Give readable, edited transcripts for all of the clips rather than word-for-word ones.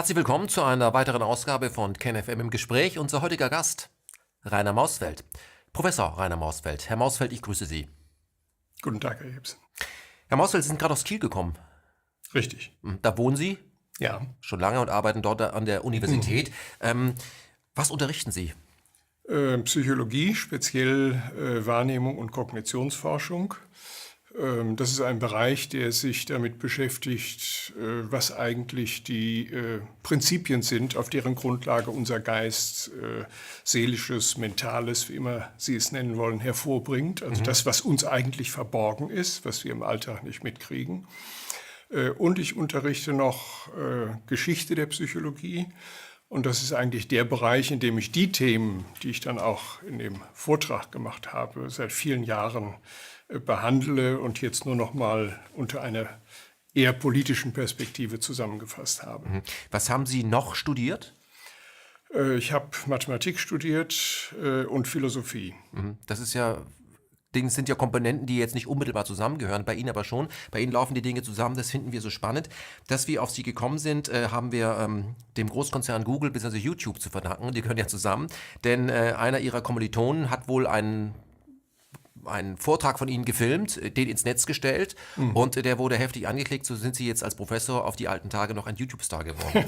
Herzlich willkommen zu einer weiteren Ausgabe von KenFM im Gespräch. Unser heutiger Gast, Rainer Mausfeld. Professor Rainer Mausfeld. Herr Mausfeld, ich grüße Sie. Guten Tag, Herr Jebsen. Herr Mausfeld, Sie sind gerade aus Kiel gekommen. Richtig. Da wohnen Sie Ja. schon lange und arbeiten dort an der Universität. Was unterrichten Sie? Psychologie, speziell Wahrnehmung und Kognitionsforschung. Das ist ein Bereich, der sich damit beschäftigt, was eigentlich die Prinzipien sind, auf deren Grundlage unser Geist Seelisches, Mentales, wie immer Sie es nennen wollen, hervorbringt. Also das, was uns eigentlich verborgen ist, was wir im Alltag nicht mitkriegen. Und ich unterrichte noch Geschichte der Psychologie. Und das ist eigentlich der Bereich, in dem ich die Themen, die ich dann auch in dem Vortrag gemacht habe, seit vielen Jahren behandle und jetzt nur noch mal unter einer eher politischen Perspektive zusammengefasst habe. Was haben Sie noch studiert? Ich habe Mathematik studiert und Philosophie. Das ist ja, Dinge sind ja Komponenten, die jetzt nicht unmittelbar zusammengehören, bei Ihnen aber schon. Bei Ihnen laufen die Dinge zusammen, das finden wir so spannend. Dass wir auf Sie gekommen sind, haben wir dem Großkonzern Google bzw. YouTube zu verdanken. Die gehören ja zusammen, denn einer Ihrer Kommilitonen hat wohl einen Vortrag von Ihnen gefilmt, den ins Netz gestellt und der wurde heftig angeklickt. So sind Sie jetzt als Professor auf die alten Tage noch ein YouTube-Star geworden.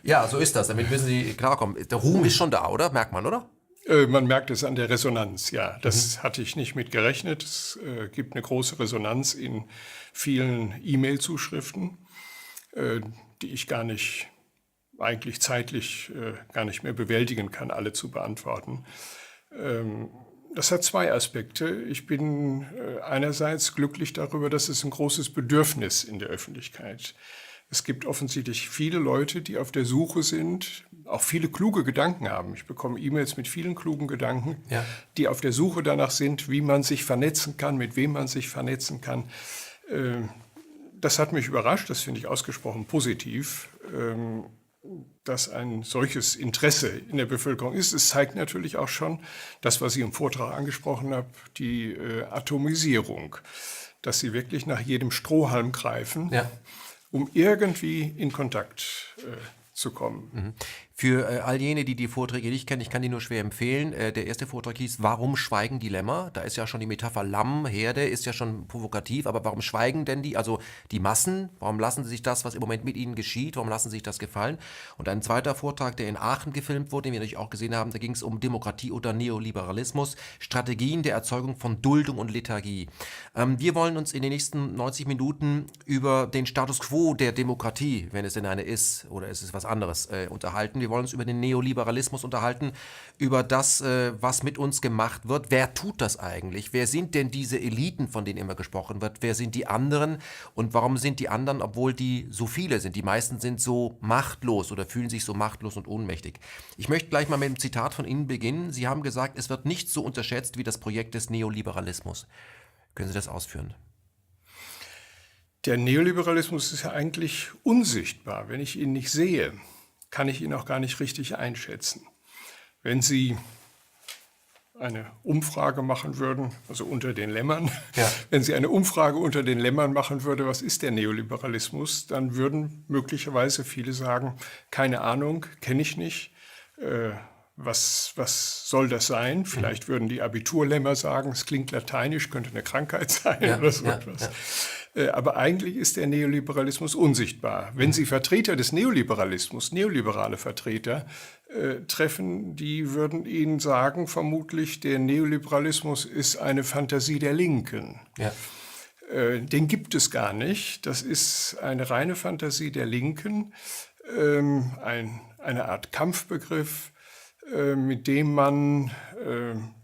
Ja, so ist das. Damit müssen Sie klarkommen. Der Ruhm ist schon da, oder? Merkt man, oder? Man merkt es an der Resonanz, ja. Das hatte ich nicht mit gerechnet. Es gibt eine große Resonanz in vielen E-Mail-Zuschriften, die ich gar nicht, eigentlich zeitlich gar nicht mehr bewältigen kann, alle zu beantworten. Das hat zwei Aspekte. Ich bin einerseits glücklich darüber, dass es ein großes Bedürfnis in der Öffentlichkeit. Es gibt offensichtlich viele Leute, die auf der Suche sind, auch viele kluge Gedanken haben. Ich bekomme E-Mails mit vielen klugen Gedanken, Ja. die auf der Suche danach sind, wie man sich vernetzen kann, mit wem man sich vernetzen kann. Das hat mich überrascht, das finde ich ausgesprochen positiv, dass ein solches Interesse in der Bevölkerung ist. Es zeigt natürlich auch schon das, was ich im Vortrag angesprochen habe, die Atomisierung, dass sie wirklich nach jedem Strohhalm greifen, Ja. um irgendwie in Kontakt zu kommen. Für all jene, die die Vorträge nicht kennen, ich kann die nur schwer empfehlen. Der erste Vortrag hieß Warum schweigen die Lämmer? Da ist ja schon die Metapher Lamm, Herde, ist ja schon provokativ, aber warum schweigen denn also die Massen? Warum lassen sie sich das, was im Moment mit ihnen geschieht, warum lassen sie sich das gefallen? Und ein zweiter Vortrag, der in Aachen gefilmt wurde, den wir natürlich auch gesehen haben, da ging es um Demokratie oder Neoliberalismus, Strategien der Erzeugung von Duldung und Lethargie. Wir wollen uns in den nächsten 90 Minuten über den Status quo der Demokratie, wenn es denn eine ist, oder ist es was anderes, unterhalten. Wir wollen uns über den Neoliberalismus unterhalten, über das, was mit uns gemacht wird. Wer tut das eigentlich? Wer sind denn diese Eliten, von denen immer gesprochen wird? Wer sind die anderen? Und warum sind die anderen, obwohl die so viele sind? Die meisten sind so machtlos oder fühlen sich so machtlos und ohnmächtig. Ich möchte gleich mal mit einem Zitat von Ihnen beginnen. Sie haben gesagt, es wird nicht so unterschätzt wie das Projekt des Neoliberalismus. Können Sie das ausführen? Der Neoliberalismus ist ja eigentlich unsichtbar. Wenn ich ihn nicht sehe, kann ich ihn auch gar nicht richtig einschätzen. Wenn Sie eine Umfrage machen würden, also unter den Lämmern, Ja. wenn Sie eine Umfrage unter den Lämmern machen würde, was ist der Neoliberalismus, dann würden möglicherweise viele sagen, keine Ahnung, kenne ich nicht, was soll das sein? Vielleicht würden die Abiturlämmer sagen, es klingt lateinisch, könnte eine Krankheit sein oder so etwas. Aber eigentlich ist der Neoliberalismus unsichtbar. Wenn Sie Vertreter des Neoliberalismus, neoliberale Vertreter, treffen, die würden Ihnen sagen, vermutlich, der Neoliberalismus ist eine Fantasie der Linken. Ja. Den gibt es gar nicht. Das ist eine reine Fantasie der Linken, eine Art Kampfbegriff, mit dem man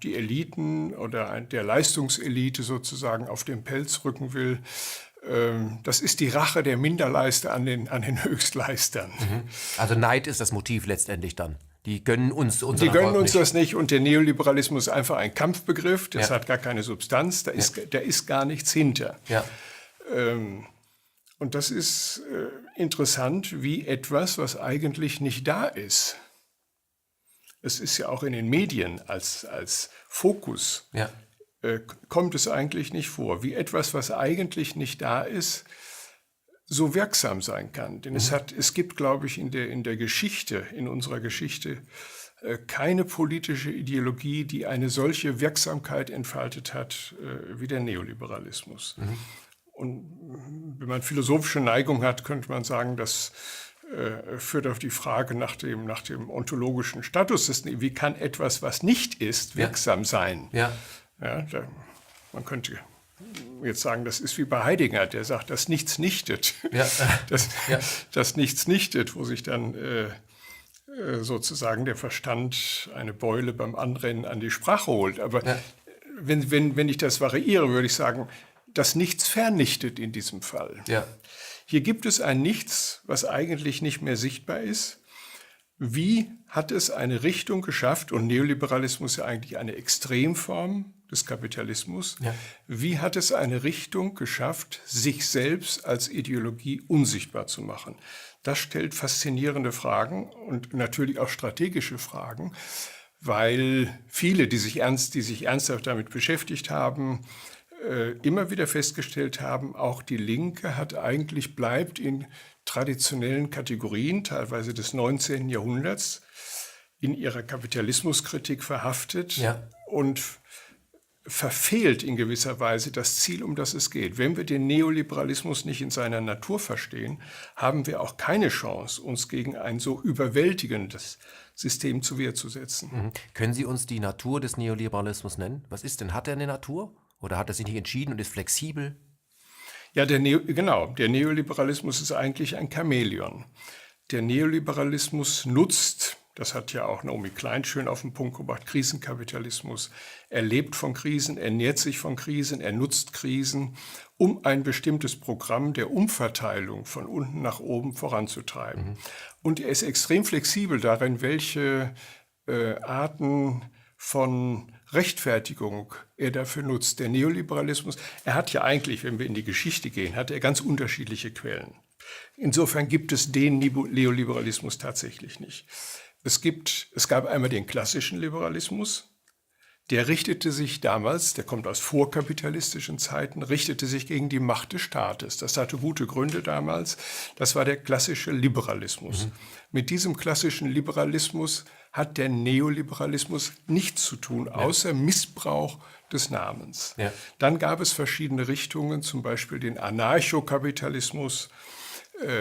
die Eliten oder der Leistungselite sozusagen auf den Pelz rücken will. Das ist die Rache der Minderleister an den Höchstleistern. Also Neid ist das Motiv letztendlich dann. Die gönnen uns unseren Die gönnen Erfolg uns nicht. das nicht und der Neoliberalismus ist einfach ein Kampfbegriff, das Ja. hat gar keine Substanz, da ist gar nichts hinter. Ja. Und das ist interessant, wie etwas, was eigentlich nicht da ist. Es ist ja auch in den Medien als Fokus, Ja. kommt es eigentlich nicht vor. Wie etwas, was eigentlich nicht da ist, so wirksam sein kann. Denn es gibt, glaube ich, in unserer Geschichte, keine politische Ideologie, die eine solche Wirksamkeit entfaltet hat wie der Neoliberalismus. Und wenn man philosophische Neigung hat, könnte man sagen, das führt auf die Frage nach dem ontologischen Status. Wie kann etwas, was nicht ist, wirksam sein? Ja. Ja, man könnte jetzt sagen, das ist wie bei Heidegger, der sagt, dass nichts nichtet. Ja. Das Nichts nichtet, wo sich dann sozusagen der Verstand eine Beule beim Anrennen an die Sprache holt. Aber wenn ich das variiere, würde ich sagen, das Nichts vernichtet in diesem Fall. Ja. Hier gibt es ein Nichts, was eigentlich nicht mehr sichtbar ist. Wie hat es eine Richtung geschafft, und Neoliberalismus ist ja eigentlich eine Extremform des Kapitalismus, wie hat es eine Richtung geschafft, sich selbst als Ideologie unsichtbar zu machen? Das stellt faszinierende Fragen und natürlich auch strategische Fragen, weil viele, die sich ernsthaft damit beschäftigt haben, immer wieder festgestellt haben, auch die Linke bleibt in traditionellen Kategorien, teilweise des 19. Jahrhunderts, in ihrer Kapitalismuskritik verhaftet und verfehlt in gewisser Weise das Ziel, um das es geht. Wenn wir den Neoliberalismus nicht in seiner Natur verstehen, haben wir auch keine Chance, uns gegen ein so überwältigendes System zur Wehr zu setzen. Können Sie uns die Natur des Neoliberalismus nennen? Was ist denn? Hat er eine Natur? Oder hat er sich nicht entschieden und ist flexibel? Ja, der Neoliberalismus ist eigentlich ein Chamäleon. Der Neoliberalismus nutzt, das hat ja auch Naomi Klein schön auf den Punkt gebracht, Krisenkapitalismus. Er lebt von Krisen, er ernährt sich von Krisen, er nutzt Krisen, um ein bestimmtes Programm der Umverteilung von unten nach oben voranzutreiben. Und er ist extrem flexibel darin, welche Arten von Rechtfertigung er dafür nutzt. Der Neoliberalismus, er hat ja eigentlich, wenn wir in die Geschichte gehen, hat er ganz unterschiedliche Quellen. Insofern gibt es den Neoliberalismus tatsächlich nicht. Es gab einmal den klassischen Liberalismus, der richtete sich damals, der kommt aus vorkapitalistischen Zeiten, richtete sich gegen die Macht des Staates. Das hatte gute Gründe damals. Das war der klassische Liberalismus. Mit diesem klassischen Liberalismus hat der Neoliberalismus nichts zu tun, außer Missbrauch des Namens. Dann gab es verschiedene Richtungen, zum Beispiel den Anarchokapitalismus,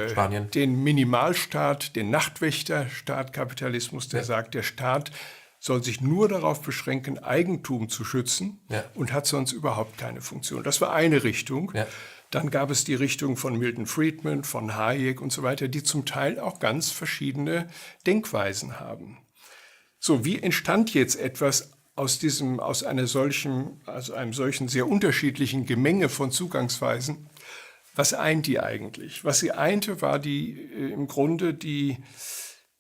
Spanien. Den Minimalstaat, den Nachtwächterstaatkapitalismus, der sagt, der Staat soll sich nur darauf beschränken, Eigentum zu schützen und hat sonst überhaupt keine Funktion. Das war eine Richtung. Dann gab es die Richtung von Milton Friedman, von Hayek und so weiter, die zum Teil auch ganz verschiedene Denkweisen haben. So, wie entstand jetzt etwas aus einem solchen sehr unterschiedlichen Gemenge von Zugangsweisen? Was eint die eigentlich? Was sie einte, war im Grunde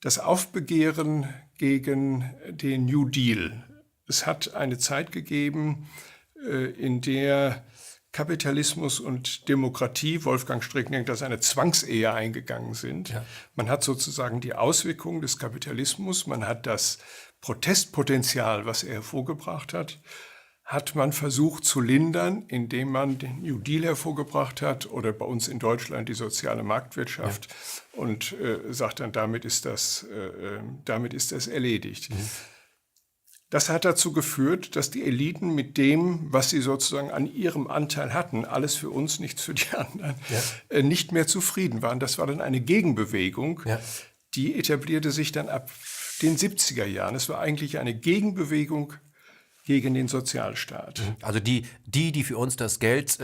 das Aufbegehren gegen den New Deal. Es hat eine Zeit gegeben, in der Kapitalismus und Demokratie, Wolfgang Strick nennt das, eine Zwangsehe eingegangen sind. Man hat sozusagen die Auswirkungen des Kapitalismus, man hat das Protestpotenzial, was er hervorgebracht hat man versucht zu lindern, indem man den New Deal hervorgebracht hat oder bei uns in Deutschland die soziale Marktwirtschaft und sagt dann, damit ist das erledigt. Das hat dazu geführt, dass die Eliten mit dem, was sie sozusagen an ihrem Anteil hatten, alles für uns, nichts für die anderen, nicht mehr zufrieden waren. Das war dann eine Gegenbewegung, die etablierte sich dann ab den 70er Jahren. Es war eigentlich eine Gegenbewegung gegen den Sozialstaat. Also die für uns das Geld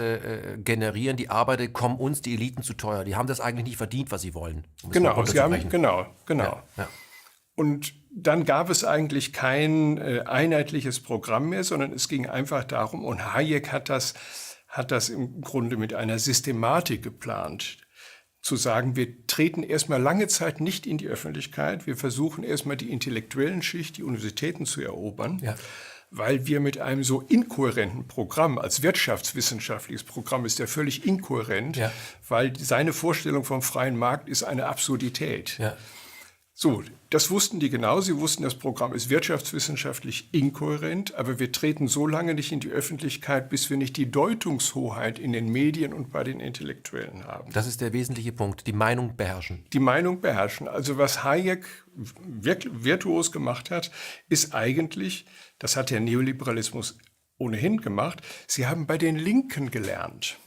generieren, die Arbeiter, kommen uns, die Eliten, zu teuer. Die haben das eigentlich nicht verdient, was sie wollen. Genau. Und dann gab es eigentlich kein einheitliches Programm mehr, sondern es ging einfach darum, und Hayek hat das im Grunde mit einer Systematik geplant, zu sagen, wir treten erstmal lange Zeit nicht in die Öffentlichkeit, wir versuchen erstmal die intellektuellen Schicht, die Universitäten zu erobern, weil wir mit einem so inkohärenten Programm, als wirtschaftswissenschaftliches Programm ist der völlig inkohärent, weil seine Vorstellung vom freien Markt ist eine Absurdität. So, das wussten die genau. Sie wussten, das Programm ist wirtschaftswissenschaftlich inkohärent, aber wir treten so lange nicht in die Öffentlichkeit, bis wir nicht die Deutungshoheit in den Medien und bei den Intellektuellen haben. Das ist der wesentliche Punkt, die Meinung beherrschen. Die Meinung beherrschen. Also was Hayek virtuos gemacht hat, ist eigentlich, das hat der Neoliberalismus ohnehin gemacht, sie haben bei den Linken gelernt.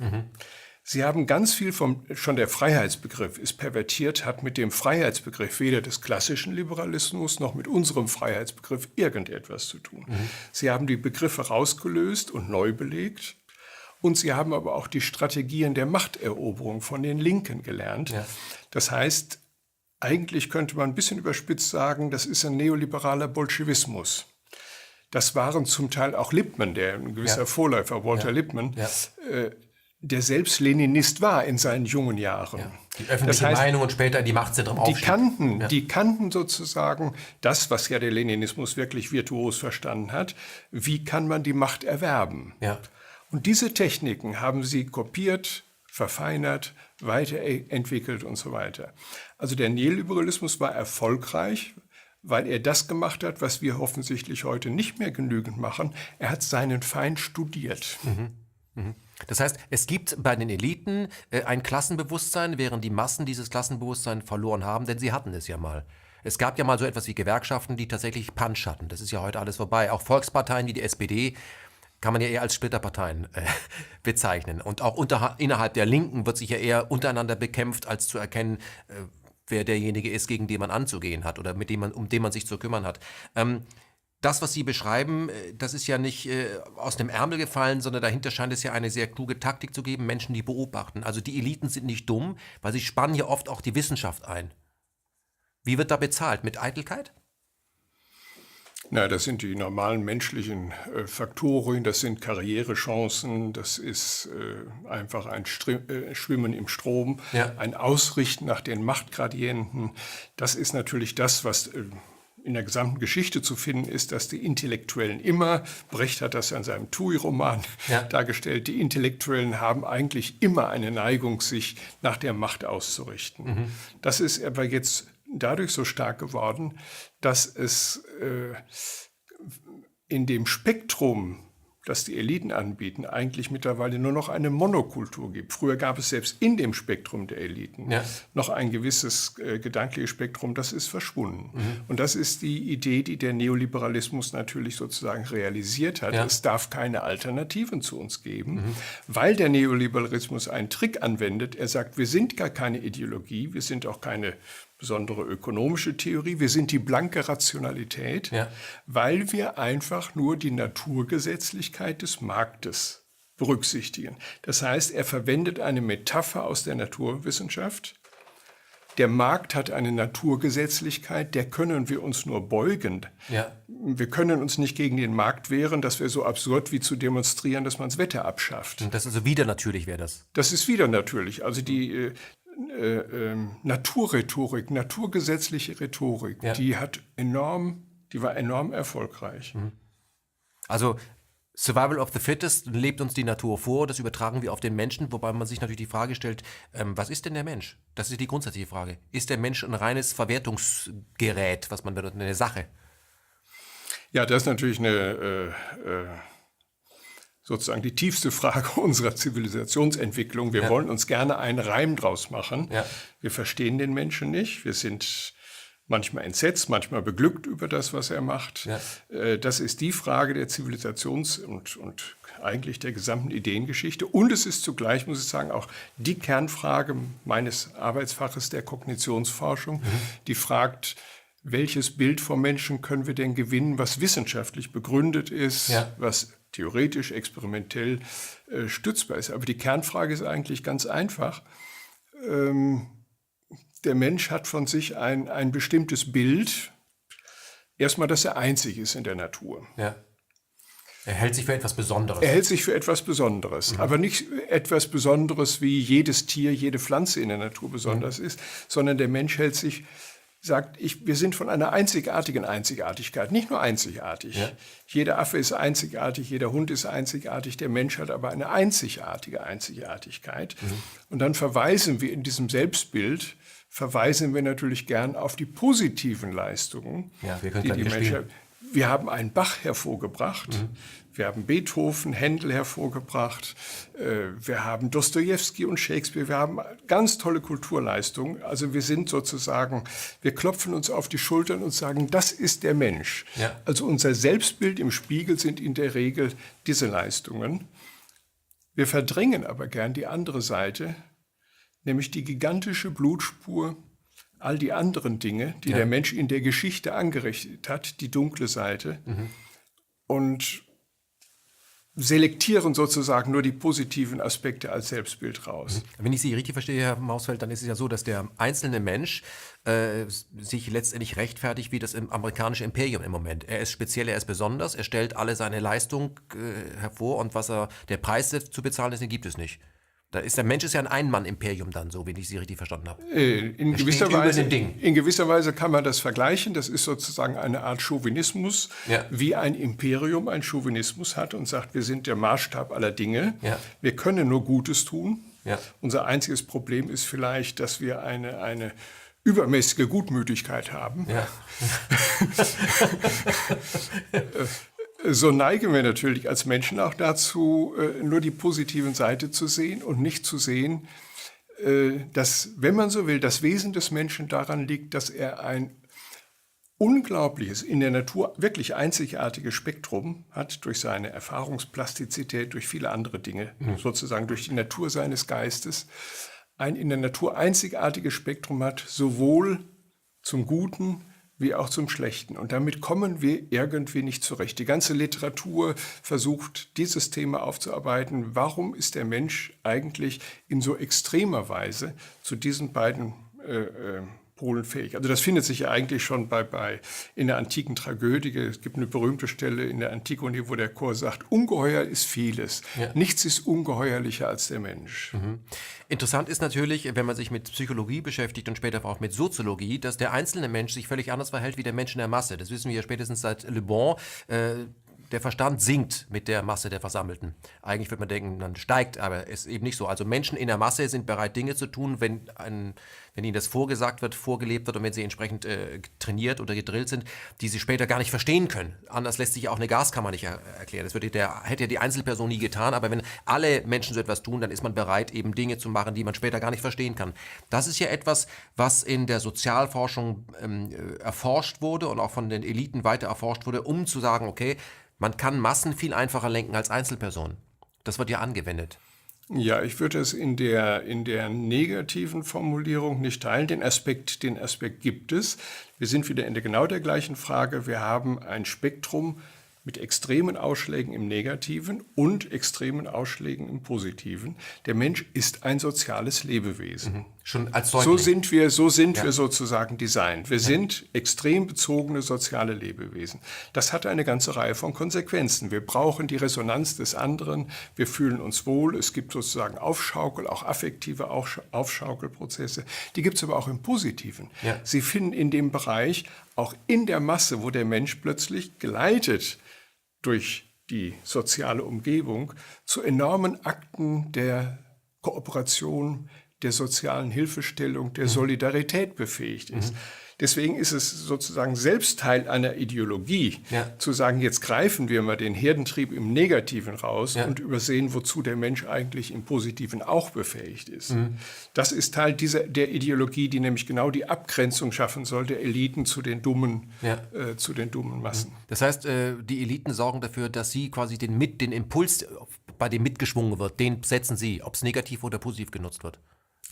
Sie haben ganz viel schon der Freiheitsbegriff ist pervertiert, hat mit dem Freiheitsbegriff weder des klassischen Liberalismus noch mit unserem Freiheitsbegriff irgendetwas zu tun. Sie haben die Begriffe rausgelöst und neu belegt. Und sie haben aber auch die Strategien der Machteroberung von den Linken gelernt. Ja. Das heißt, eigentlich könnte man ein bisschen überspitzt sagen, das ist ein neoliberaler Bolschewismus. Das waren zum Teil auch Lippmann, der ein gewisser Vorläufer, Walter Lippmann, der selbst Leninist war in seinen jungen Jahren. Ja. Die öffentliche Meinung und später in die Machtzentren aufstieg. Die kannten sozusagen das, was ja der Leninismus wirklich virtuos verstanden hat. Wie kann man die Macht erwerben? Ja. Und diese Techniken haben sie kopiert, verfeinert, weiterentwickelt und so weiter. Also der Neoliberalismus war erfolgreich, weil er das gemacht hat, was wir offensichtlich heute nicht mehr genügend machen. Er hat seinen Feind studiert. Das heißt, es gibt bei den Eliten ein Klassenbewusstsein, während die Massen dieses Klassenbewusstsein verloren haben, denn sie hatten es ja mal. Es gab ja mal so etwas wie Gewerkschaften, die tatsächlich Punch hatten. Das ist ja heute alles vorbei. Auch Volksparteien wie die SPD kann man ja eher als Splitterparteien bezeichnen. Und auch innerhalb der Linken wird sich ja eher untereinander bekämpft, als zu erkennen, wer derjenige ist, gegen den man anzugehen hat oder um den man sich zu kümmern hat. Das, was Sie beschreiben, das ist ja nicht aus dem Ärmel gefallen, sondern dahinter scheint es ja eine sehr kluge Taktik zu geben, Menschen, die beobachten. Also die Eliten sind nicht dumm, weil sie spannen ja oft auch die Wissenschaft ein. Wie wird da bezahlt? Mit Eitelkeit? Na, das sind die normalen menschlichen Faktoren, das sind Karrierechancen, das ist einfach ein Schwimmen im Strom, ein Ausrichten nach den Machtgradienten. Das ist natürlich das, was in der gesamten Geschichte zu finden ist, dass die Intellektuellen immer, Brecht hat das in seinem Tui-Roman dargestellt, die Intellektuellen haben eigentlich immer eine Neigung, sich nach der Macht auszurichten. Das ist aber jetzt dadurch so stark geworden, dass es in dem Spektrum, das die Eliten anbieten, eigentlich mittlerweile nur noch eine Monokultur gibt. Früher gab es selbst in dem Spektrum der Eliten noch ein gewisses gedankliches Spektrum, das ist verschwunden. Und das ist die Idee, die der Neoliberalismus natürlich sozusagen realisiert hat. Es darf keine Alternativen zu uns geben, weil der Neoliberalismus einen Trick anwendet. Er sagt, wir sind gar keine Ideologie, wir sind auch keine besondere ökonomische Theorie, wir sind die blanke Rationalität, weil wir einfach nur die Naturgesetzlichkeit des Marktes berücksichtigen. Das heißt, er verwendet eine Metapher aus der Naturwissenschaft. Der Markt hat eine Naturgesetzlichkeit, der können wir uns nur beugen. Wir können uns nicht gegen den Markt wehren, das wäre so absurd wie zu demonstrieren, dass man das Wetter abschafft. Das ist also wieder natürlich, wäre das? Das ist wieder natürlich. Also die Naturrhetorik, naturgesetzliche Rhetorik, die war enorm erfolgreich. Also Survival of the Fittest lebt uns die Natur vor, das übertragen wir auf den Menschen, wobei man sich natürlich die Frage stellt, was ist denn der Mensch? Das ist die grundsätzliche Frage. Ist der Mensch ein reines Verwertungsgerät, was man benutzt, eine Sache? Ja, das ist natürlich sozusagen die tiefste Frage unserer Zivilisationsentwicklung. Wir wollen uns gerne einen Reim draus machen. Wir verstehen den Menschen nicht. Wir sind manchmal entsetzt, manchmal beglückt über das, was er macht. Das ist die Frage der Zivilisations- und eigentlich der gesamten Ideengeschichte. Und es ist zugleich, muss ich sagen, auch die Kernfrage meines Arbeitsfaches der Kognitionsforschung, die fragt, welches Bild vom Menschen können wir denn gewinnen, was wissenschaftlich begründet ist, was theoretisch, experimentell stützbar ist. Aber die Kernfrage ist eigentlich ganz einfach. Der Mensch hat von sich ein bestimmtes Bild. Erstmal, dass er einzig ist in der Natur. Er hält sich für etwas Besonderes. Er hält sich für etwas Besonderes. Aber nicht etwas Besonderes, wie jedes Tier, jede Pflanze in der Natur besonders ist, sondern der Mensch sagt, wir sind von einer einzigartigen Einzigartigkeit, nicht nur einzigartig. Jeder Affe ist einzigartig, jeder Hund ist einzigartig, der Mensch hat aber eine einzigartige Einzigartigkeit. Und dann verweisen wir in diesem Selbstbild verweisen wir natürlich gern auf die positiven Leistungen, Ja, wir können die gleich die hier Menschen. spielen. Wir haben einen Bach hervorgebracht, wir haben Beethoven, Händel hervorgebracht, wir haben Dostojewski und Shakespeare, wir haben ganz tolle Kulturleistungen. Also wir sind sozusagen, wir klopfen uns auf die Schultern und sagen, das ist der Mensch. Ja. Also unser Selbstbild im Spiegel sind in der Regel diese Leistungen. Wir verdrängen aber gern die andere Seite, nämlich die gigantische Blutspur, all die anderen Dinge, die der Mensch in der Geschichte angerichtet hat, die dunkle Seite, und selektieren sozusagen nur die positiven Aspekte als Selbstbild raus. Wenn ich Sie richtig verstehe, Herr Mausfeld, dann ist es ja so, dass der einzelne Mensch sich letztendlich rechtfertigt wie das amerikanische Imperium im Moment. Er ist speziell, er ist besonders, er stellt alle seine Leistung hervor und der Preis zu bezahlen ist, den gibt es nicht. Der Mensch ist ja ein Ein-Mann-Imperium dann, so wie ich Sie richtig verstanden habe. In steht über den Dingen. gewisser Weise kann man das vergleichen. Das ist sozusagen eine Art Chauvinismus, Ja. wie ein Imperium einen Chauvinismus hat und sagt, wir sind der Maßstab aller Dinge. Ja. Wir können nur Gutes tun. Ja. Unser einziges Problem ist vielleicht, dass wir eine übermäßige Gutmütigkeit haben. Ja. So neigen wir natürlich als Menschen auch dazu, nur die positiven Seite zu sehen und nicht zu sehen, dass, wenn man so will, das Wesen des Menschen daran liegt, dass er ein unglaubliches, in der Natur wirklich einzigartiges Spektrum hat, durch seine Erfahrungsplastizität, durch viele andere Dinge, sozusagen durch die Natur seines Geistes, ein in der Natur einzigartiges Spektrum hat, sowohl zum Guten wie auch zum Schlechten. Und damit kommen wir irgendwie nicht zurecht. Die ganze Literatur versucht, dieses Thema aufzuarbeiten. Warum ist der Mensch eigentlich in so extremer Weise zu diesen beiden Polen fähig? Also das findet sich ja eigentlich schon in der antiken Tragödie. Es gibt eine berühmte Stelle in der Antigone, wo der Chor sagt, ungeheuer ist vieles. Ja. Nichts ist ungeheuerlicher als der Mensch. Interessant ist natürlich, wenn man sich mit Psychologie beschäftigt und später auch mit Soziologie, dass der einzelne Mensch sich völlig anders verhält wie der Mensch in der Masse. Das wissen wir ja spätestens seit Le Bon. Der Verstand sinkt mit der Masse der Versammelten. Eigentlich würde man denken, dann steigt, aber es ist eben nicht so. Also Menschen in der Masse sind bereit, Dinge zu tun, wenn ihnen das vorgesagt wird, vorgelebt wird und wenn sie entsprechend trainiert oder gedrillt sind, die sie später gar nicht verstehen können. Anders lässt sich auch eine Gaskammer nicht erklären. Das hätte ja die Einzelperson nie getan, aber wenn alle Menschen so etwas tun, dann ist man bereit, eben Dinge zu machen, die man später gar nicht verstehen kann. Das ist ja etwas, was in der Sozialforschung erforscht wurde und auch von den Eliten weiter erforscht wurde, um zu sagen, okay, man kann Massen viel einfacher lenken als Einzelpersonen. Das wird ja angewendet. Ja, ich würde es in der negativen Formulierung nicht teilen. Den Aspekt gibt es. Wir sind wieder in genau der gleichen Frage. Wir haben ein Spektrum mit extremen Ausschlägen im Negativen und extremen Ausschlägen im Positiven. Der Mensch ist ein soziales Lebewesen. Schon als Säugling. So sind wir sozusagen designt. Wir sind extrem bezogene soziale Lebewesen. Das hat eine ganze Reihe von Konsequenzen. Wir brauchen die Resonanz des anderen. Wir fühlen uns wohl. Es gibt sozusagen auch affektive Aufschaukelprozesse. Die gibt es aber auch im Positiven. Ja. Sie finden in dem Bereich, auch in der Masse, wo der Mensch plötzlich geleitet durch die soziale Umgebung zu enormen Akten der Kooperation, der sozialen Hilfestellung, der Solidarität befähigt ist. Deswegen ist es sozusagen selbst Teil einer Ideologie, zu sagen, jetzt greifen wir mal den Herdentrieb im Negativen raus und übersehen, wozu der Mensch eigentlich im Positiven auch befähigt ist. Das ist Teil der Ideologie, die nämlich genau die Abgrenzung schaffen soll der Eliten zu den dummen Massen. Das heißt, die Eliten sorgen dafür, dass sie quasi den Impuls, bei dem mitgeschwungen wird, den setzen sie, ob es negativ oder positiv genutzt wird.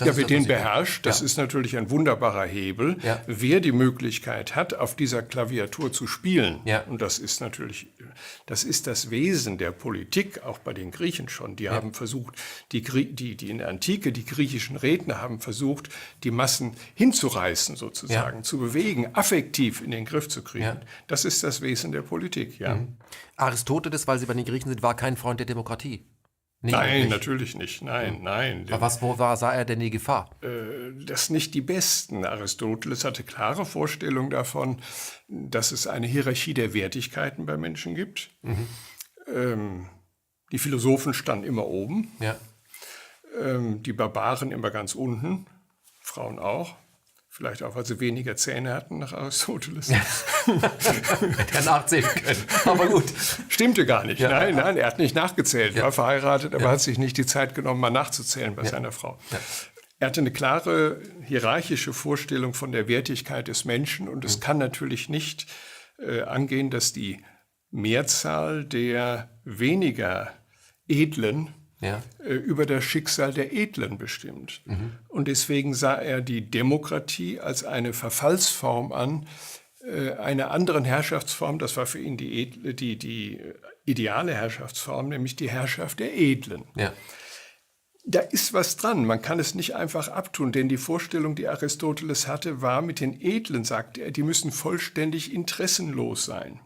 Wer den beherrscht, das ist natürlich ein wunderbarer Hebel. Ja. Wer die Möglichkeit hat, auf dieser Klaviatur zu spielen, Ja. und das ist das Wesen der Politik, auch bei den Griechen schon. Die haben versucht, die in der Antike, die griechischen Redner haben versucht, die Massen hinzureißen sozusagen, zu bewegen, affektiv in den Griff zu kriegen. Ja. Das ist das Wesen der Politik, ja. Aristoteles, weil Sie bei den Griechen sind, war kein Freund der Demokratie. Nein, natürlich nicht. Nein. Aber sah er denn die Gefahr? Das nicht die Besten. Aristoteles hatte klare Vorstellungen davon, dass es eine Hierarchie der Wertigkeiten bei Menschen gibt. Die Philosophen standen immer oben, Ja. die Barbaren immer ganz unten, Frauen auch. Vielleicht auch, weil sie weniger Zähne hatten nach Aristoteles. Hätte er nachzählen können, aber gut. Stimmte gar nicht. Ja. Nein, er hat nicht nachgezählt, war verheiratet, aber hat sich nicht die Zeit genommen, mal nachzuzählen bei seiner Frau. Ja. Er hatte eine klare hierarchische Vorstellung von der Wertigkeit des Menschen und es kann natürlich nicht angehen, dass die Mehrzahl der weniger Edlen über das Schicksal der Edlen bestimmt. Und deswegen sah er die Demokratie als eine Verfallsform an, einer anderen Herrschaftsform, das war für ihn die ideale Herrschaftsform, nämlich die Herrschaft der Edlen. Ja. Da ist was dran, man kann es nicht einfach abtun, denn die Vorstellung, die Aristoteles hatte, war mit den Edlen, sagte er, die müssen vollständig interessenlos sein.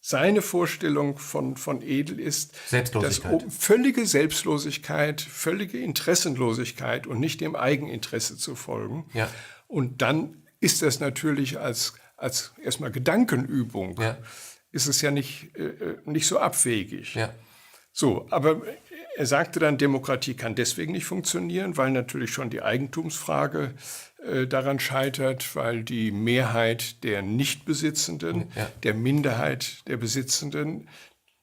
Seine Vorstellung von edel ist Selbstlosigkeit. Völlige Selbstlosigkeit, völlige Interessenlosigkeit und nicht dem Eigeninteresse zu folgen. Ja. Und dann ist das natürlich als erstmal Gedankenübung, ist es ja nicht so abwegig. Ja. So, aber er sagte dann, Demokratie kann deswegen nicht funktionieren, weil natürlich schon die Eigentumsfrage daran scheitert, weil die Mehrheit der Nichtbesitzenden, der Minderheit der Besitzenden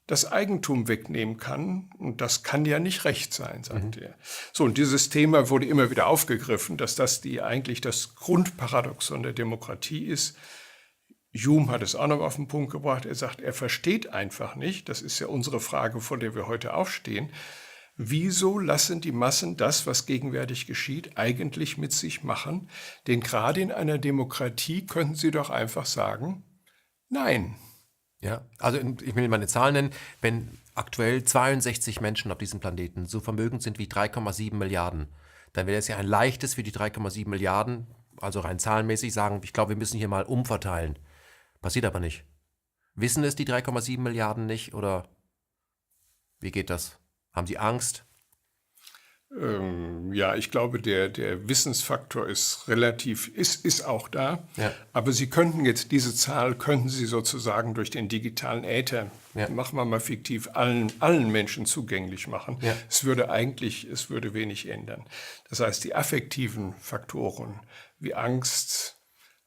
das Eigentum wegnehmen kann. Und das kann ja nicht recht sein, sagt er. So, und dieses Thema wurde immer wieder aufgegriffen, dass das eigentlich das Grundparadoxon der Demokratie ist. Hume hat es auch noch auf den Punkt gebracht. Er sagt, er versteht einfach nicht, das ist ja unsere Frage, vor der wir heute aufstehen, wieso lassen die Massen das, was gegenwärtig geschieht, eigentlich mit sich machen? Denn gerade in einer Demokratie könnten sie doch einfach sagen, nein. Ja, also ich will mal eine Zahl nennen. Wenn aktuell 62 Menschen auf diesem Planeten so vermögend sind wie 3,7 Milliarden, dann wäre es ja ein leichtes für die 3,7 Milliarden, also rein zahlenmäßig sagen, ich glaube, wir müssen hier mal umverteilen. Passiert aber nicht. Wissen es die 3,7 Milliarden nicht oder wie geht das? Haben sie Angst? Ja, ich glaube, der Wissensfaktor ist ist auch da. Ja. Aber Sie könnten jetzt diese Zahl, könnten Sie sozusagen durch den digitalen Äther, machen wir mal fiktiv, allen Menschen zugänglich machen. Ja. Es würde wenig ändern. Das heißt, die affektiven Faktoren wie Angst,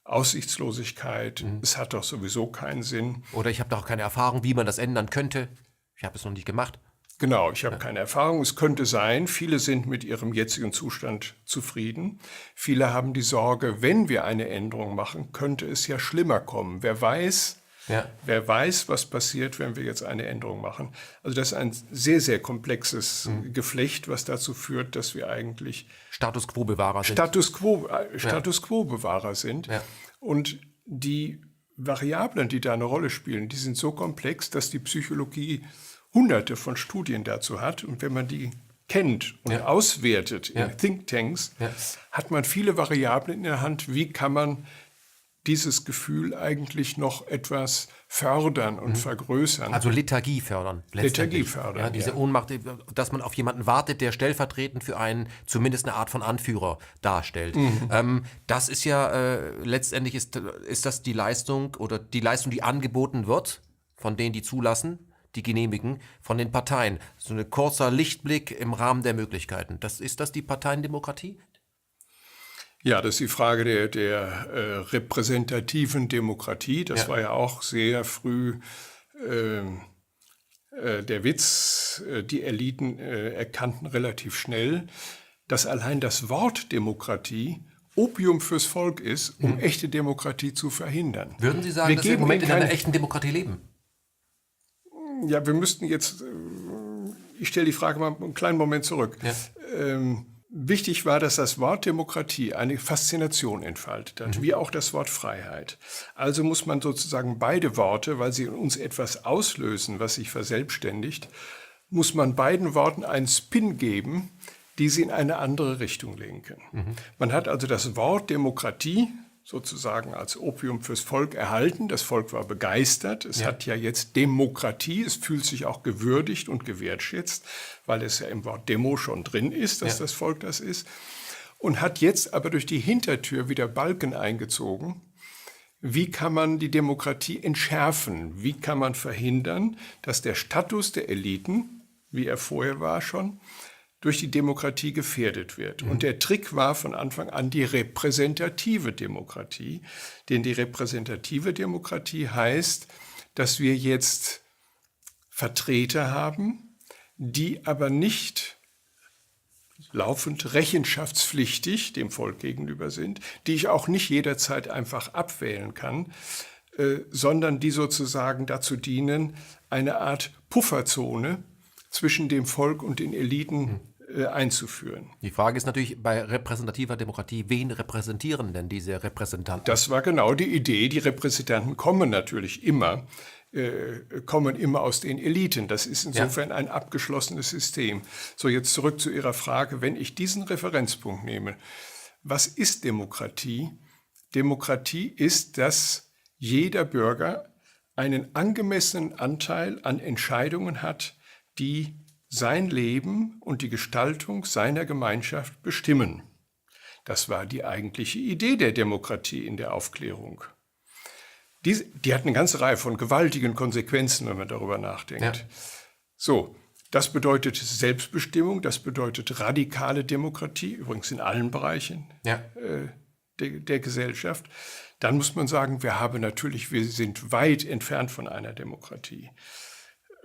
Aussichtslosigkeit, es hat doch sowieso keinen Sinn. Oder ich habe doch auch keine Erfahrung, wie man das ändern könnte. Ich habe es noch nicht gemacht. Genau, ich habe keine Erfahrung. Es könnte sein, viele sind mit ihrem jetzigen Zustand zufrieden. Viele haben die Sorge, wenn wir eine Änderung machen, könnte es ja schlimmer kommen. Wer weiß, was passiert, wenn wir jetzt eine Änderung machen. Also das ist ein sehr, sehr komplexes Geflecht, was dazu führt, dass wir eigentlich Status Quo-Bewahrer sind. Status Quo-Bewahrer sind. Ja. Und die Variablen, die da eine Rolle spielen, die sind so komplex, dass die Psychologie Hunderte von Studien dazu hat. Und wenn man die kennt und auswertet in Thinktanks, hat man viele Variablen in der Hand. Wie kann man dieses Gefühl eigentlich noch etwas fördern und vergrößern? Also Lethargie fördern. Lethargie fördern, ja, diese Ohnmacht, dass man auf jemanden wartet, der stellvertretend für einen zumindest eine Art von Anführer darstellt. Das ist ja letztendlich ist das die Leistung oder die Leistung, die angeboten wird von denen, die zulassen, die genehmigen, von den Parteien. So ein kurzer Lichtblick im Rahmen der Möglichkeiten. Ist das die Parteiendemokratie? Ja, das ist die Frage der repräsentativen Demokratie. Das war ja auch sehr früh der Witz. Die Eliten erkannten relativ schnell, dass allein das Wort Demokratie Opium fürs Volk ist, um echte Demokratie zu verhindern. Würden Sie sagen, dass wir im Moment in einer echten Demokratie leben? Ja, wir müssten jetzt, ich stelle die Frage mal einen kleinen Moment zurück. Wichtig war, dass das Wort Demokratie eine Faszination entfaltet hat, wie auch das Wort Freiheit. Also muss man sozusagen beide Worte, weil sie in uns etwas auslösen, was sich verselbstständigt, muss man beiden Worten einen Spin geben, die sie in eine andere Richtung lenken. Man hat also das Wort Demokratie sozusagen als Opium fürs Volk erhalten. Das Volk war begeistert. Es hat ja jetzt Demokratie. Es fühlt sich auch gewürdigt und gewertschätzt, weil es ja im Wort Demo schon drin ist, dass das Volk das ist. Und hat jetzt aber durch die Hintertür wieder Balken eingezogen. Wie kann man die Demokratie entschärfen? Wie kann man verhindern, dass der Status der Eliten, wie er vorher war schon, durch die Demokratie gefährdet wird. Und der Trick war von Anfang an die repräsentative Demokratie. Denn die repräsentative Demokratie heißt, dass wir jetzt Vertreter haben, die aber nicht laufend rechenschaftspflichtig dem Volk gegenüber sind, die ich auch nicht jederzeit einfach abwählen kann, sondern die sozusagen dazu dienen, eine Art Pufferzone zwischen dem Volk und den Eliten einzuführen. Die Frage ist natürlich bei repräsentativer Demokratie, wen repräsentieren denn diese Repräsentanten? Das war genau die Idee. Die Repräsentanten kommen natürlich immer aus den Eliten. Das ist insofern ein abgeschlossenes System. So, jetzt zurück zu Ihrer Frage. Wenn ich diesen Referenzpunkt nehme, was ist Demokratie? Demokratie ist, dass jeder Bürger einen angemessenen Anteil an Entscheidungen hat, die sein Leben und die Gestaltung seiner Gemeinschaft bestimmen. Das war die eigentliche Idee der Demokratie in der Aufklärung. Die hat eine ganze Reihe von gewaltigen Konsequenzen, wenn man darüber nachdenkt. Ja. So, das bedeutet Selbstbestimmung, das bedeutet radikale Demokratie, übrigens in allen Bereichen der Gesellschaft. Dann muss man sagen, wir sind weit entfernt von einer Demokratie.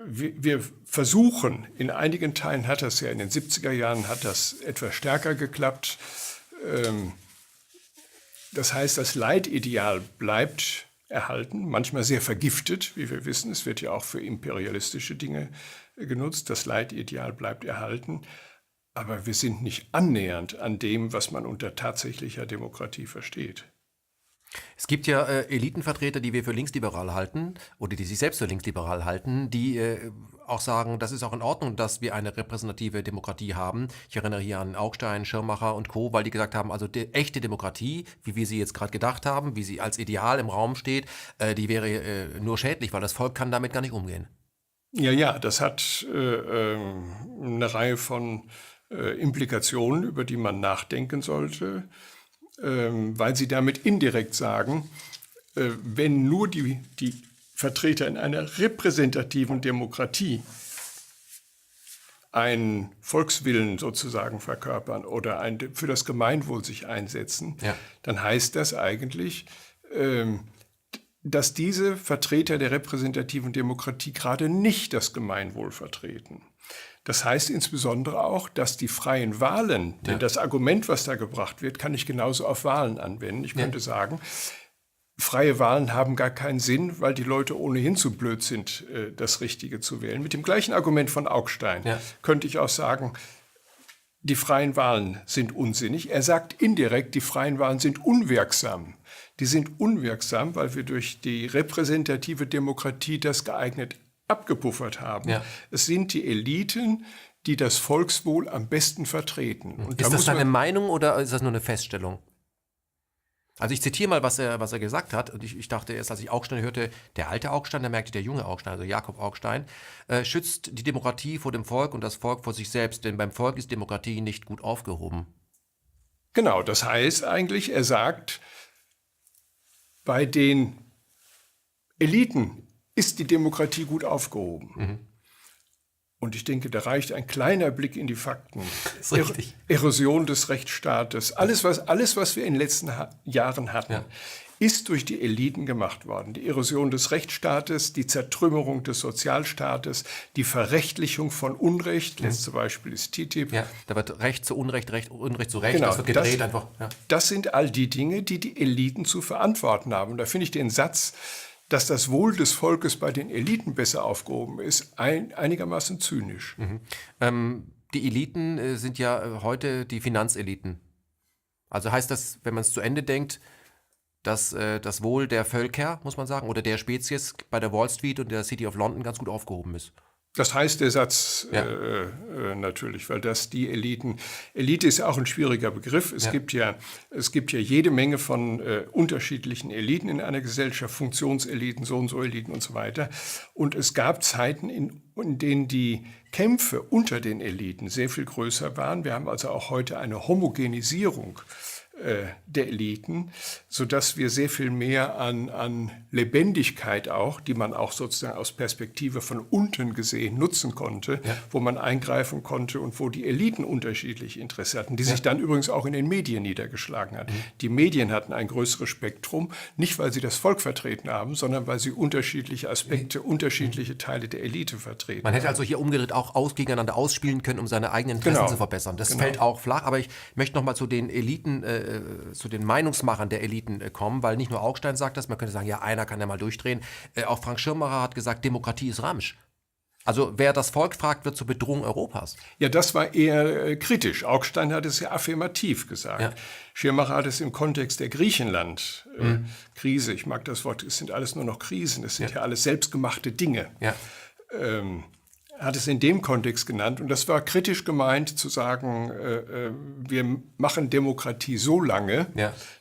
Wir versuchen, in einigen Teilen hat das ja in den 70er Jahren hat das etwas stärker geklappt. Das heißt, das Leitideal bleibt erhalten, manchmal sehr vergiftet, wie wir wissen. Es wird ja auch für imperialistische Dinge genutzt. Das Leitideal bleibt erhalten. Aber wir sind nicht annähernd an dem, was man unter tatsächlicher Demokratie versteht. Es gibt ja Elitenvertreter, die wir für linksliberal halten oder die sich selbst für linksliberal halten, die auch sagen, das ist auch in Ordnung, dass wir eine repräsentative Demokratie haben. Ich erinnere hier an Augstein, Schirmacher und Co., weil die gesagt haben, also die echte Demokratie, wie wir sie jetzt gerade gedacht haben, wie sie als Ideal im Raum steht, die wäre nur schädlich, weil das Volk kann damit gar nicht umgehen. Ja, das hat eine Reihe von Implikationen, über die man nachdenken sollte. Weil sie damit indirekt sagen, wenn nur die Vertreter in einer repräsentativen Demokratie einen Volkswillen sozusagen verkörpern oder für das Gemeinwohl sich einsetzen, dann heißt das eigentlich, dass diese Vertreter der repräsentativen Demokratie gerade nicht das Gemeinwohl vertreten. Das heißt insbesondere auch, dass die freien Wahlen, denn das Argument, was da gebracht wird, kann ich genauso auf Wahlen anwenden. Ich könnte sagen, freie Wahlen haben gar keinen Sinn, weil die Leute ohnehin zu blöd sind, das Richtige zu wählen. Mit dem gleichen Argument von Augstein könnte ich auch sagen, die freien Wahlen sind unsinnig. Er sagt indirekt, die freien Wahlen sind unwirksam. Die sind unwirksam, weil wir durch die repräsentative Demokratie das geeignet abgepuffert haben. Es sind die Eliten, die das Volkswohl am besten vertreten. Und ist das eine Meinung oder ist das nur eine Feststellung? Also ich zitiere mal, was er gesagt hat. Und ich dachte erst, als ich Augstein hörte, der alte Augstein, da merkte ich, der junge Augstein, also Jakob Augstein, schützt die Demokratie vor dem Volk und das Volk vor sich selbst. Denn beim Volk ist Demokratie nicht gut aufgehoben. Genau, das heißt eigentlich, er sagt, bei den Eliten ist die Demokratie gut aufgehoben. Und ich denke, da reicht ein kleiner Blick in die Fakten. Das ist richtig. Erosion des Rechtsstaates, alles, was wir in den letzten Jahren hatten, ist durch die Eliten gemacht worden. Die Erosion des Rechtsstaates, die Zertrümmerung des Sozialstaates, die Verrechtlichung von Unrecht, letztes Beispiel ist TTIP. Ja, da wird Recht zu Unrecht, Unrecht zu Recht, genau, das wird gedreht einfach. Ja. Das sind all die Dinge, die die Eliten zu verantworten haben. Und da finde ich den Satz, dass das Wohl des Volkes bei den Eliten besser aufgehoben ist, einigermaßen zynisch. Die Eliten sind ja heute die Finanzeliten. Also heißt das, wenn man es zu Ende denkt, dass das Wohl der Völker, muss man sagen, oder der Spezies bei der Wall Street und der City of London ganz gut aufgehoben ist? Das heißt der Satz natürlich, weil das die Elite ist ja auch ein schwieriger Begriff. Es gibt ja jede Menge von unterschiedlichen Eliten in einer Gesellschaft, Funktionseliten, so und so Eliten und so weiter. Und es gab Zeiten, in denen die Kämpfe unter den Eliten sehr viel größer waren. Wir haben also auch heute eine Homogenisierung der Eliten, sodass wir sehr viel mehr an Lebendigkeit auch, die man auch sozusagen aus Perspektive von unten gesehen nutzen konnte, wo man eingreifen konnte und wo die Eliten unterschiedlich Interesse hatten, die sich dann übrigens auch in den Medien niedergeschlagen hat. Die Medien hatten ein größeres Spektrum, nicht weil sie das Volk vertreten haben, sondern weil sie unterschiedliche Aspekte, unterschiedliche Teile der Elite vertreten. Man hätte also hier umgedreht auch gegeneinander ausspielen können, um seine eigenen Interessen zu verbessern. Das fällt auch flach, aber ich möchte noch mal zu den Eliten, zu den Meinungsmachern der Eliten kommen, weil nicht nur Augstein sagt das, man könnte sagen, ja, einer kann ja mal durchdrehen. Auch Frank Schirmacher hat gesagt, Demokratie ist Ramsch. Also wer das Volk fragt, wird zur Bedrohung Europas. Ja, das war eher kritisch. Augstein hat es ja affirmativ gesagt. Ja. Schirmacher hat es im Kontext der Griechenland-Krise, ich mag das Wort, es sind alles nur noch Krisen, es sind ja alles selbstgemachte Dinge. Ja. Hat es in dem Kontext genannt. Und das war kritisch gemeint, zu sagen, wir machen Demokratie so lange,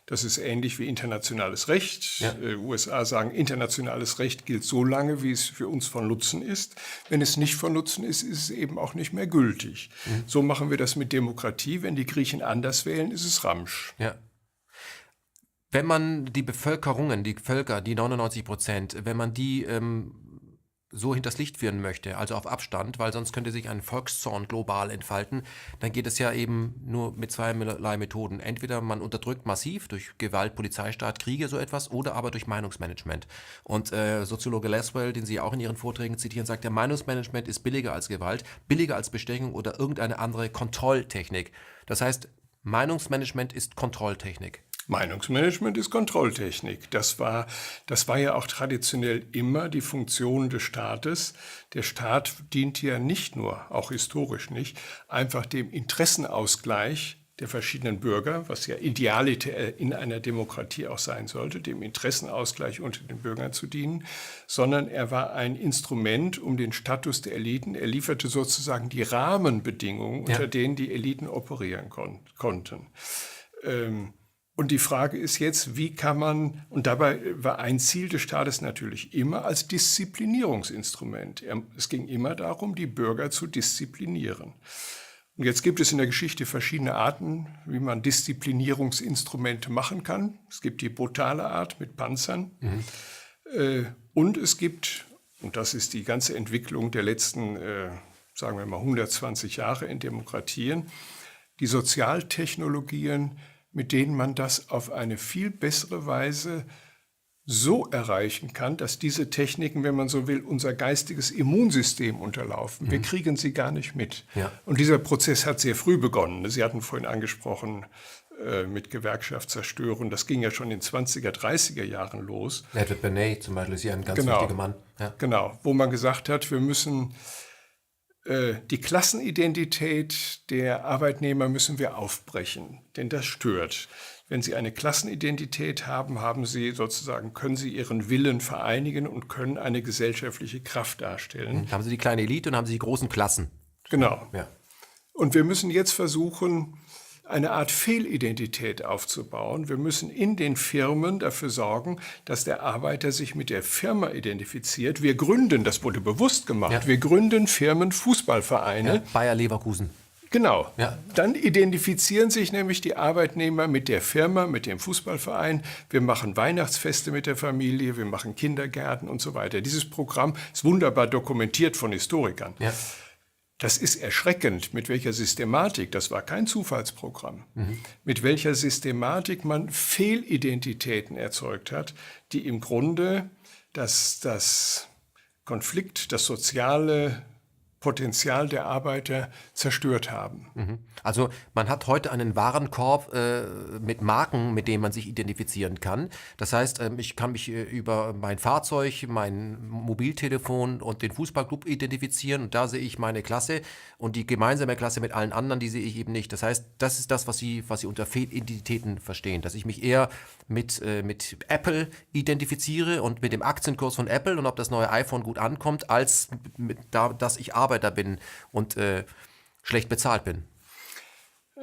das ist ähnlich wie internationales Recht. USA sagen, internationales Recht gilt so lange, wie es für uns von Nutzen ist. Wenn es nicht von Nutzen ist, ist es eben auch nicht mehr gültig. So machen wir das mit Demokratie. Wenn die Griechen anders wählen, ist es Ramsch. Ja. Wenn man die Bevölkerungen, die Völker, die 99%, wenn man die so hinters Licht führen möchte, also auf Abstand, weil sonst könnte sich ein Volkszorn global entfalten, dann geht es ja eben nur mit zweierlei Methoden. Entweder man unterdrückt massiv durch Gewalt, Polizeistaat, Kriege, so etwas, oder aber durch Meinungsmanagement. Und Soziologe Laswell, den Sie auch in Ihren Vorträgen zitieren, sagt, der Meinungsmanagement ist billiger als Gewalt, billiger als Bestechung oder irgendeine andere Kontrolltechnik. Das heißt, Meinungsmanagement ist Kontrolltechnik. Meinungsmanagement ist Kontrolltechnik. Das war ja auch traditionell immer die Funktion des Staates. Der Staat dient ja nicht nur, auch historisch nicht, einfach dem Interessenausgleich der verschiedenen Bürger, was ja Idealität in einer Demokratie auch sein sollte, dem Interessenausgleich unter den Bürgern zu dienen, sondern er war ein Instrument um den Status der Eliten. Er lieferte sozusagen die Rahmenbedingungen, unter denen die Eliten operieren konnten. Und die Frage ist jetzt, wie kann man, und dabei war ein Ziel des Staates natürlich immer als Disziplinierungsinstrument. Es ging immer darum, die Bürger zu disziplinieren. Und jetzt gibt es in der Geschichte verschiedene Arten, wie man Disziplinierungsinstrumente machen kann. Es gibt die brutale Art mit Panzern. Und es gibt, und das ist die ganze Entwicklung der letzten, sagen wir mal 120 Jahre in Demokratien, die Sozialtechnologien, mit denen man das auf eine viel bessere Weise so erreichen kann, dass diese Techniken, wenn man so will, unser geistiges Immunsystem unterlaufen. Wir kriegen sie gar nicht mit. Ja. Und dieser Prozess hat sehr früh begonnen. Sie hatten vorhin angesprochen, mit Gewerkschaftszerstörung. Das ging ja schon in den 20er, 30er Jahren los. Edward Bernays zum Beispiel ist ja ein ganz wichtiger Mann. Ja. Genau, wo man gesagt hat, wir müssen die Klassenidentität der Arbeitnehmer müssen wir aufbrechen, denn das stört. Wenn Sie eine Klassenidentität haben, können Sie Ihren Willen vereinigen und können eine gesellschaftliche Kraft darstellen. Haben Sie die kleine Elite und haben Sie die großen Klassen. Genau. Ja. Und wir müssen jetzt versuchen, eine Art Fehlidentität aufzubauen. Wir müssen in den Firmen dafür sorgen, dass der Arbeiter sich mit der Firma identifiziert. Wir gründen, das wurde bewusst gemacht, wir gründen Firmen, Fußballvereine. Bayer Leverkusen. Genau. Ja. Dann identifizieren sich nämlich die Arbeitnehmer mit der Firma, mit dem Fußballverein. Wir machen Weihnachtsfeste mit der Familie, wir machen Kindergärten und so weiter. Dieses Programm ist wunderbar dokumentiert von Historikern. Ja. Das ist erschreckend, mit welcher Systematik, das war kein Zufallsprogramm, mit welcher Systematik man Fehlidentitäten erzeugt hat, die im Grunde das soziale Potenzial der Arbeiter zerstört haben. Also man hat heute einen Warenkorb mit Marken, mit denen man sich identifizieren kann. Das heißt, ich kann mich über mein Fahrzeug, mein Mobiltelefon und den Fußballclub identifizieren und da sehe ich meine Klasse und die gemeinsame Klasse mit allen anderen, die sehe ich eben nicht. Das heißt, das ist das, was Sie unter Fehlidentitäten verstehen, dass ich mich eher mit Apple identifiziere und mit dem Aktienkurs von Apple und ob das neue iPhone gut ankommt, als dass ich Arbeiter bin und schlecht bezahlt bin.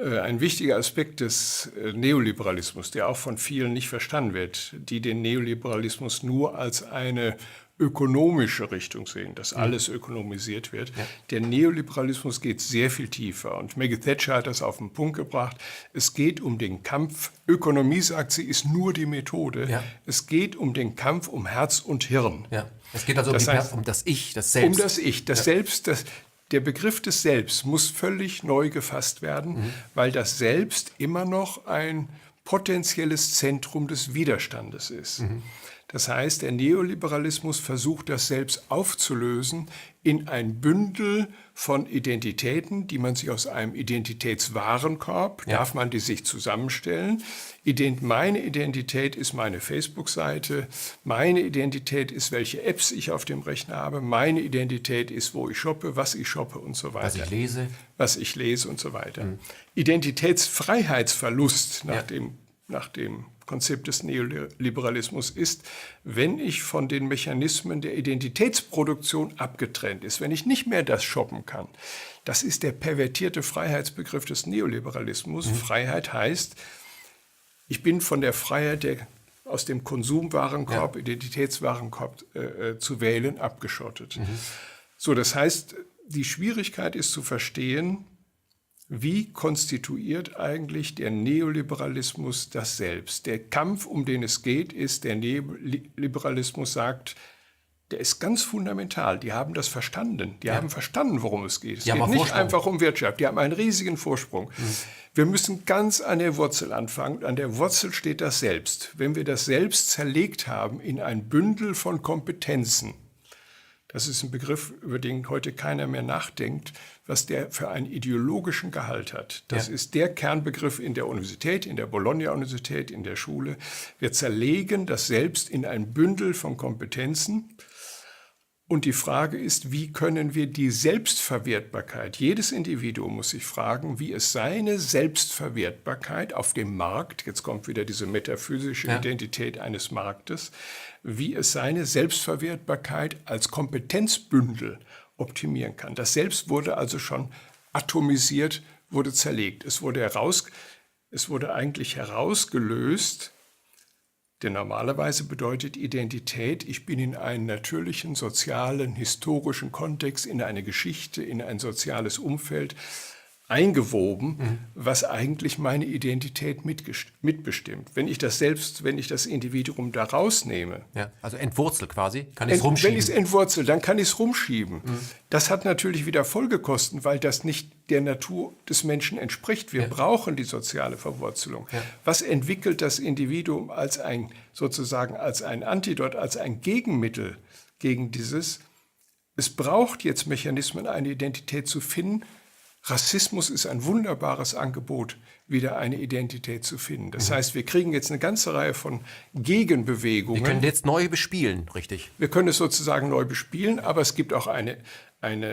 Ein wichtiger Aspekt des Neoliberalismus, der auch von vielen nicht verstanden wird, die den Neoliberalismus nur als eine ökonomische Richtung sehen, dass alles ökonomisiert wird. Ja. Der Neoliberalismus geht sehr viel tiefer und Maggie Thatcher hat das auf den Punkt gebracht. Es geht um den Kampf, Ökonomie, sagt sie, ist nur die Methode. Ja. Es geht um den Kampf um Herz und Hirn. Ja. Es geht also um das Ich, das Selbst. Um das Ich, das Selbst, der Begriff des Selbst muss völlig neu gefasst werden, weil das Selbst immer noch ein potenzielles Zentrum des Widerstandes ist. Das heißt, der Neoliberalismus versucht, das Selbst aufzulösen in ein Bündel von Identitäten, die man sich aus einem Identitätswarenkorb, darf man die sich zusammenstellen. Meine Identität ist meine Facebook-Seite, meine Identität ist, welche Apps ich auf dem Rechner habe, meine Identität ist, wo ich shoppe, was ich shoppe und so weiter. Was ich lese und so weiter. Identitätsfreiheitsverlust nach dem Konzept des Neoliberalismus ist, wenn ich von den Mechanismen der Identitätsproduktion abgetrennt ist, wenn ich nicht mehr das shoppen kann. Das ist der pervertierte Freiheitsbegriff des Neoliberalismus. Freiheit heißt, ich bin von der Freiheit aus dem Konsumwarenkorb, Identitätswarenkorb zu wählen, abgeschottet. So, das heißt, die Schwierigkeit ist zu verstehen, wie konstituiert eigentlich der Neoliberalismus das Selbst? Der Kampf, um den es geht, ist, der Neoliberalismus sagt, der ist ganz fundamental. Die haben das verstanden. Die haben verstanden, worum es geht. Es geht nicht einfach um Wirtschaft. Die haben einen riesigen Vorsprung. Wir müssen ganz an der Wurzel anfangen. An der Wurzel steht das Selbst. Wenn wir das Selbst zerlegt haben in ein Bündel von Kompetenzen, das ist ein Begriff, über den heute keiner mehr nachdenkt, was der für einen ideologischen Gehalt hat. Das ist der Kernbegriff in der Universität, in der Bologna-Universität, in der Schule. Wir zerlegen das Selbst in ein Bündel von Kompetenzen. Und die Frage ist, wie können wir die Selbstverwertbarkeit, jedes Individuum muss sich fragen, wie es seine Selbstverwertbarkeit auf dem Markt, jetzt kommt wieder diese metaphysische Identität eines Marktes, wie es seine Selbstverwertbarkeit als Kompetenzbündel optimieren kann. Das Selbst wurde also schon atomisiert, wurde zerlegt. Es wurde eigentlich herausgelöst. Denn normalerweise bedeutet Identität, ich bin in einen natürlichen, sozialen, historischen Kontext, in eine Geschichte, in ein soziales Umfeld eingewoben, was eigentlich meine Identität mitbestimmt. Wenn ich das Individuum da rausnehme. Ja, also entwurzelt quasi, kann ich es rumschieben. Wenn ich es entwurzelt, dann kann ich es rumschieben. Das hat natürlich wieder Folgekosten, weil das nicht der Natur des Menschen entspricht. Wir brauchen die soziale Verwurzelung. Ja. Was entwickelt das Individuum als ein Antidot, als ein Gegenmittel gegen dieses? Es braucht jetzt Mechanismen, eine Identität zu finden. Rassismus ist ein wunderbares Angebot, wieder eine Identität zu finden. Das heißt, wir kriegen jetzt eine ganze Reihe von Gegenbewegungen. Wir können jetzt neu bespielen, richtig? Wir können es sozusagen neu bespielen, aber es gibt auch eine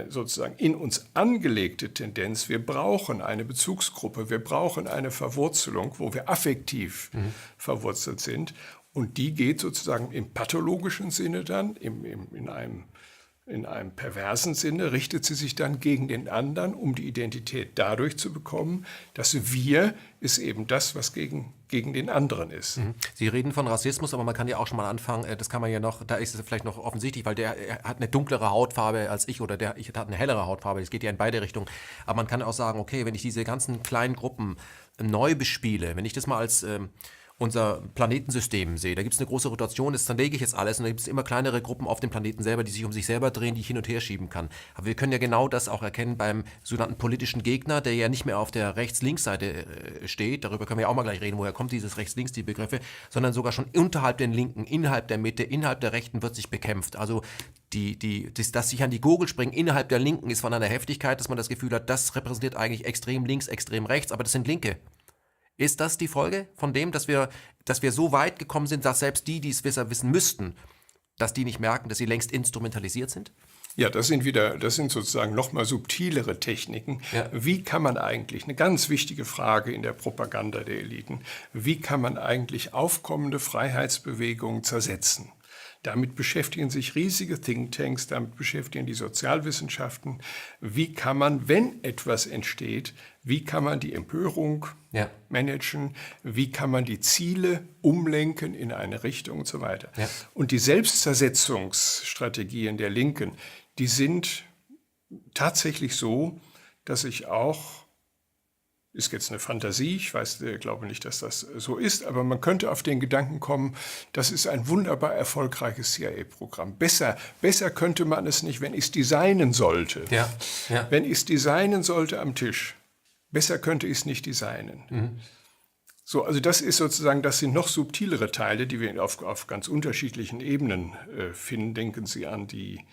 sozusagen in uns angelegte Tendenz. Wir brauchen eine Bezugsgruppe, wir brauchen eine Verwurzelung, wo wir affektiv verwurzelt sind. Und die geht sozusagen im pathologischen Sinne dann, in einem perversen Sinne, richtet sie sich dann gegen den anderen, um die Identität dadurch zu bekommen, dass wir ist eben das, was gegen den anderen ist. Sie reden von Rassismus, aber man kann ja auch schon mal anfangen, das kann man ja noch, da ist es vielleicht noch offensichtlich, weil er hat eine dunklere Hautfarbe als ich oder ich hat eine hellere Hautfarbe, es geht ja in beide Richtungen. Aber man kann auch sagen, okay, wenn ich diese ganzen kleinen Gruppen neu bespiele, wenn ich das mal als unser Planetensystem sehe. Da gibt es eine große Rotation, das zerlege ich jetzt alles und da gibt es immer kleinere Gruppen auf dem Planeten selber, die sich um sich selber drehen, die ich hin und her schieben kann. Aber wir können ja genau das auch erkennen beim sogenannten politischen Gegner, der ja nicht mehr auf der Rechts-Links-Seite steht. Darüber können wir ja auch mal gleich reden, woher kommt dieses Rechts-Links, die Begriffe, sondern sogar schon unterhalb der Linken, innerhalb der Mitte, innerhalb der Rechten wird sich bekämpft. Also das sich an die Gurgel springen innerhalb der Linken ist von einer Heftigkeit, dass man das Gefühl hat, das repräsentiert eigentlich extrem links, extrem rechts, aber das sind Linke. Ist das die Folge von dem, dass wir so weit gekommen sind, dass selbst die es wissen müssten, dass die nicht merken, dass sie längst instrumentalisiert sind? Ja, das sind sozusagen nochmal subtilere Techniken. Ja. Wie kann man eigentlich, eine ganz wichtige Frage in der Propaganda der Eliten, wie kann man eigentlich aufkommende Freiheitsbewegungen zersetzen? Damit beschäftigen sich riesige Thinktanks, damit beschäftigen die Sozialwissenschaften. Wie kann man, wenn etwas entsteht, wie kann man die Empörung managen, wie kann man die Ziele umlenken in eine Richtung und so weiter. Ja. Und die Selbstzersetzungsstrategien der Linken, die sind tatsächlich so, dass ich auch, ist jetzt eine Fantasie, ich glaube nicht, dass das so ist, aber man könnte auf den Gedanken kommen, das ist ein wunderbar erfolgreiches CIA-Programm. Besser könnte man es nicht, wenn ich es designen sollte. Ja. Wenn ich es designen sollte am Tisch, besser könnte ich es nicht designen. Mhm. So, also das ist sozusagen, das sind noch subtilere Teile, die wir auf ganz unterschiedlichen Ebenen finden. Denken Sie an die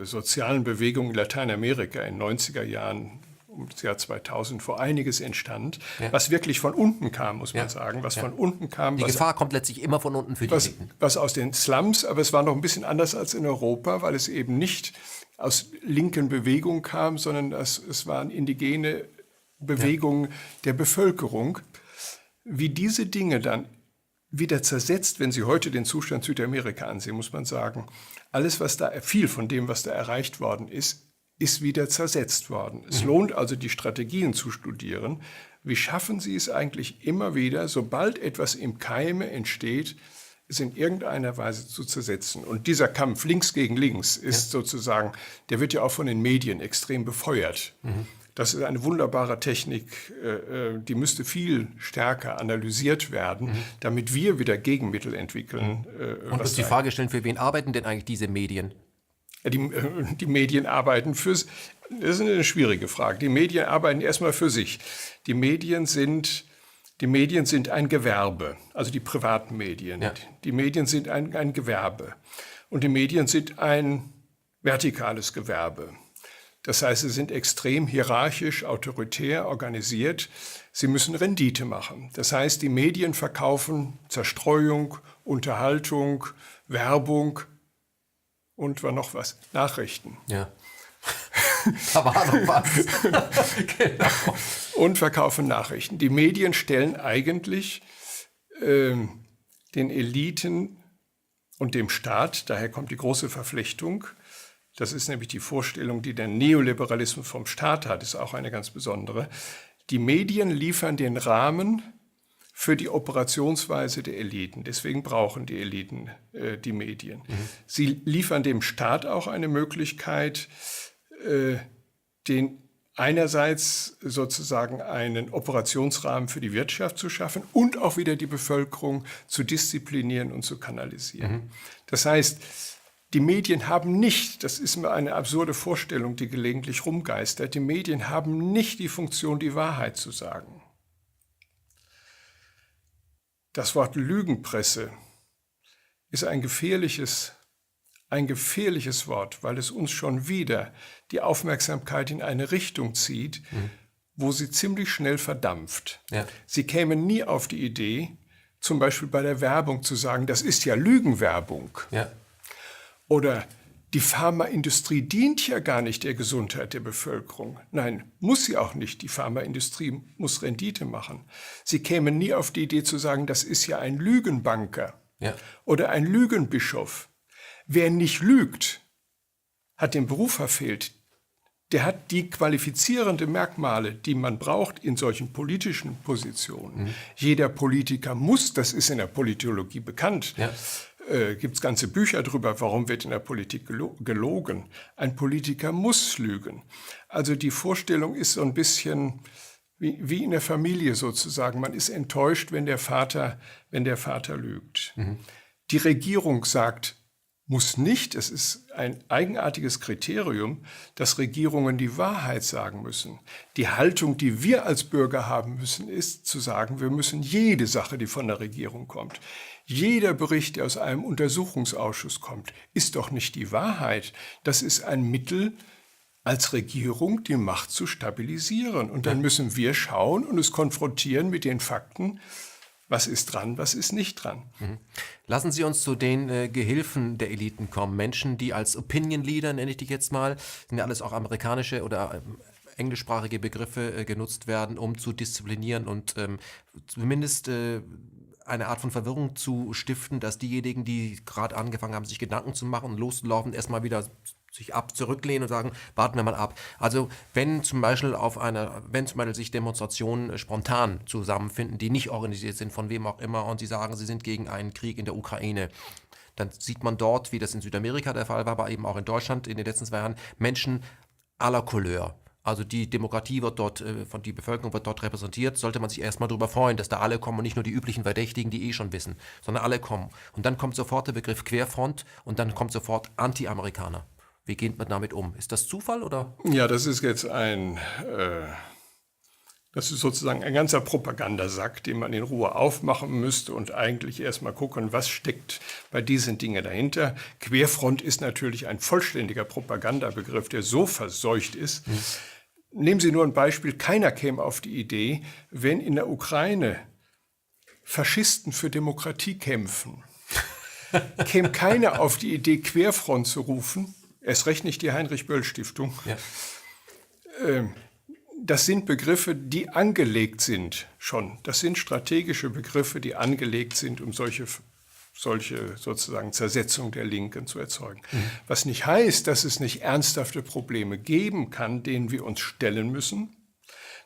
sozialen Bewegungen in Lateinamerika in den 90er Jahren, um das Jahr 2000, wo einiges entstand, was wirklich von unten kam, muss man sagen, was von unten kam. Die Gefahr kommt letztlich immer von unten für die Linken. Was aus den Slums, aber es war noch ein bisschen anders als in Europa, weil es eben nicht aus linken Bewegungen kam, sondern es waren indigene Bewegungen der Bevölkerung. Wie diese Dinge dann wieder zersetzt, wenn Sie heute den Zustand Südamerika ansehen, muss man sagen, alles, viel von dem, was da erreicht worden ist wieder zersetzt worden. Es lohnt also, die Strategien zu studieren. Wie schaffen Sie es eigentlich immer wieder, sobald etwas im Keime entsteht, es in irgendeiner Weise zu zersetzen? Und dieser Kampf links gegen links ist sozusagen, der wird ja auch von den Medien extrem befeuert. Das ist eine wunderbare Technik, die müsste viel stärker analysiert werden, damit wir wieder Gegenmittel entwickeln. Und uns die Frage stellen, für wen arbeiten denn eigentlich diese Medien? Die Medien arbeiten das ist eine schwierige Frage. Die Medien arbeiten erstmal für sich. Die Medien sind ein Gewerbe, also die privaten Medien. Ja. Die Medien sind ein Gewerbe. Und die Medien sind ein vertikales Gewerbe. Das heißt, sie sind extrem hierarchisch, autoritär organisiert. Sie müssen Rendite machen. Das heißt, die Medien verkaufen Zerstreuung, Unterhaltung, Werbung und war noch was? Nachrichten. Ja. Da war noch was. Genau. Und verkaufen Nachrichten. Die Medien stellen eigentlich den Eliten und dem Staat, daher kommt die große Verflechtung. Das ist nämlich die Vorstellung, die der Neoliberalismus vom Staat hat, ist auch eine ganz besondere. Die Medien liefern den Rahmen für die Operationsweise der Eliten. Deswegen brauchen die Eliten die Medien. Sie liefern dem Staat auch eine Möglichkeit, den einerseits sozusagen einen Operationsrahmen für die Wirtschaft zu schaffen und auch wieder die Bevölkerung zu disziplinieren und zu kanalisieren. Das heißt, die Medien haben nicht, das ist mir eine absurde Vorstellung, die gelegentlich rumgeistert, die Medien haben nicht die Funktion, die Wahrheit zu sagen. Das Wort Lügenpresse ist ein gefährliches Wort, weil es uns schon wieder die Aufmerksamkeit in eine Richtung zieht, wo sie ziemlich schnell verdampft. Ja. Sie kämen nie auf die Idee, zum Beispiel bei der Werbung zu sagen, das ist ja Lügenwerbung. Ja. Oder die Pharmaindustrie dient ja gar nicht der Gesundheit der Bevölkerung. Nein, muss sie auch nicht. Die Pharmaindustrie muss Rendite machen. Sie kämen nie auf die Idee zu sagen, das ist ja ein Lügenbanker oder ein Lügenbischof. Wer nicht lügt, hat den Beruf verfehlt. Der hat die qualifizierenden Merkmale, die man braucht in solchen politischen Positionen. Jeder Politiker muss, das ist in der Politologie bekannt, gibt es ganze Bücher darüber, warum wird in der Politik gelogen. Ein Politiker muss lügen. Also die Vorstellung ist so ein bisschen wie in der Familie sozusagen. Man ist enttäuscht, wenn der Vater lügt. Die Regierung sagt, muss nicht, es ist ein eigenartiges Kriterium, dass Regierungen die Wahrheit sagen müssen. Die Haltung, die wir als Bürger haben müssen, ist zu sagen, wir müssen jede Sache, die von der Regierung kommt, jeder Bericht, der aus einem Untersuchungsausschuss kommt, ist doch nicht die Wahrheit. Das ist ein Mittel, als Regierung die Macht zu stabilisieren. Und dann müssen wir schauen und es konfrontieren mit den Fakten, was ist dran, was ist nicht dran. Lassen Sie uns zu den Gehilfen der Eliten kommen. Menschen, die als Opinion Leader, nenne ich die jetzt mal, sind ja alles auch amerikanische oder englischsprachige Begriffe genutzt werden, um zu disziplinieren und zumindest eine Art von Verwirrung zu stiften, dass diejenigen, die gerade angefangen haben, sich Gedanken zu machen und loszulaufen, erstmal wieder sich zurücklehnen und sagen, warten wir mal ab. Also wenn zum Beispiel sich Demonstrationen spontan zusammenfinden, die nicht organisiert sind, von wem auch immer, und sie sagen, sie sind gegen einen Krieg in der Ukraine, dann sieht man dort, wie das in Südamerika der Fall war, aber eben auch in Deutschland in den letzten 2 Jahren, Menschen aller Couleur. Also die Demokratie wird dort, die Bevölkerung wird dort repräsentiert, sollte man sich erstmal darüber freuen, dass da alle kommen und nicht nur die üblichen Verdächtigen, die schon wissen, sondern alle kommen. Und dann kommt sofort der Begriff Querfront und dann kommt sofort Anti-Amerikaner. Wie geht man damit um? Ist das Zufall oder? Ja, das ist jetzt das ist sozusagen ein ganzer Propagandasack, den man in Ruhe aufmachen müsste und eigentlich erstmal gucken, was steckt bei diesen Dingen dahinter. Querfront ist natürlich ein vollständiger Propagandabegriff, der so verseucht ist. Nehmen Sie nur ein Beispiel, keiner käme auf die Idee, wenn in der Ukraine Faschisten für Demokratie kämpfen, käme keiner auf die Idee, Querfront zu rufen, erst recht nicht die Heinrich-Böll-Stiftung. Ja. Das sind Begriffe, die angelegt sind schon. Das sind strategische Begriffe, die angelegt sind, um solche sozusagen Zersetzung der Linken zu erzeugen. Was nicht heißt, dass es nicht ernsthafte Probleme geben kann, denen wir uns stellen müssen,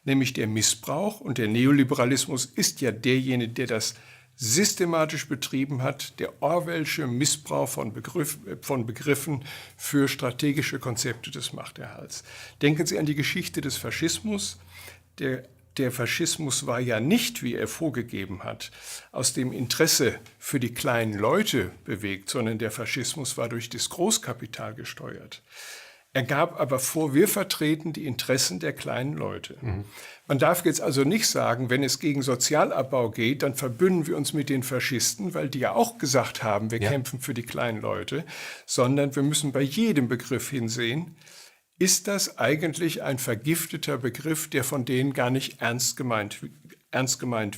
nämlich der Missbrauch. Und der Neoliberalismus ist ja derjenige, der das systematisch betrieben hat, der Orwellsche Missbrauch von Begriffen für strategische Konzepte des Machterhalts. Denken Sie an die Geschichte des Faschismus. Der Faschismus war ja nicht, wie er vorgegeben hat, aus dem Interesse für die kleinen Leute bewegt, sondern der Faschismus war durch das Großkapital gesteuert. Er gab aber vor, wir vertreten die Interessen der kleinen Leute. Man darf jetzt also nicht sagen, wenn es gegen Sozialabbau geht, dann verbünden wir uns mit den Faschisten, weil die ja auch gesagt haben, wir kämpfen für die kleinen Leute, sondern wir müssen bei jedem Begriff hinsehen, ist das eigentlich ein vergifteter Begriff, der von denen gar nicht ernst gemeint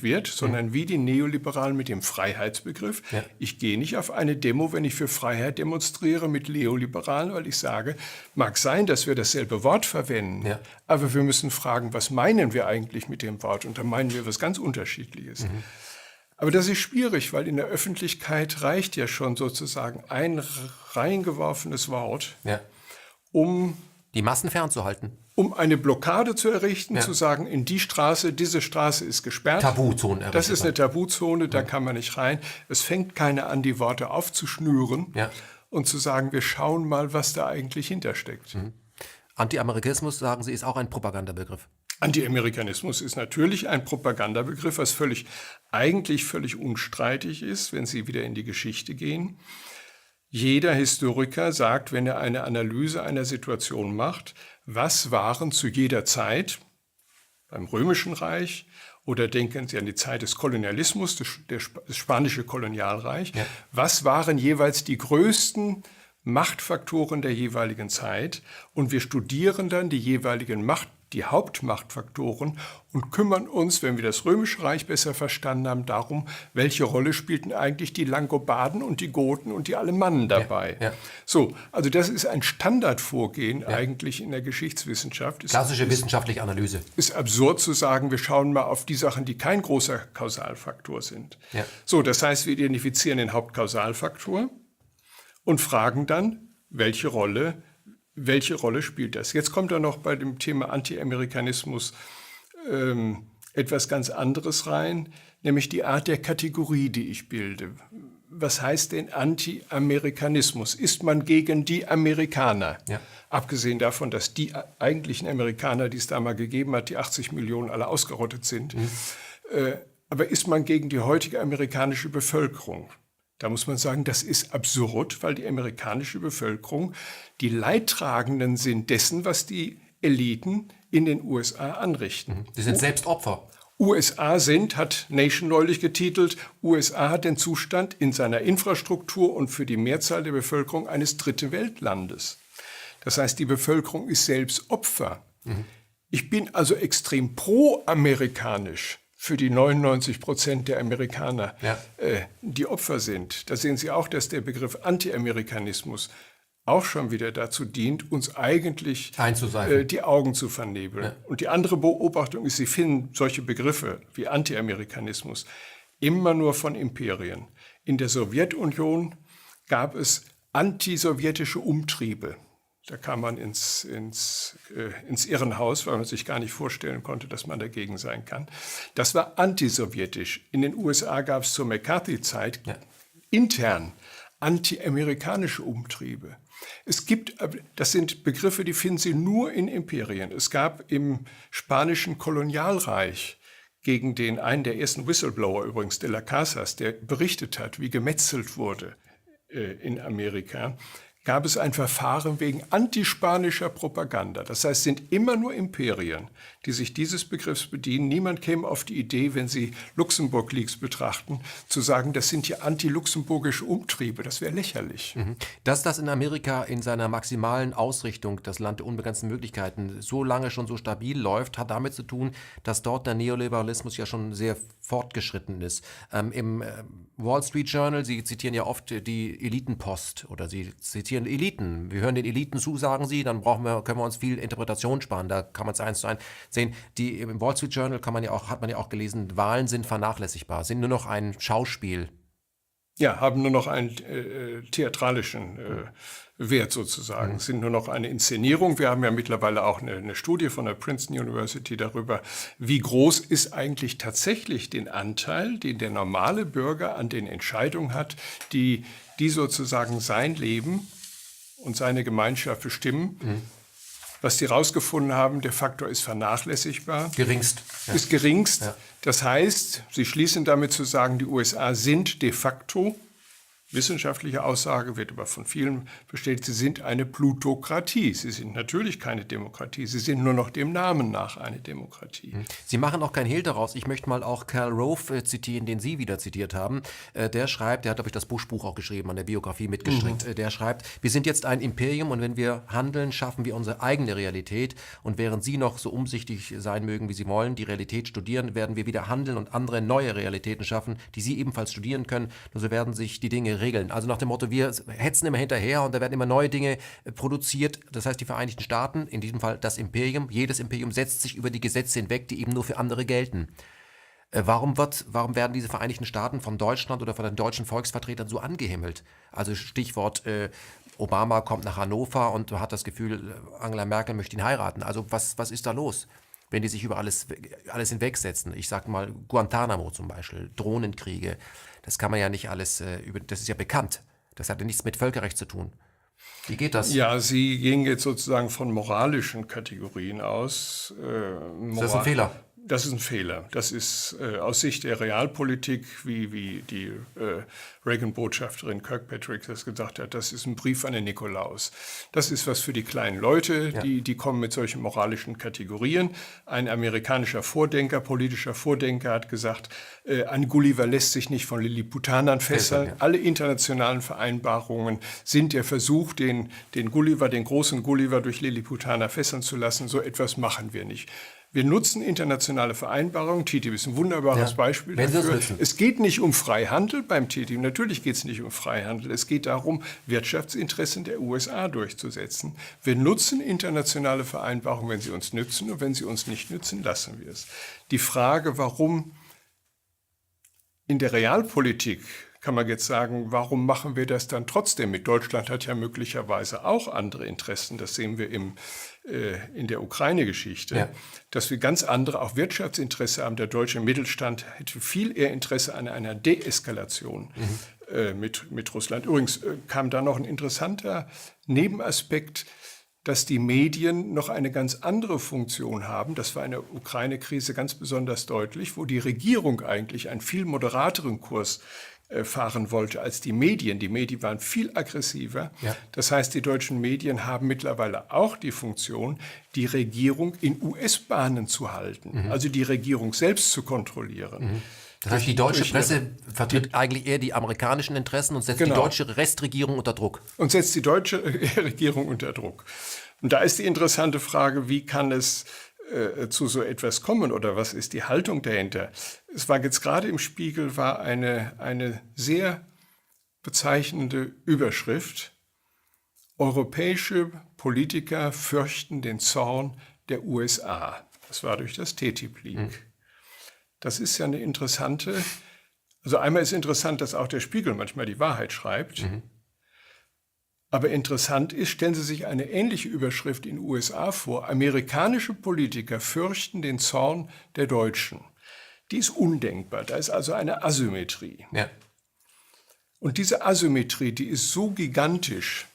wird, sondern wie die Neoliberalen mit dem Freiheitsbegriff. Ja. Ich gehe nicht auf eine Demo, wenn ich für Freiheit demonstriere mit Neoliberalen, weil ich sage, mag sein, dass wir dasselbe Wort verwenden, aber wir müssen fragen, was meinen wir eigentlich mit dem Wort? Und da meinen wir was ganz Unterschiedliches. Aber das ist schwierig, weil in der Öffentlichkeit reicht ja schon sozusagen ein reingeworfenes Wort, um die Massen fernzuhalten. Um eine Blockade zu errichten, zu sagen, in diese Straße ist gesperrt. Tabuzone errichtet. Das ist eine Tabuzone, da kann man nicht rein. Es fängt keiner an, die Worte aufzuschnüren und zu sagen, wir schauen mal, was da eigentlich hintersteckt. Anti-Amerikanismus, sagen Sie, ist auch ein Propagandabegriff. Anti-Amerikanismus ist natürlich ein Propagandabegriff, was eigentlich völlig unstreitig ist, wenn Sie wieder in die Geschichte gehen. Jeder Historiker sagt, wenn er eine Analyse einer Situation macht, was waren zu jeder Zeit beim Römischen Reich oder denken Sie an die Zeit des Kolonialismus, das spanische Kolonialreich, was waren jeweils die größten Machtfaktoren der jeweiligen Zeit und wir studieren dann die Hauptmachtfaktoren und kümmern uns, wenn wir das Römische Reich besser verstanden haben, darum, welche Rolle spielten eigentlich die Langobarden und die Goten und die Alemannen dabei. So, also das ist ein Standardvorgehen eigentlich in der Geschichtswissenschaft. Klassische wissenschaftliche Analyse. Ist absurd zu sagen, wir schauen mal auf die Sachen, die kein großer Kausalfaktor sind. So, das heißt, wir identifizieren den Hauptkausalfaktor und fragen dann, welche Rolle spielt das? Jetzt kommt da noch bei dem Thema Anti-Amerikanismus etwas ganz anderes rein, nämlich die Art der Kategorie, die ich bilde. Was heißt denn Anti-Amerikanismus? Ist man gegen die Amerikaner? Abgesehen davon, dass die eigentlichen Amerikaner, die es da mal gegeben hat, die 80 Millionen alle ausgerottet sind. Aber ist man gegen die heutige amerikanische Bevölkerung? Da muss man sagen, das ist absurd, weil die amerikanische Bevölkerung die Leidtragenden sind dessen, was die Eliten in den USA anrichten. Sie sind selbst Opfer. hat Nation neulich getitelt, USA hat den Zustand in seiner Infrastruktur und für die Mehrzahl der Bevölkerung eines Dritte-Welt-Landes. Das heißt, die Bevölkerung ist selbst Opfer. Ich bin also extrem pro-amerikanisch für die 99% der Amerikaner, die Opfer sind. Da sehen Sie auch, dass der Begriff Anti-Amerikanismus auch schon wieder dazu dient, uns eigentlich die Augen zu vernebeln. Und die andere Beobachtung ist, Sie finden solche Begriffe wie Anti-Amerikanismus immer nur von Imperien. In der Sowjetunion gab es antisowjetische Umtriebe. Da kam man ins Irrenhaus, weil man sich gar nicht vorstellen konnte, dass man dagegen sein kann. Das war antisowjetisch. In den USA gab es zur McCarthy-Zeit intern antiamerikanische Umtriebe. Das sind Begriffe, die finden Sie nur in Imperien. Es gab im spanischen Kolonialreich gegen einen der ersten Whistleblower übrigens, de la Casas, der berichtet hat, wie gemetzelt wurde in Amerika, gab es ein Verfahren wegen antispanischer Propaganda. Das heißt, es sind immer nur Imperien, die sich dieses Begriffs bedienen. Niemand käme auf die Idee, wenn Sie Luxemburg-Leaks betrachten, zu sagen, das sind hier anti-luxemburgische Umtriebe. Das wäre lächerlich. Dass das in Amerika in seiner maximalen Ausrichtung, das Land der unbegrenzten Möglichkeiten, so lange schon so stabil läuft, hat damit zu tun, dass dort der Neoliberalismus ja schon sehr fortgeschritten ist. Im Wall Street Journal, Sie zitieren ja oft die Elitenpost oder Sie zitieren Eliten. Wir hören den Eliten zu, sagen Sie, dann können wir uns viel Interpretation sparen. Da kann man es 1:1 sehen. Im Wall Street Journal hat man ja auch gelesen, Wahlen sind vernachlässigbar, sind nur noch ein Schauspiel. Ja, haben nur noch einen theatralischen Wert sozusagen, sind nur noch eine Inszenierung. Wir haben ja mittlerweile auch eine Studie von der Princeton University darüber, wie groß ist eigentlich tatsächlich den Anteil, den der normale Bürger an den Entscheidungen hat, die sozusagen sein Leben und seine Gemeinschaft bestimmen. Was die rausgefunden haben, der Faktor ist vernachlässigbar. Geringst. Ist geringst. Ja. Das heißt, sie schließen damit zu sagen, die USA sind de facto, wissenschaftliche Aussage wird aber von vielen bestätigt, sie sind eine Plutokratie. Sie sind natürlich keine Demokratie, sie sind nur noch dem Namen nach eine Demokratie. Sie machen auch kein Hehl daraus. Ich möchte mal auch Karl Rove zitieren, den Sie wieder zitiert haben. Der schreibt, der hat, glaube ich, das Bush-Buch auch geschrieben, an der Biografie mitgestrickt. Der schreibt, wir sind jetzt ein Imperium und wenn wir handeln, schaffen wir unsere eigene Realität. Und während Sie noch so umsichtig sein mögen, wie Sie wollen, die Realität studieren, werden wir wieder handeln und andere neue Realitäten schaffen, die Sie ebenfalls studieren können. Nur so werden sich die Dinge regeln. Also nach dem Motto, wir hetzen immer hinterher und da werden immer neue Dinge produziert. Das heißt, die Vereinigten Staaten, in diesem Fall das Imperium, jedes Imperium setzt sich über die Gesetze hinweg, die eben nur für andere gelten. Warum werden diese Vereinigten Staaten von Deutschland oder von den deutschen Volksvertretern so angehimmelt? Also Stichwort Obama kommt nach Hannover und hat das Gefühl, Angela Merkel möchte ihn heiraten. Also was ist da los, wenn die sich über alles hinwegsetzen? Ich sage mal Guantanamo zum Beispiel, Drohnenkriege. Das kann man ja nicht alles, das ist ja bekannt. Das hat ja nichts mit Völkerrecht zu tun. Wie geht das? Ja, Sie gehen jetzt sozusagen von moralischen Kategorien aus. Ist das ein Fehler? Das ist ein Fehler. Das ist aus Sicht der Realpolitik, wie die Reagan-Botschafterin Kirkpatrick das gesagt hat, das ist ein Brief an den Nikolaus. Das ist was für die kleinen Leute, die kommen mit solchen moralischen Kategorien. Ein amerikanischer Vordenker, politischer Vordenker hat gesagt, ein Gulliver lässt sich nicht von Lilliputanern fesseln. Alle internationalen Vereinbarungen sind der Versuch, den großen Gulliver durch Lilliputaner fesseln zu lassen. So etwas machen wir nicht. Wir nutzen internationale Vereinbarungen. TTIP ist ein wunderbares Beispiel dafür. Es geht nicht um Freihandel beim TTIP. Natürlich geht es nicht um Freihandel. Es geht darum, Wirtschaftsinteressen der USA durchzusetzen. Wir nutzen internationale Vereinbarungen, wenn sie uns nützen. Und wenn sie uns nicht nützen, lassen wir es. Die Frage, warum in der Realpolitik, kann man jetzt sagen, warum machen wir das dann trotzdem mit? Deutschland hat ja möglicherweise auch andere Interessen. Das sehen wir in der Ukraine-Geschichte, dass wir ganz andere auch Wirtschaftsinteresse haben. Der deutsche Mittelstand hätte viel eher Interesse an einer Deeskalation mit Russland. Übrigens kam da noch ein interessanter Nebenaspekt, dass die Medien noch eine ganz andere Funktion haben. Das war in der Ukraine-Krise ganz besonders deutlich, wo die Regierung eigentlich einen viel moderateren Kurs fahren wollte als die Medien. Die Medien waren viel aggressiver. Ja. Das heißt, die deutschen Medien haben mittlerweile auch die Funktion, die Regierung in US-Bahnen zu halten, also die Regierung selbst zu kontrollieren. Das heißt, die deutsche Presse vertritt eigentlich eher die amerikanischen Interessen und setzt die deutsche Restregierung unter Druck. Und setzt die deutsche Regierung unter Druck. Und da ist die interessante Frage, wie kann es zu so etwas kommen oder was ist die Haltung dahinter? Es war jetzt gerade im Spiegel war eine sehr bezeichnende Überschrift. Europäische Politiker fürchten den Zorn der USA. Das war durch das TTIP-Leak. Das ist ja eine interessante Also einmal ist interessant, dass auch der Spiegel manchmal die Wahrheit schreibt. Aber interessant ist, stellen Sie sich eine ähnliche Überschrift in den USA vor. Amerikanische Politiker fürchten den Zorn der Deutschen. Die ist undenkbar. Da ist also eine Asymmetrie. Ja. Und diese Asymmetrie, die ist so gigantisch,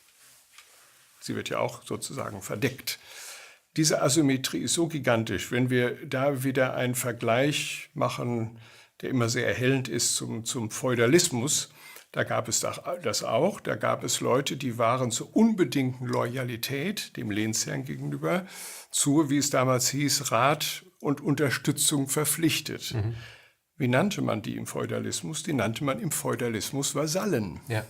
sie wird ja auch sozusagen verdeckt, diese Asymmetrie ist so gigantisch, wenn wir da wieder einen Vergleich machen, der immer sehr erhellend ist zum Feudalismus, da gab es das auch, da gab es Leute, die waren zur unbedingten Loyalität dem Lehnsherrn gegenüber zu, wie es damals hieß, Rat und Unterstützung verpflichtet. Wie nannte man die im Feudalismus? Die nannte man im Feudalismus Vasallen. Ja.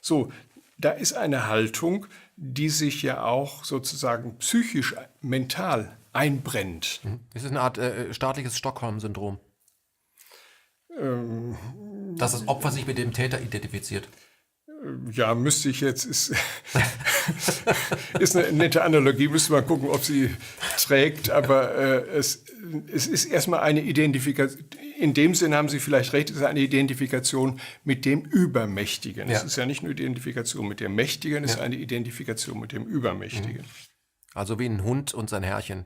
So, da ist eine Haltung, die sich ja auch sozusagen psychisch, mental einbrennt. Es ist eine Art staatliches Stockholm-Syndrom. Dass das Opfer sich mit dem Täter identifiziert. Ja, müsste ich jetzt, ist eine nette Analogie, müsste man gucken, ob sie trägt, aber es ist erstmal eine Identifikation, in dem Sinne haben Sie vielleicht recht, es ist eine Identifikation mit dem Übermächtigen. Es ist ja nicht nur Identifikation mit dem Mächtigen, es ist eine Identifikation mit dem Übermächtigen. Also wie ein Hund und sein Herrchen.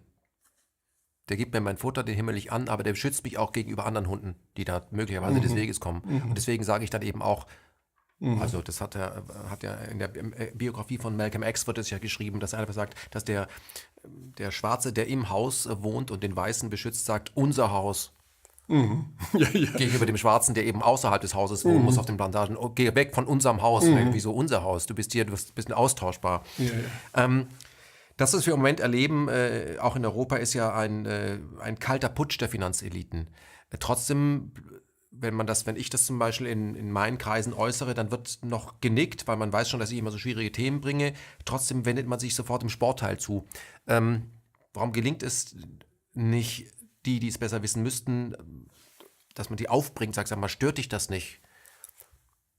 Der gibt mir mein Futter, den himmel ich an, aber der schützt mich auch gegenüber anderen Hunden, die da möglicherweise des Weges kommen. Und deswegen sage ich dann eben auch, also das hat er in der Biografie von Malcolm X wird es ja geschrieben, dass er einfach sagt, dass der Schwarze, der im Haus wohnt und den Weißen beschützt, sagt, unser Haus. Gegenüber dem Schwarzen, der eben außerhalb des Hauses wohnen muss auf den Plantagen. Oh, geh weg von unserem Haus. Wieso unser Haus? Du bist hier, du bist ein bisschen austauschbar. Das, was wir im Moment erleben, auch in Europa, ist ja ein kalter Putsch der Finanzeliten. Trotzdem, wenn ich das zum Beispiel in meinen Kreisen äußere, dann wird noch genickt, weil man weiß schon, dass ich immer so schwierige Themen bringe. Trotzdem wendet man sich sofort dem Sportteil zu. Warum gelingt es nicht, die es besser wissen müssten, dass man die aufbringt, sagt mal, stört dich das nicht?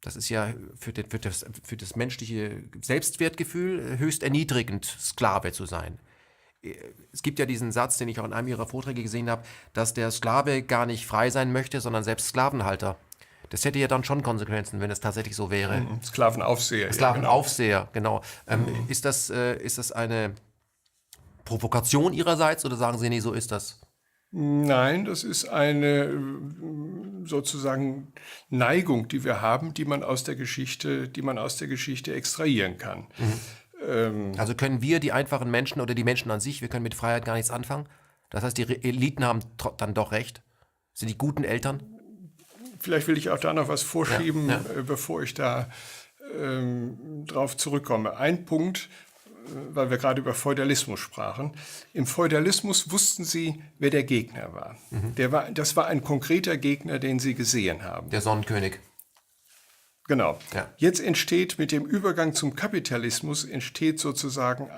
Das ist ja für das menschliche Selbstwertgefühl höchst erniedrigend, Sklave zu sein. Es gibt ja diesen Satz, den ich auch in einem Ihrer Vorträge gesehen habe, dass der Sklave gar nicht frei sein möchte, sondern selbst Sklavenhalter. Das hätte ja dann schon Konsequenzen, wenn es tatsächlich so wäre. Sklavenaufseher. Sklavenaufseher, genau. Ist das eine Provokation Ihrerseits oder sagen Sie, nee, so ist das? Nein, das ist eine sozusagen Neigung, die wir haben, die man aus der Geschichte extrahieren kann. Also können wir, die einfachen Menschen oder die Menschen an sich, wir können mit Freiheit gar nichts anfangen? Das heißt, die Eliten haben dann doch recht? Sind die guten Eltern? Vielleicht will ich auch da noch was vorschieben, bevor ich da drauf zurückkomme. Ein Punkt, weil wir gerade über Feudalismus sprachen. Im Feudalismus wussten Sie, wer der Gegner war. Das war ein konkreter Gegner, den Sie gesehen haben. Der Sonnenkönig. Genau. Ja. Jetzt entsteht mit dem Übergang zum Kapitalismus sozusagen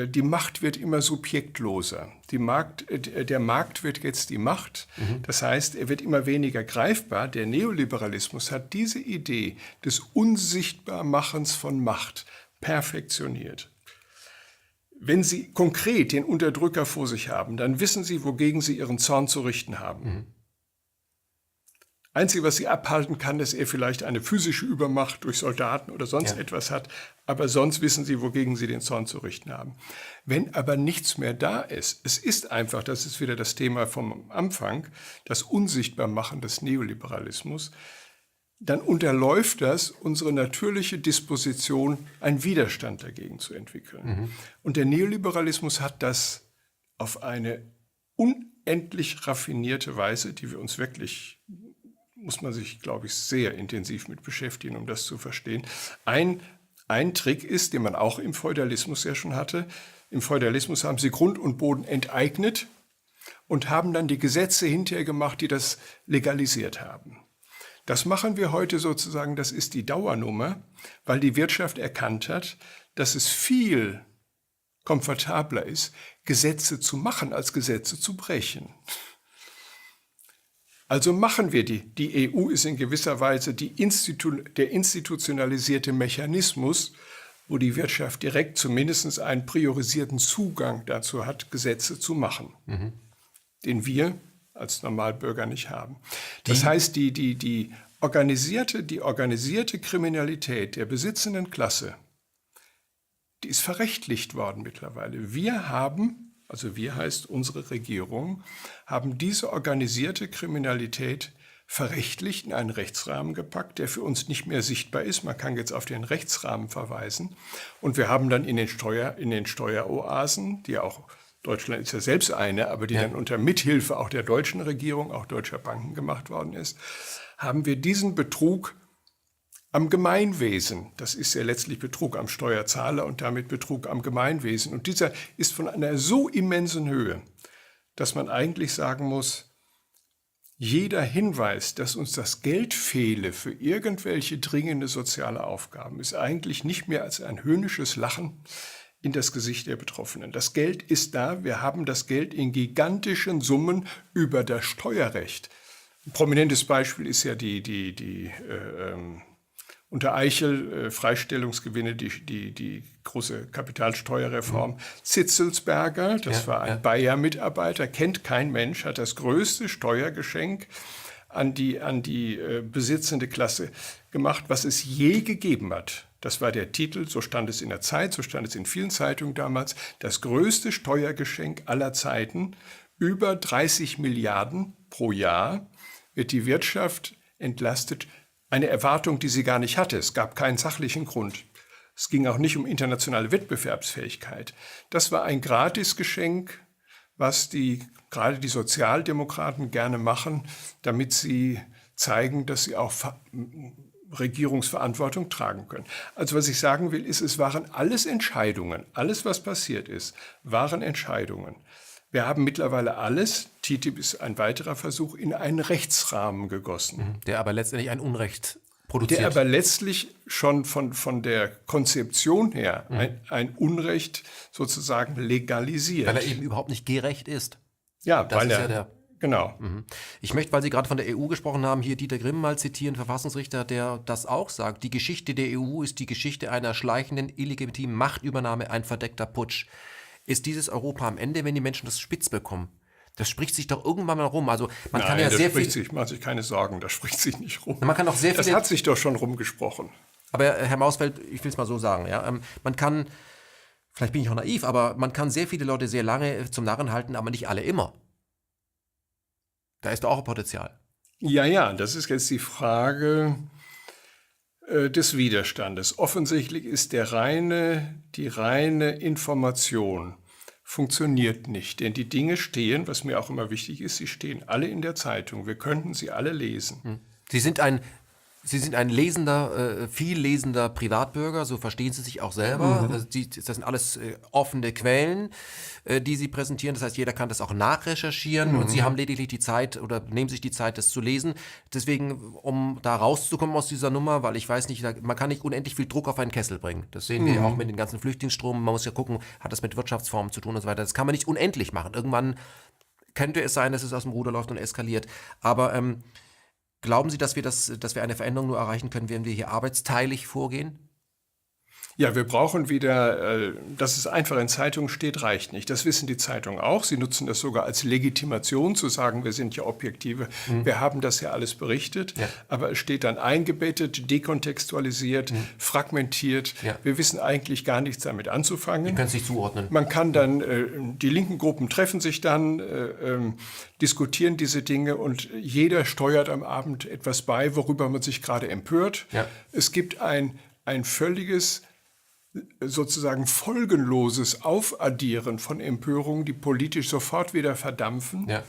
die Macht wird immer subjektloser. Der Markt wird jetzt die Macht. Das heißt, er wird immer weniger greifbar. Der Neoliberalismus hat diese Idee des Unsichtbarmachens von Macht perfektioniert. Wenn Sie konkret den Unterdrücker vor sich haben, dann wissen Sie, wogegen Sie Ihren Zorn zu richten haben. Einzige, was Sie abhalten kann, dass er vielleicht eine physische Übermacht durch Soldaten oder sonst etwas hat, aber sonst wissen Sie, wogegen Sie den Zorn zu richten haben. Wenn aber nichts mehr da ist, es ist einfach, das ist wieder das Thema vom Anfang, das Unsichtbarmachen des Neoliberalismus, dann unterläuft das unsere natürliche Disposition, einen Widerstand dagegen zu entwickeln. Und der Neoliberalismus hat das auf eine unendlich raffinierte Weise, die wir uns wirklich, muss man sich, glaube ich, sehr intensiv mit beschäftigen, um das zu verstehen. Ein Trick ist, den man auch im Feudalismus ja schon hatte. Im Feudalismus haben sie Grund und Boden enteignet und haben dann die Gesetze hinterher gemacht, die das legalisiert haben. Das machen wir heute sozusagen, das ist die Dauernummer, weil die Wirtschaft erkannt hat, dass es viel komfortabler ist, Gesetze zu machen, als Gesetze zu brechen. Also machen wir die EU ist in gewisser Weise der institutionalisierte Mechanismus, wo die Wirtschaft direkt zumindest einen priorisierten Zugang dazu hat, Gesetze zu machen, den wir als Normalbürger nicht haben. Das heißt, die organisierte Kriminalität der besitzenden Klasse, die ist verrechtlicht worden mittlerweile. Wir haben, also wir heißt unsere Regierung, haben diese organisierte Kriminalität verrechtlicht, in einen Rechtsrahmen gepackt, der für uns nicht mehr sichtbar ist. Man kann jetzt auf den Rechtsrahmen verweisen. Und wir haben dann in den Steueroasen, die auch, Deutschland ist ja selbst eine, aber die dann unter Mithilfe auch der deutschen Regierung, auch deutscher Banken gemacht worden ist, haben wir diesen Betrug am Gemeinwesen, das ist ja letztlich Betrug am Steuerzahler und damit Betrug am Gemeinwesen. Und dieser ist von einer so immensen Höhe, dass man eigentlich sagen muss, jeder Hinweis, dass uns das Geld fehle für irgendwelche dringende soziale Aufgaben, ist eigentlich nicht mehr als ein höhnisches Lachen in das Gesicht der Betroffenen. Das Geld ist da, wir haben das Geld in gigantischen Summen über das Steuerrecht. Ein prominentes Beispiel ist ja die unter Eichel Freistellungsgewinne, die große Kapitalsteuerreform. Zitzelsberger, das war ein Bayer-Mitarbeiter, kennt kein Mensch, hat das größte Steuergeschenk an die besitzende Klasse gemacht, was es je gegeben hat. Das war der Titel, so stand es in der Zeit, so stand es in vielen Zeitungen damals, das größte Steuergeschenk aller Zeiten, über 30 Milliarden pro Jahr wird die Wirtschaft entlastet. Eine Erwartung, die sie gar nicht hatte. Es gab keinen sachlichen Grund. Es ging auch nicht um internationale Wettbewerbsfähigkeit. Das war ein Gratisgeschenk, was gerade die Sozialdemokraten gerne machen, damit sie zeigen, dass sie auch Regierungsverantwortung tragen können. Also was ich sagen will, ist, es waren alles Entscheidungen. Alles, was passiert ist, waren Entscheidungen. Wir haben mittlerweile alles, TTIP ist ein weiterer Versuch, in einen Rechtsrahmen gegossen. Der aber letztendlich ein Unrecht produziert. Der aber letztlich schon von der Konzeption her ein Unrecht sozusagen legalisiert. Weil er eben überhaupt nicht gerecht ist. Ja, Das ist ja der... Genau. Ich möchte, weil Sie gerade von der EU gesprochen haben, hier Dieter Grimm mal zitieren, Verfassungsrichter, der das auch sagt. Die Geschichte der EU ist die Geschichte einer schleichenden, illegitimen Machtübernahme, ein verdeckter Putsch. Ist dieses Europa am Ende, wenn die Menschen das spitz bekommen? Das spricht sich doch irgendwann mal rum. Also man kann ja sehr viel. Macht sich keine Sorgen, das spricht sich nicht rum. Man kann auch sehr viel. Das hat sich doch schon rumgesprochen. Aber Herr Mausfeld, ich will es mal so sagen, ja, man kann, vielleicht bin ich auch naiv, aber man kann sehr viele Leute sehr lange zum Narren halten, aber nicht alle immer. Da ist doch auch ein Potenzial. Ja, das ist jetzt die Frage des Widerstandes. Offensichtlich ist die reine Information funktioniert nicht, denn die Dinge stehen, was mir auch immer wichtig ist, sie stehen alle in der Zeitung. Wir könnten sie alle lesen. Sie sind ein viel lesender Privatbürger, so verstehen Sie sich auch selber. Also das sind alles offene Quellen, die Sie präsentieren. Das heißt, jeder kann das auch nachrecherchieren und Sie haben lediglich die Zeit oder nehmen sich die Zeit, das zu lesen. Deswegen, um da rauszukommen aus dieser Nummer, weil ich weiß nicht, man kann nicht unendlich viel Druck auf einen Kessel bringen. Das sehen wir auch mit den ganzen Flüchtlingsstrom. Man muss ja gucken, hat das mit Wirtschaftsformen zu tun und so weiter. Das kann man nicht unendlich machen. Irgendwann könnte es sein, dass es aus dem Ruder läuft und eskaliert. Aber glauben Sie, dass wir eine Veränderung nur erreichen können, wenn wir hier arbeitsteilig vorgehen? Ja, wir brauchen wieder, dass es einfach in Zeitungen steht, reicht nicht. Das wissen die Zeitungen auch. Sie nutzen das sogar als Legitimation, zu sagen, wir sind ja Objektive. Wir haben das ja alles berichtet. Ja. Aber es steht dann eingebettet, dekontextualisiert, fragmentiert. Ja. Wir wissen eigentlich gar nichts damit anzufangen. Wir können es nicht zuordnen. Man kann dann, die linken Gruppen treffen sich dann, diskutieren diese Dinge und jeder steuert am Abend etwas bei, worüber man sich gerade empört. Ja. Es gibt ein völliges sozusagen folgenloses Aufaddieren von Empörungen, die politisch sofort wieder verdampfen. Ja.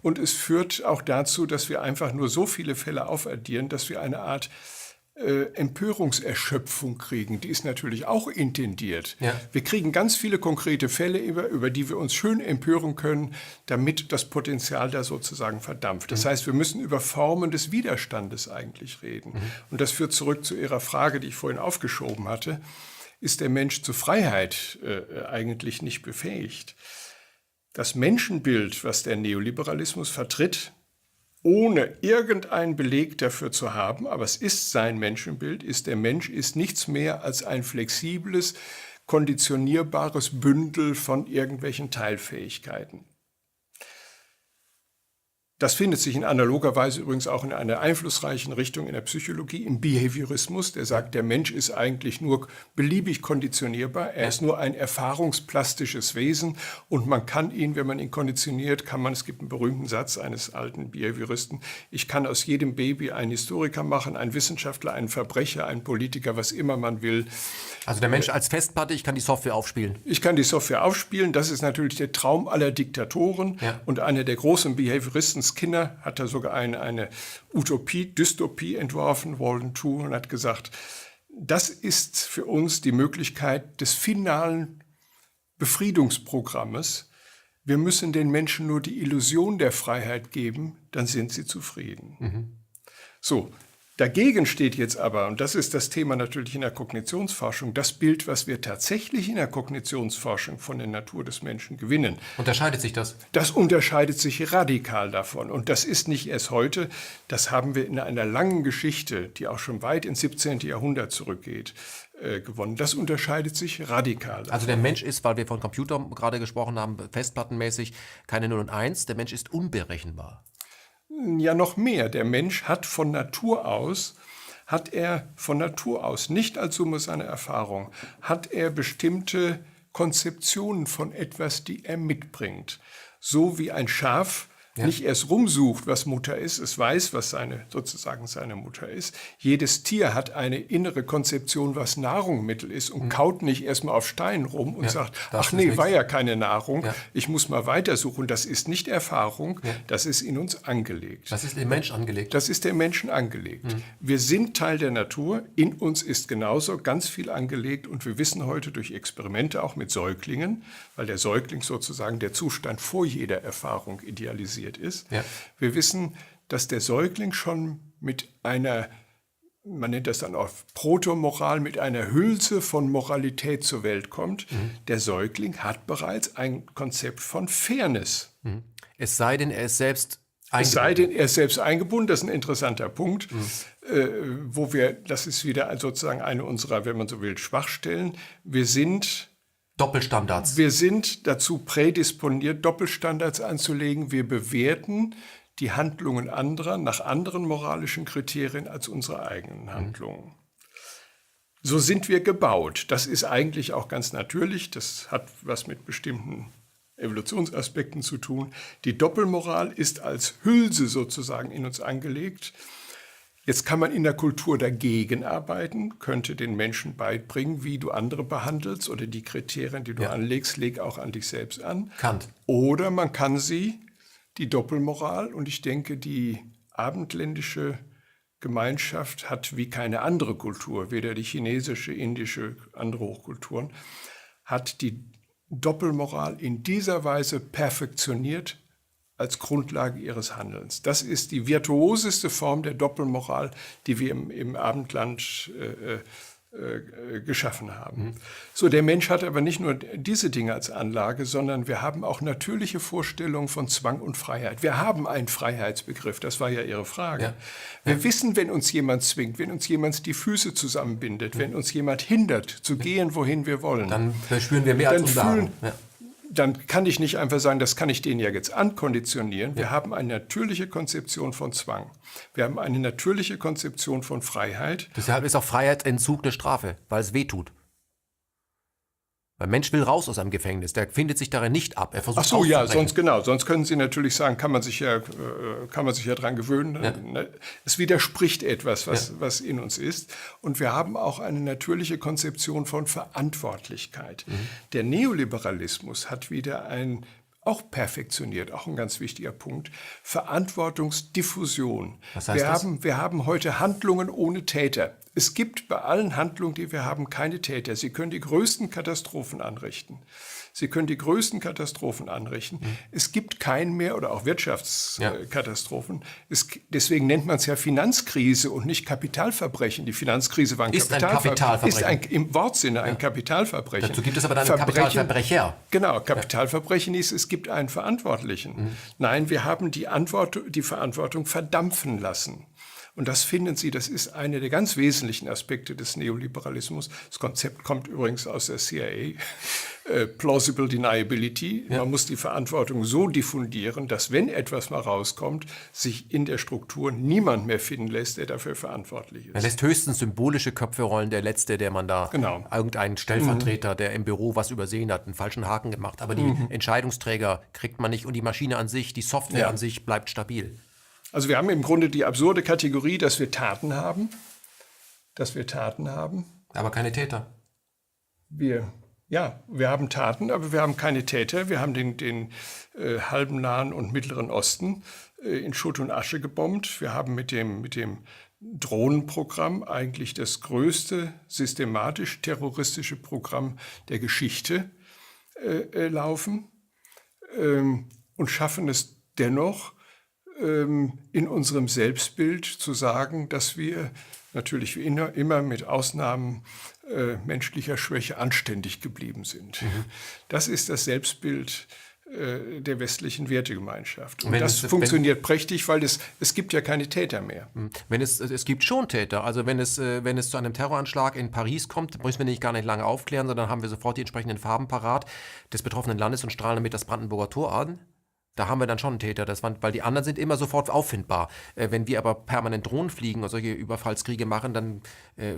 Und es führt auch dazu, dass wir einfach nur so viele Fälle aufaddieren, dass wir eine Art Empörungserschöpfung kriegen. Die ist natürlich auch intendiert. Ja. Wir kriegen ganz viele konkrete Fälle, über die wir uns schön empören können, damit das Potenzial da sozusagen verdampft. Das heißt, wir müssen über Formen des Widerstandes eigentlich reden. Und das führt zurück zu Ihrer Frage, die ich vorhin aufgeschoben hatte. Ist der Mensch zur Freiheit eigentlich nicht befähigt? Das Menschenbild, was der Neoliberalismus vertritt, ohne irgendeinen Beleg dafür zu haben, aber es ist sein Menschenbild, ist der Mensch ist nichts mehr als ein flexibles, konditionierbares Bündel von irgendwelchen Teilfähigkeiten. Das findet sich in analoger Weise übrigens auch in einer einflussreichen Richtung in der Psychologie, im Behaviorismus, der sagt, der Mensch ist eigentlich nur beliebig konditionierbar, er ist nur ein erfahrungsplastisches Wesen und man kann ihn, wenn man ihn konditioniert, es gibt einen berühmten Satz eines alten Behavioristen, ich kann aus jedem Baby einen Historiker machen, einen Wissenschaftler, einen Verbrecher, einen Politiker, was immer man will. Also der Mensch als Festplatte, ich kann die Software aufspielen. Ich kann die Software aufspielen, das ist natürlich der Traum aller Diktatoren und einer der großen Behavioristen, Skinner, hat da sogar eine Utopie, Dystopie entworfen, Walden 2, und hat gesagt, das ist für uns die Möglichkeit des finalen Befriedungsprogrammes. Wir müssen den Menschen nur die Illusion der Freiheit geben, dann sind sie zufrieden. So, dagegen steht jetzt aber, und das ist das Thema natürlich in der Kognitionsforschung, das Bild, was wir tatsächlich in der Kognitionsforschung von der Natur des Menschen gewinnen. Unterscheidet sich das? Das unterscheidet sich radikal davon. Und das ist nicht erst heute, das haben wir in einer langen Geschichte, die auch schon weit ins 17. Jahrhundert zurückgeht, gewonnen. Das unterscheidet sich radikal davon. Also der Mensch ist, weil wir von Computern gerade gesprochen haben, festplattenmäßig keine 0 und 1, der Mensch ist unberechenbar. Ja, noch mehr. Der Mensch hat von Natur aus, nicht als Summe seiner Erfahrung, hat er bestimmte Konzeptionen von etwas, die er mitbringt. So wie ein Schaf nicht erst rumsucht, was Mutter ist, es weiß, was sozusagen seine Mutter ist. Jedes Tier hat eine innere Konzeption, was Nahrungsmittel ist und kaut nicht erstmal auf Steinen rum und sagt, ach nee, war ja keine Nahrung, ich muss mal weitersuchen. Das ist nicht Erfahrung, das ist in uns angelegt. Das ist dem Mensch angelegt. Das ist dem Menschen angelegt. Wir sind Teil der Natur, in uns ist genauso ganz viel angelegt und wir wissen heute durch Experimente auch mit Säuglingen, weil der Säugling sozusagen der Zustand vor jeder Erfahrung idealisiert ist. Wir wissen, dass der Säugling schon mit einer, man nennt das dann auch Protomoral, mit einer Hülse von Moralität zur Welt kommt. Der Säugling hat bereits ein Konzept von Fairness. Es sei denn, er ist selbst eingebunden. Es sei denn, er ist selbst eingebunden, das ist ein interessanter Punkt, das ist wieder sozusagen eine unserer, wenn man so will, Schwachstellen. Wir sind dazu prädisponiert, Doppelstandards anzulegen. Wir bewerten die Handlungen anderer nach anderen moralischen Kriterien als unsere eigenen Handlungen. So sind wir gebaut. Das ist eigentlich auch ganz natürlich. Das hat was mit bestimmten Evolutionsaspekten zu tun. Die Doppelmoral ist als Hülse sozusagen in uns angelegt. Jetzt kann man in der Kultur dagegen arbeiten, könnte den Menschen beibringen, wie du andere behandelst oder die Kriterien, die du anlegst, leg auch an dich selbst an. Kant. Oder man kann die Doppelmoral, und ich denke, die abendländische Gemeinschaft hat wie keine andere Kultur, weder die chinesische, indische, andere Hochkulturen, hat die Doppelmoral in dieser Weise perfektioniert als Grundlage ihres Handelns. Das ist die virtuoseste Form der Doppelmoral, die wir im Abendland geschaffen haben. So, der Mensch hat aber nicht nur diese Dinge als Anlage, sondern wir haben auch natürliche Vorstellungen von Zwang und Freiheit. Wir haben einen Freiheitsbegriff, das war ja Ihre Frage. Wir wissen, wenn uns jemand zwingt, wenn uns jemand die Füße zusammenbindet, wenn uns jemand hindert, zu gehen, wohin wir wollen. Dann verspüren wir mehr als Unbehagen. Dann kann ich nicht einfach sagen, das kann ich denen ja jetzt ankonditionieren. Wir haben eine natürliche Konzeption von Zwang. Wir haben eine natürliche Konzeption von Freiheit. Deshalb ist auch Freiheitsentzug eine Strafe, weil es weh tut. Weil Mensch will raus aus einem Gefängnis, der findet sich darin nicht ab. Er versucht sonst können Sie natürlich sagen, kann man sich ja dran gewöhnen. Ja. Es widerspricht etwas, was in uns ist. Und wir haben auch eine natürliche Konzeption von Verantwortlichkeit. Der Neoliberalismus hat wieder auch perfektioniert, auch ein ganz wichtiger Punkt, Verantwortungsdiffusion. Was heißt das? Wir haben heute Handlungen ohne Täter. Es gibt bei allen Handlungen, die wir haben, keine Täter. Sie können die größten Katastrophen anrichten. Es gibt keinen mehr, oder auch Wirtschaftskatastrophen. Deswegen nennt man es ja Finanzkrise und nicht Kapitalverbrechen. Die Finanzkrise war ein Kapitalverbrechen. Im Wortsinne ein Kapitalverbrechen. Dazu gibt es aber dann einen Kapitalverbrecher. Genau, Kapitalverbrechen ist, es gibt einen Verantwortlichen. Nein, wir haben die Verantwortung verdampfen lassen. Und das finden Sie, das ist einer der ganz wesentlichen Aspekte des Neoliberalismus. Das Konzept kommt übrigens aus der CIA, Plausible Deniability. Man muss die Verantwortung so diffundieren, dass wenn etwas mal rauskommt, sich in der Struktur niemand mehr finden lässt, der dafür verantwortlich ist. Er lässt höchstens symbolische Köpfe rollen, der Letzte, der man da, irgendein Stellvertreter, der im Büro was übersehen hat, einen falschen Haken gemacht. Aber die Entscheidungsträger kriegt man nicht und die Maschine an sich, die Software an sich bleibt stabil. Also wir haben im Grunde die absurde Kategorie, dass wir Taten haben. Aber keine Täter. Wir haben Taten, aber wir haben keine Täter. Wir haben den halben Nahen und Mittleren Osten in Schutt und Asche gebombt. Wir haben mit dem Drohnenprogramm eigentlich das größte systematisch terroristische Programm der Geschichte laufen und schaffen es dennoch, in unserem Selbstbild zu sagen, dass wir natürlich wie immer mit Ausnahmen menschlicher Schwäche anständig geblieben sind. Das ist das Selbstbild der westlichen Wertegemeinschaft. Und das funktioniert prächtig, weil es gibt ja keine Täter mehr. Es gibt schon Täter. Also wenn es zu einem Terroranschlag in Paris kommt, müssen wir gar nicht lange aufklären, sondern haben wir sofort die entsprechenden Farben parat des betroffenen Landes und strahlen damit das Brandenburger Tor an. Da haben wir dann schon einen Täter, weil die anderen sind immer sofort auffindbar. Wenn wir aber permanent Drohnen fliegen oder solche Überfallskriege machen, dann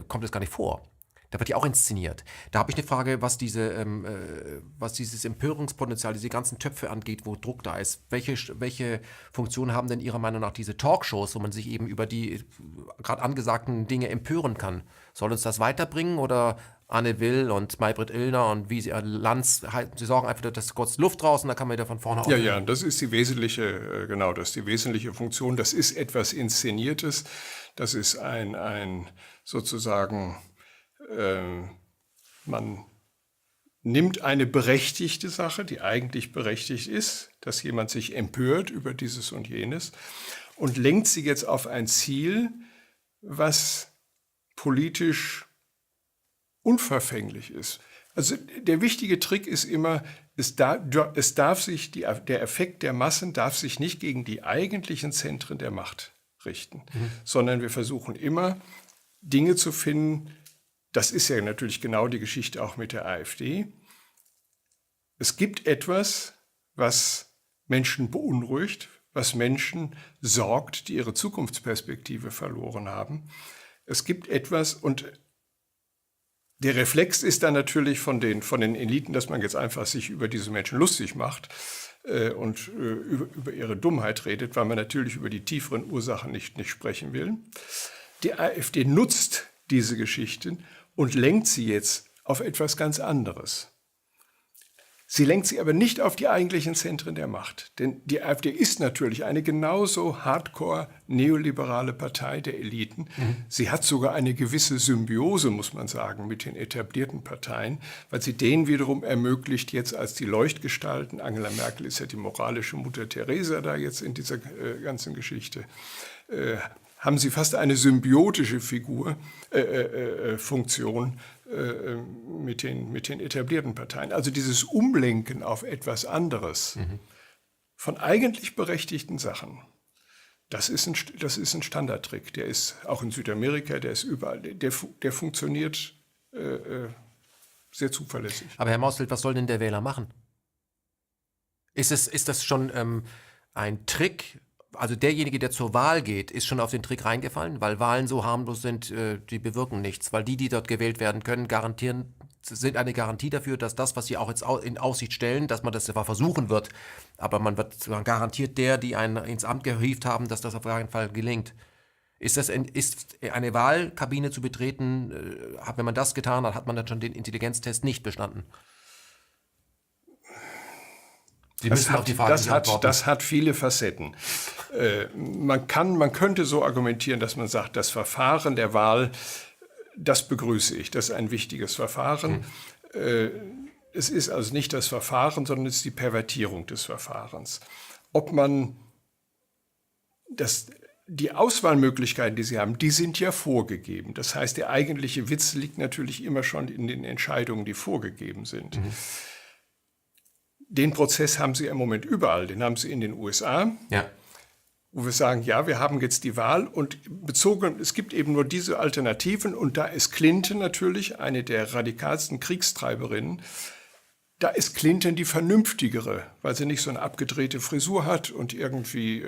kommt das gar nicht vor. Da wird ja auch inszeniert. Da habe ich eine Frage, was dieses Empörungspotenzial, diese ganzen Töpfe angeht, wo Druck da ist. Welche Funktion haben denn Ihrer Meinung nach diese Talkshows, wo man sich eben über die gerade angesagten Dinge empören kann? Soll uns das weiterbringen oder Anne Will und Maybrit Illner und Lanz, sie sorgen einfach, dass kurz Luft raus und dann kann man wieder von vorne aufhören? Ja, das ist die wesentliche, das ist die wesentliche Funktion. Das ist etwas Inszeniertes. Das ist ein sozusagen, man nimmt eine berechtigte Sache, die eigentlich berechtigt ist, dass jemand sich empört über dieses und jenes und lenkt sie jetzt auf ein Ziel, was politisch unverfänglich ist. Also der wichtige Trick ist immer, der Effekt der Massen darf sich nicht gegen die eigentlichen Zentren der Macht richten, sondern wir versuchen immer, Dinge zu finden. Das ist ja natürlich genau die Geschichte auch mit der AfD. Es gibt etwas, was Menschen beunruhigt, was Menschen sorgt, die ihre Zukunftsperspektive verloren haben. Es gibt etwas, und der Reflex ist dann natürlich von den Eliten, dass man jetzt einfach sich über diese Menschen lustig macht und über ihre Dummheit redet, weil man natürlich über die tieferen Ursachen nicht sprechen will. Die AfD nutzt diese Geschichten und lenkt sie jetzt auf etwas ganz anderes. Sie lenkt sie aber nicht auf die eigentlichen Zentren der Macht. Denn die AfD ist natürlich eine genauso hardcore neoliberale Partei der Eliten. Sie hat sogar eine gewisse Symbiose, muss man sagen, mit den etablierten Parteien, weil sie denen wiederum ermöglicht, jetzt als die Leuchtgestalten, Angela Merkel ist ja die moralische Mutter Teresa da jetzt in dieser ganzen Geschichte, haben sie fast eine symbiotische Funktion mit den etablierten Parteien. Also dieses Umlenken auf etwas anderes von eigentlich berechtigten Sachen, das ist ein Standardtrick. Der ist auch in Südamerika, der ist überall, der funktioniert sehr zuverlässig. Aber Herr Mausfeld, was soll denn der Wähler machen? Ist das schon ein Trick? Also derjenige, der zur Wahl geht, ist schon auf den Trick reingefallen, weil Wahlen so harmlos sind, die bewirken nichts. Weil die dort gewählt werden können, sind eine Garantie dafür, dass das, was sie auch jetzt in Aussicht stellen, dass man das zwar versuchen wird, aber man garantiert die einen ins Amt gehievt haben, dass das auf jeden Fall gelingt. Ist eine Wahlkabine zu betreten, wenn man das getan hat, hat man dann schon den Intelligenztest nicht bestanden? Das hat viele Facetten. Man könnte so argumentieren, dass man sagt, das Verfahren der Wahl, das begrüße ich, das ist ein wichtiges Verfahren. Es ist also nicht das Verfahren, sondern es ist die Pervertierung des Verfahrens. Ob man die Auswahlmöglichkeiten, die Sie haben, die sind ja vorgegeben. Das heißt, der eigentliche Witz liegt natürlich immer schon in den Entscheidungen, die vorgegeben sind. Den Prozess haben Sie im Moment überall. Den haben Sie in den USA. Ja. wo wir sagen, ja, wir haben jetzt die Wahl und es gibt eben nur diese Alternativen und da ist Clinton natürlich eine der radikalsten Kriegstreiberinnen. Da ist Clinton die vernünftigere, weil sie nicht so eine abgedrehte Frisur hat und irgendwie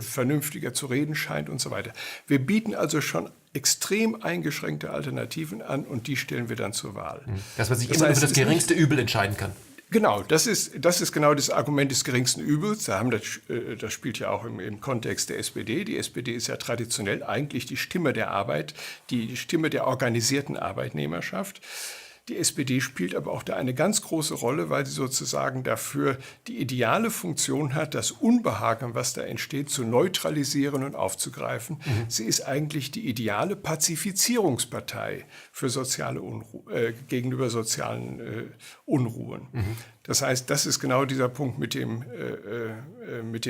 vernünftiger zu reden scheint und so weiter. Wir bieten also schon extrem eingeschränkte Alternativen an und die stellen wir dann zur Wahl. Dass man sich immer über das geringste Übel entscheiden kann. Genau, das ist genau das Argument des geringsten Übels. Das spielt ja auch im Kontext der SPD. Die SPD ist ja traditionell eigentlich die Stimme der Arbeit, die Stimme der organisierten Arbeitnehmerschaft. Die SPD spielt aber auch da eine ganz große Rolle, weil sie sozusagen dafür die ideale Funktion hat, das Unbehagen, was da entsteht, zu neutralisieren und aufzugreifen. Sie ist eigentlich die ideale Pazifizierungspartei für gegenüber sozialen Unruhen. Das heißt, das ist genau dieser Punkt mit dem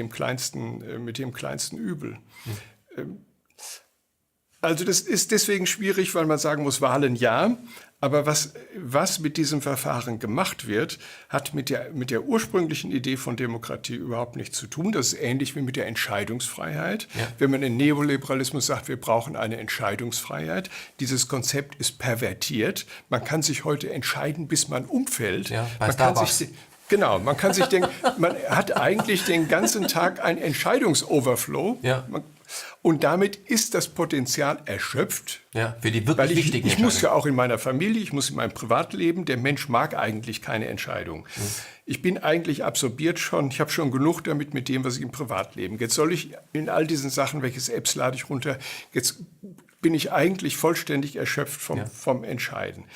kleinsten Übel. Also das ist deswegen schwierig, weil man sagen muss, Wahlen ja, aber was mit diesem Verfahren gemacht wird, hat mit der ursprünglichen Idee von Demokratie überhaupt nichts zu tun. Das ist ähnlich wie mit der Entscheidungsfreiheit. Ja. Wenn man im Neoliberalismus sagt, wir brauchen eine Entscheidungsfreiheit, dieses Konzept ist pervertiert. Man kann sich heute entscheiden, bis man umfällt. Ja, bei Starbucks. Genau, man hat eigentlich den ganzen Tag einen Entscheidungsoverflow. Ja. Und damit ist das Potenzial erschöpft. Ja, für die wirklich wichtigen Entscheidungen. Ich muss ja auch in meiner Familie, ich muss in meinem Privatleben, der Mensch mag eigentlich keine Entscheidung. Ich bin eigentlich absorbiert schon, ich habe schon genug damit mit dem, was ich im Privatleben. Jetzt soll ich in all diesen Sachen, welche Apps lade ich runter, jetzt bin ich eigentlich vollständig erschöpft vom Entscheiden.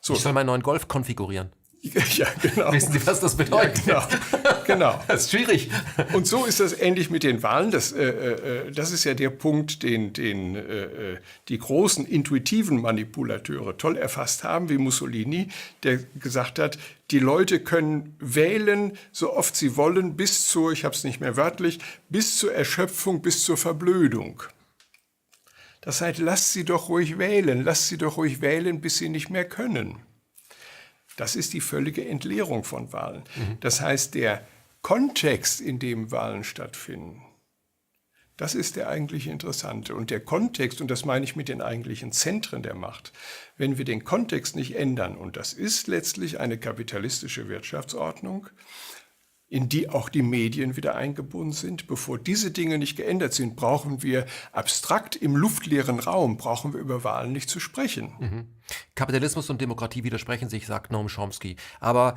So. Ich soll meinen neuen Golf konfigurieren. Ja, genau. Wissen Sie, was das bedeutet? Ja, genau. Das ist schwierig. Und so ist das ähnlich mit den Wahlen. Das ist ja der Punkt, den die großen intuitiven Manipulateure toll erfasst haben, wie Mussolini, der gesagt hat, die Leute können wählen, so oft sie wollen, ich habe es nicht mehr wörtlich, bis zur Erschöpfung, bis zur Verblödung. Das heißt, lasst sie doch ruhig wählen, bis sie nicht mehr können. Das ist die völlige Entleerung von Wahlen. Das heißt, der Kontext, in dem Wahlen stattfinden, das ist der eigentlich interessante. Und der Kontext, und das meine ich mit den eigentlichen Zentren der Macht, wenn wir den Kontext nicht ändern, und das ist letztlich eine kapitalistische Wirtschaftsordnung, in die auch die Medien wieder eingebunden sind. Bevor diese Dinge nicht geändert sind, brauchen wir abstrakt im luftleeren Raum, brauchen wir über Wahlen nicht zu sprechen. Kapitalismus und Demokratie widersprechen sich, sagt Noam Chomsky. Aber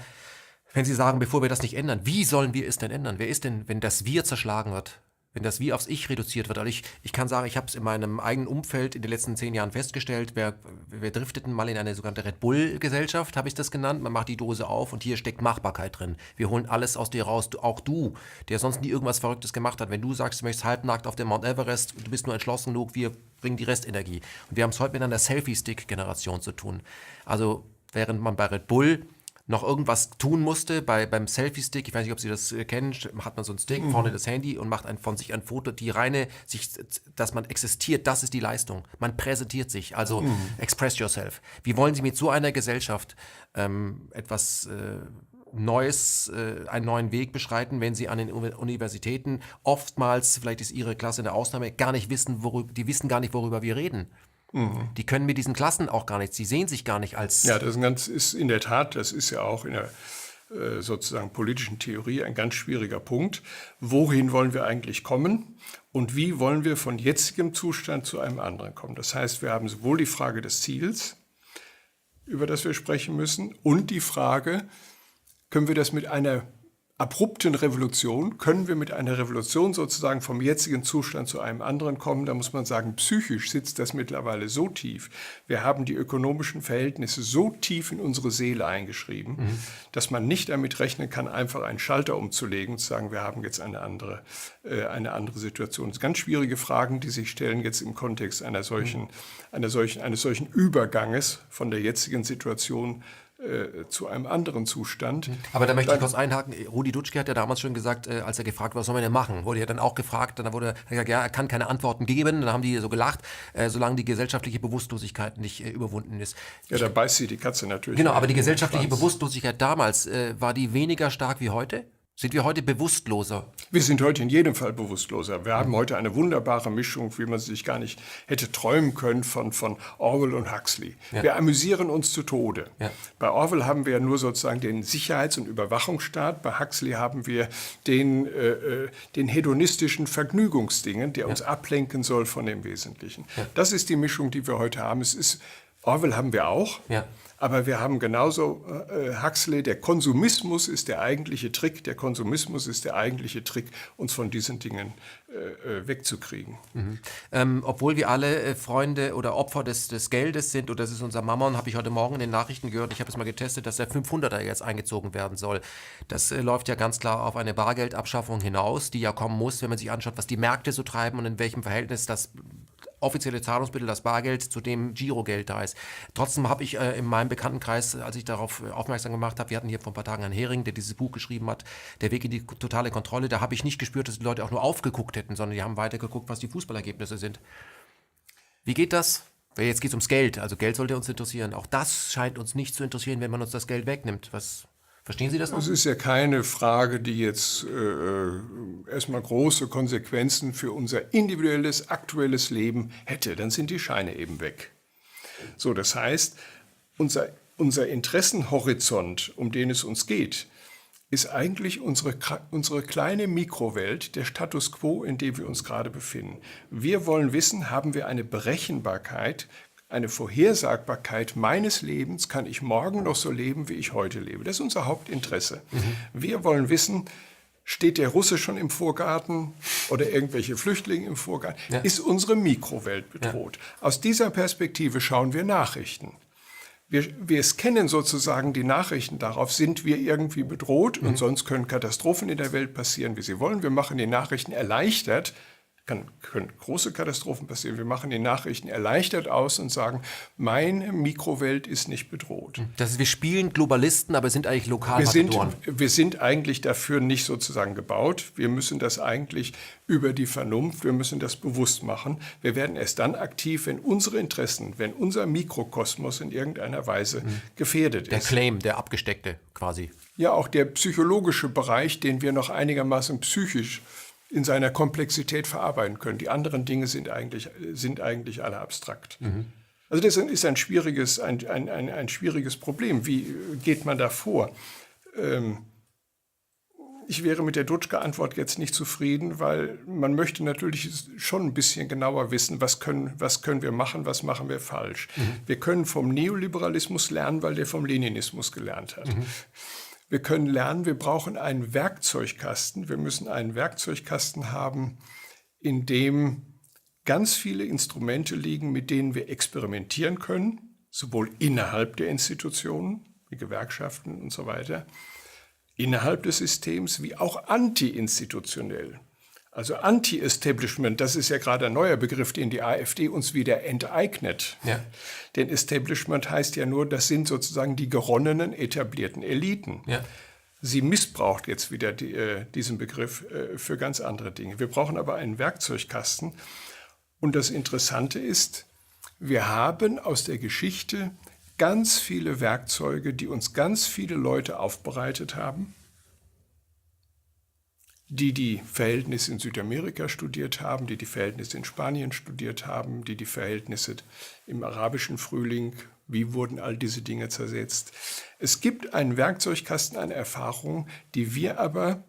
wenn Sie sagen, bevor wir das nicht ändern, wie sollen wir es denn ändern? Wer ist denn, wenn das Wir zerschlagen wird? Wenn das Wir aufs Ich reduziert wird? Also ich kann sagen, ich habe es in meinem eigenen Umfeld in den letzten 10 Jahren festgestellt, wir drifteten mal in eine sogenannte Red Bull-Gesellschaft, habe ich das genannt. Man macht die Dose auf und hier steckt Machbarkeit drin. Wir holen alles aus dir raus, auch du, der sonst nie irgendwas Verrücktes gemacht hat. Wenn du sagst, du möchtest halbnackt auf dem Mount Everest, du bist nur entschlossen genug, wir bringen die Restenergie. Und wir haben es heute mit einer Selfie-Stick-Generation zu tun. Also während man bei Red Bull noch irgendwas tun musste, beim Selfie-Stick, ich weiß nicht, ob Sie das kennen, hat man so einen Stick, vorne das Handy und macht von sich ein Foto, dass man existiert, das ist die Leistung. Man präsentiert sich, also express yourself. Wie wollen Sie mit so einer Gesellschaft etwas Neues, einen neuen Weg beschreiten, wenn Sie an den Universitäten oftmals, vielleicht ist Ihre Klasse eine Ausnahme, gar nicht wissen, die wissen gar nicht, worüber wir reden. Die können mit diesen Klassen auch gar nichts, sie sehen sich gar nicht als... Ja, das ist in der Tat, das ist ja auch in der sozusagen politischen Theorie ein ganz schwieriger Punkt. Wohin wollen wir eigentlich kommen und wie wollen wir von jetzigem Zustand zu einem anderen kommen? Das heißt, wir haben sowohl die Frage des Ziels, über das wir sprechen müssen, und die Frage, können wir das mit einer abrupten Revolution, können wir mit einer Revolution sozusagen vom jetzigen Zustand zu einem anderen kommen? Da muss man sagen, psychisch sitzt das mittlerweile so tief. Wir haben die ökonomischen Verhältnisse so tief in unsere Seele eingeschrieben, dass man nicht damit rechnen kann, einfach einen Schalter umzulegen und zu sagen, wir haben jetzt eine andere Situation. Das sind ganz schwierige Fragen, die sich stellen jetzt im Kontext eines solchen Überganges von der jetzigen Situation zu einem anderen Zustand. Aber da möchte ich kurz einhaken. Rudi Dutschke hat ja damals schon gesagt, als er gefragt war, was soll man denn machen? Wurde ja dann auch gefragt, dann wurde er gesagt, ja, er kann keine Antworten geben. Dann haben die so gelacht, solange die gesellschaftliche Bewusstlosigkeit nicht überwunden ist. Ja, da beißt sie die Katze natürlich. Genau, aber die gesellschaftliche Bewusstlosigkeit damals, war die weniger stark wie heute? Sind wir heute bewusstloser? Wir sind heute in jedem Fall bewusstloser. Wir haben heute eine wunderbare Mischung, wie man sich gar nicht hätte träumen können, von Orwell und Huxley. Ja. Wir amüsieren uns zu Tode. Ja. Bei Orwell haben wir nur sozusagen den Sicherheits- und Überwachungsstaat. Bei Huxley haben wir den hedonistischen Vergnügungsdingen, der uns ablenken soll von dem Wesentlichen. Ja. Das ist die Mischung, die wir heute haben. Orwell haben wir auch. Ja. Aber wir haben genauso Huxley, der Konsumismus ist der eigentliche Trick. Der Konsumismus ist der eigentliche Trick, uns von diesen Dingen wegzukriegen. Obwohl wir alle Freunde oder Opfer des Geldes sind, oder das ist unser Mammon, habe ich heute Morgen in den Nachrichten gehört, ich habe es mal getestet, dass der 500er jetzt eingezogen werden soll. Das läuft ja ganz klar auf eine Bargeldabschaffung hinaus, die ja kommen muss, wenn man sich anschaut, was die Märkte so treiben und in welchem Verhältnis das offizielle Zahlungsmittel, das Bargeld, zu dem Girogeld da ist. Trotzdem habe ich in meinem Bekanntenkreis, als ich darauf aufmerksam gemacht habe, wir hatten hier vor ein paar Tagen einen Hering, der dieses Buch geschrieben hat, Der Weg in die totale Kontrolle, da habe ich nicht gespürt, dass die Leute auch nur aufgeguckt hätten, sondern die haben weiter geguckt, was die Fußballergebnisse sind. Wie geht das? Weil jetzt geht es ums Geld, also Geld sollte uns interessieren. Auch das scheint uns nicht zu interessieren, wenn man uns das Geld wegnimmt. Verstehen Sie das noch? Es ist ja keine Frage, die jetzt erstmal große Konsequenzen für unser individuelles, aktuelles Leben hätte. Dann sind die Scheine eben weg. So, das heißt, unser Interessenhorizont, um den es uns geht, ist eigentlich unsere kleine Mikrowelt, der Status quo, in dem wir uns gerade befinden. Wir wollen wissen, haben wir eine Berechenbarkeit, eine Vorhersagbarkeit meines Lebens, kann ich morgen noch so leben, wie ich heute lebe. Das ist unser Hauptinteresse. Wir wollen wissen, steht der Russe schon im Vorgarten oder irgendwelche Flüchtlinge im Vorgarten? Ja. Ist unsere Mikrowelt bedroht? Ja. Aus dieser Perspektive schauen wir Nachrichten. Wir scannen sozusagen die Nachrichten darauf, sind wir irgendwie bedroht und sonst können Katastrophen in der Welt passieren, wie sie wollen. Wir machen die Nachrichten erleichtert. Können große Katastrophen passieren. Wir machen die Nachrichten erleichtert aus und sagen, meine Mikrowelt ist nicht bedroht. Das heißt, wir spielen Globalisten, aber sind eigentlich Lokalpatrioten. Wir sind eigentlich dafür nicht sozusagen gebaut. Wir müssen das eigentlich über die Vernunft, wir müssen das bewusst machen. Wir werden erst dann aktiv, wenn unsere Interessen, wenn unser Mikrokosmos in irgendeiner Weise gefährdet ist. Der Claim, der abgesteckte quasi. Ja, auch der psychologische Bereich, den wir noch einigermaßen psychisch in seiner Komplexität verarbeiten können. Die anderen Dinge sind eigentlich alle abstrakt. Also das ist ein schwieriges Problem. Wie geht man da vor? Ich wäre mit der Dutschke-Antwort jetzt nicht zufrieden, weil man möchte natürlich schon ein bisschen genauer wissen, was können wir machen, was machen wir falsch. Wir können vom Neoliberalismus lernen, weil der vom Leninismus gelernt hat. Wir können lernen, wir brauchen einen Werkzeugkasten. Wir müssen einen Werkzeugkasten haben, in dem ganz viele Instrumente liegen, mit denen wir experimentieren können, sowohl innerhalb der Institutionen, wie Gewerkschaften und so weiter, innerhalb des Systems, wie auch anti-institutionell. Also Anti-Establishment, das ist ja gerade ein neuer Begriff, den die AfD uns wieder enteignet. Ja. Denn Establishment heißt ja nur, das sind sozusagen die geronnenen, etablierten Eliten. Ja. Sie missbraucht jetzt wieder diesen Begriff für ganz andere Dinge. Wir brauchen aber einen Werkzeugkasten. Und das Interessante ist, wir haben aus der Geschichte ganz viele Werkzeuge, die uns ganz viele Leute aufbereitet haben, die Verhältnisse in Südamerika studiert haben, die Verhältnisse in Spanien studiert haben, die Verhältnisse im arabischen Frühling, wie wurden all diese Dinge zersetzt. Es gibt einen Werkzeugkasten an Erfahrungen, die wir aber,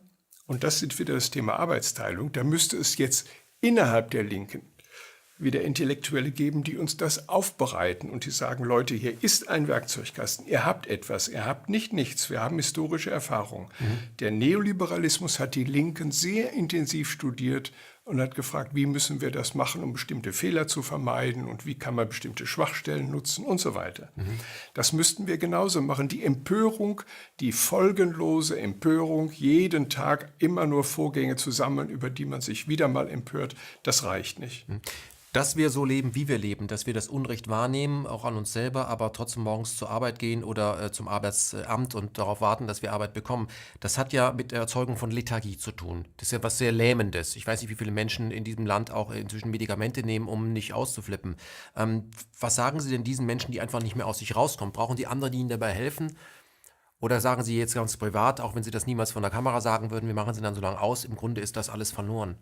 und das ist wieder das Thema Arbeitsteilung, da müsste es jetzt innerhalb der Linken wieder Intellektuelle geben, die uns das aufbereiten und die sagen, Leute, hier ist ein Werkzeugkasten, ihr habt etwas, ihr habt nicht nichts, wir haben historische Erfahrungen. Der Neoliberalismus hat die Linken sehr intensiv studiert und hat gefragt, wie müssen wir das machen, um bestimmte Fehler zu vermeiden und wie kann man bestimmte Schwachstellen nutzen und so weiter. Das müssten wir genauso machen. Die Empörung, die folgenlose Empörung, jeden Tag immer nur Vorgänge zu sammeln, über die man sich wieder mal empört, das reicht nicht. Dass wir so leben, wie wir leben, dass wir das Unrecht wahrnehmen, auch an uns selber, aber trotzdem morgens zur Arbeit gehen oder zum Arbeitsamt und darauf warten, dass wir Arbeit bekommen, das hat ja mit der Erzeugung von Lethargie zu tun. Das ist ja was sehr Lähmendes. Ich weiß nicht, wie viele Menschen in diesem Land auch inzwischen Medikamente nehmen, um nicht auszuflippen. Was sagen Sie denn diesen Menschen, die einfach nicht mehr aus sich rauskommen? Brauchen die anderen, die ihnen dabei helfen? Oder sagen Sie jetzt ganz privat, auch wenn Sie das niemals von der Kamera sagen würden, wir machen sie dann so lange aus, im Grunde ist das alles verloren.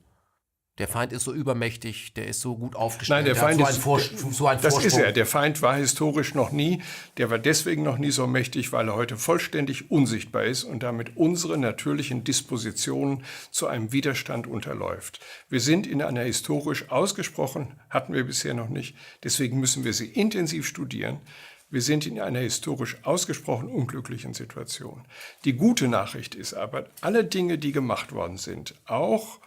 Der Feind ist so übermächtig, der ist so gut aufgestellt, Nein, der der hat Feind so einen das Vorsprung. ist er. Der Feind war historisch noch nie, der war deswegen noch nie so mächtig, weil er heute vollständig unsichtbar ist und damit unsere natürlichen Dispositionen zu einem Widerstand unterläuft. Wir sind in einer historisch ausgesprochen, hatten wir bisher noch nicht, deswegen müssen wir sie intensiv studieren. Wir sind in einer historisch ausgesprochen unglücklichen Situation. Die gute Nachricht ist aber, alle Dinge, die gemacht worden sind, auch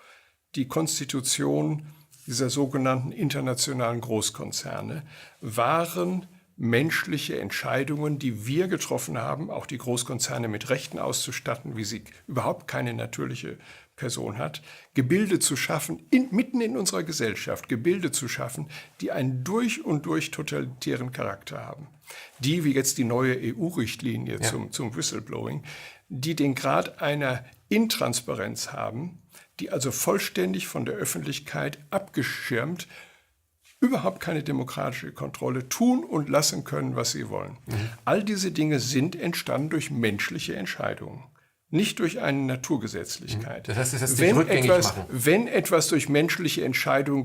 die Konstitution dieser sogenannten internationalen Großkonzerne, waren menschliche Entscheidungen, die wir getroffen haben, auch die Großkonzerne mit Rechten auszustatten, wie sie überhaupt keine natürliche Person hat, Gebilde zu schaffen, mitten in unserer Gesellschaft, Gebilde zu schaffen, die einen durch und durch totalitären Charakter haben. Die, wie jetzt die neue EU-Richtlinie zum Whistleblowing, die den Grad einer Intransparenz haben, die also vollständig von der Öffentlichkeit abgeschirmt, überhaupt keine demokratische Kontrolle tun und lassen können, was sie wollen. All diese Dinge sind entstanden durch menschliche Entscheidungen, nicht durch eine Naturgesetzlichkeit. Das heißt, das nicht rückgängig machen. Wenn etwas durch menschliche Entscheidungen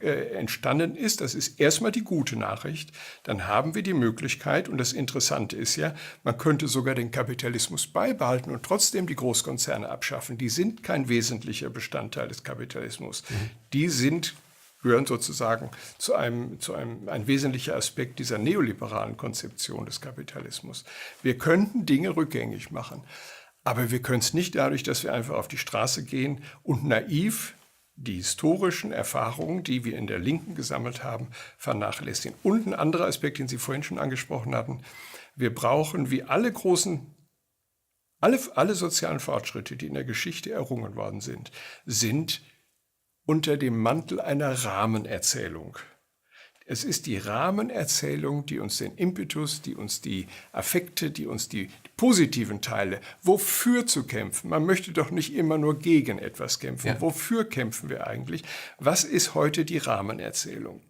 entstanden ist, das ist erstmal die gute Nachricht, dann haben wir die Möglichkeit, und das Interessante ist ja, man könnte sogar den Kapitalismus beibehalten und trotzdem die Großkonzerne abschaffen. Die sind kein wesentlicher Bestandteil des Kapitalismus. Die gehören sozusagen zu ein wesentlicher Aspekt dieser neoliberalen Konzeption des Kapitalismus. Wir könnten Dinge rückgängig machen. Aber wir können es nicht dadurch, dass wir einfach auf die Straße gehen und naiv die historischen Erfahrungen, die wir in der Linken gesammelt haben, vernachlässigen. Und ein anderer Aspekt, den Sie vorhin schon angesprochen hatten, wir brauchen wie alle sozialen Fortschritte, die in der Geschichte errungen worden sind unter dem Mantel einer Rahmenerzählung. Es ist die Rahmenerzählung, die uns den Impetus, die uns die Affekte, die uns die positiven Teile, wofür zu kämpfen. Man möchte doch nicht immer nur gegen etwas kämpfen. Ja. Wofür kämpfen wir eigentlich? Was ist heute die Rahmenerzählung?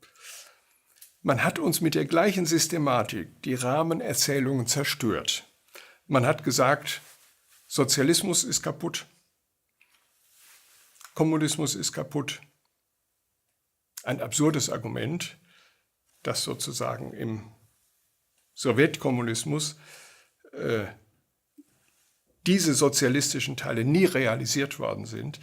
Man hat uns mit der gleichen Systematik die Rahmenerzählungen zerstört. Man hat gesagt, Sozialismus ist kaputt, Kommunismus ist kaputt. Ein absurdes Argument, dass sozusagen im Sowjetkommunismus diese sozialistischen Teile nie realisiert worden sind.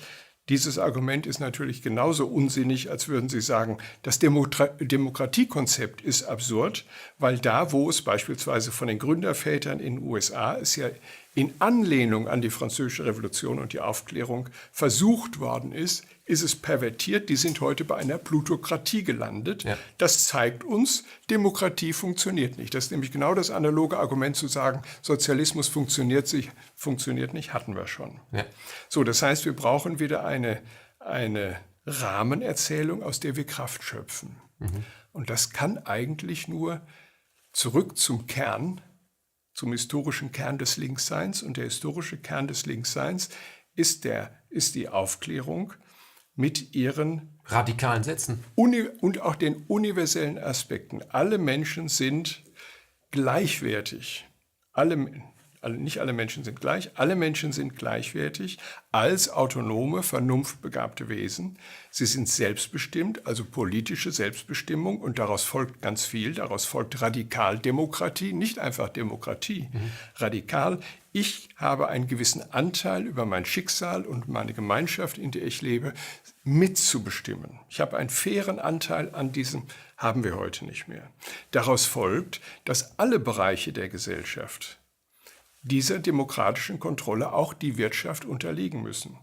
Dieses Argument ist natürlich genauso unsinnig, als würden Sie sagen, das Demokratiekonzept ist absurd, weil da, wo es beispielsweise von den Gründervätern in den USA es ja in Anlehnung an die Französische Revolution und die Aufklärung versucht worden ist, ist es pervertiert. Die sind heute bei einer Plutokratie gelandet. Ja. Das zeigt uns, Demokratie funktioniert nicht. Das ist nämlich genau das analoge Argument zu sagen, Sozialismus funktioniert nicht, hatten wir schon. Ja. So, das heißt, wir brauchen wieder eine Rahmenerzählung, aus der wir Kraft schöpfen. Und das kann eigentlich nur zurück zum Kern, zum historischen Kern des Linksseins. Und der historische Kern des Linksseins ist die Aufklärung mit ihren radikalen Sätzen und auch den universellen Aspekten. Alle Menschen sind gleichwertig. Nicht alle Menschen sind gleich, alle Menschen sind gleichwertig als autonome, vernunftbegabte Wesen. Sie sind selbstbestimmt, also politische Selbstbestimmung, und daraus folgt ganz viel. Daraus folgt Radikaldemokratie, nicht einfach Demokratie. Radikal. Ich habe einen gewissen Anteil über mein Schicksal und meine Gemeinschaft, in der ich lebe, mitzubestimmen. Ich habe einen fairen Anteil an diesem, haben wir heute nicht mehr. Daraus folgt, dass alle Bereiche der Gesellschaft dieser demokratischen Kontrolle, auch die Wirtschaft, unterliegen müssen.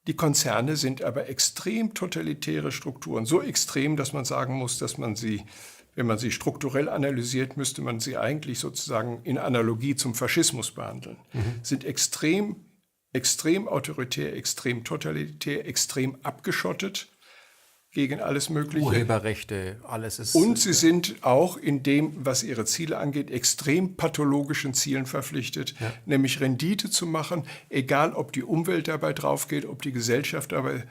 Die Konzerne sind aber extrem totalitäre Strukturen, so extrem, dass man sagen muss, dass man sie, wenn man sie strukturell analysiert, müsste man sie eigentlich sozusagen in Analogie zum Faschismus behandeln. Sind extrem autoritär, extrem totalitär, extrem abgeschottet gegen alles Mögliche. Urheberrechte, alles ist... Und sie sind auch in dem, was ihre Ziele angeht, extrem pathologischen Zielen verpflichtet, nämlich Rendite zu machen, egal ob die Umwelt dabei drauf geht, ob die Gesellschaft dabei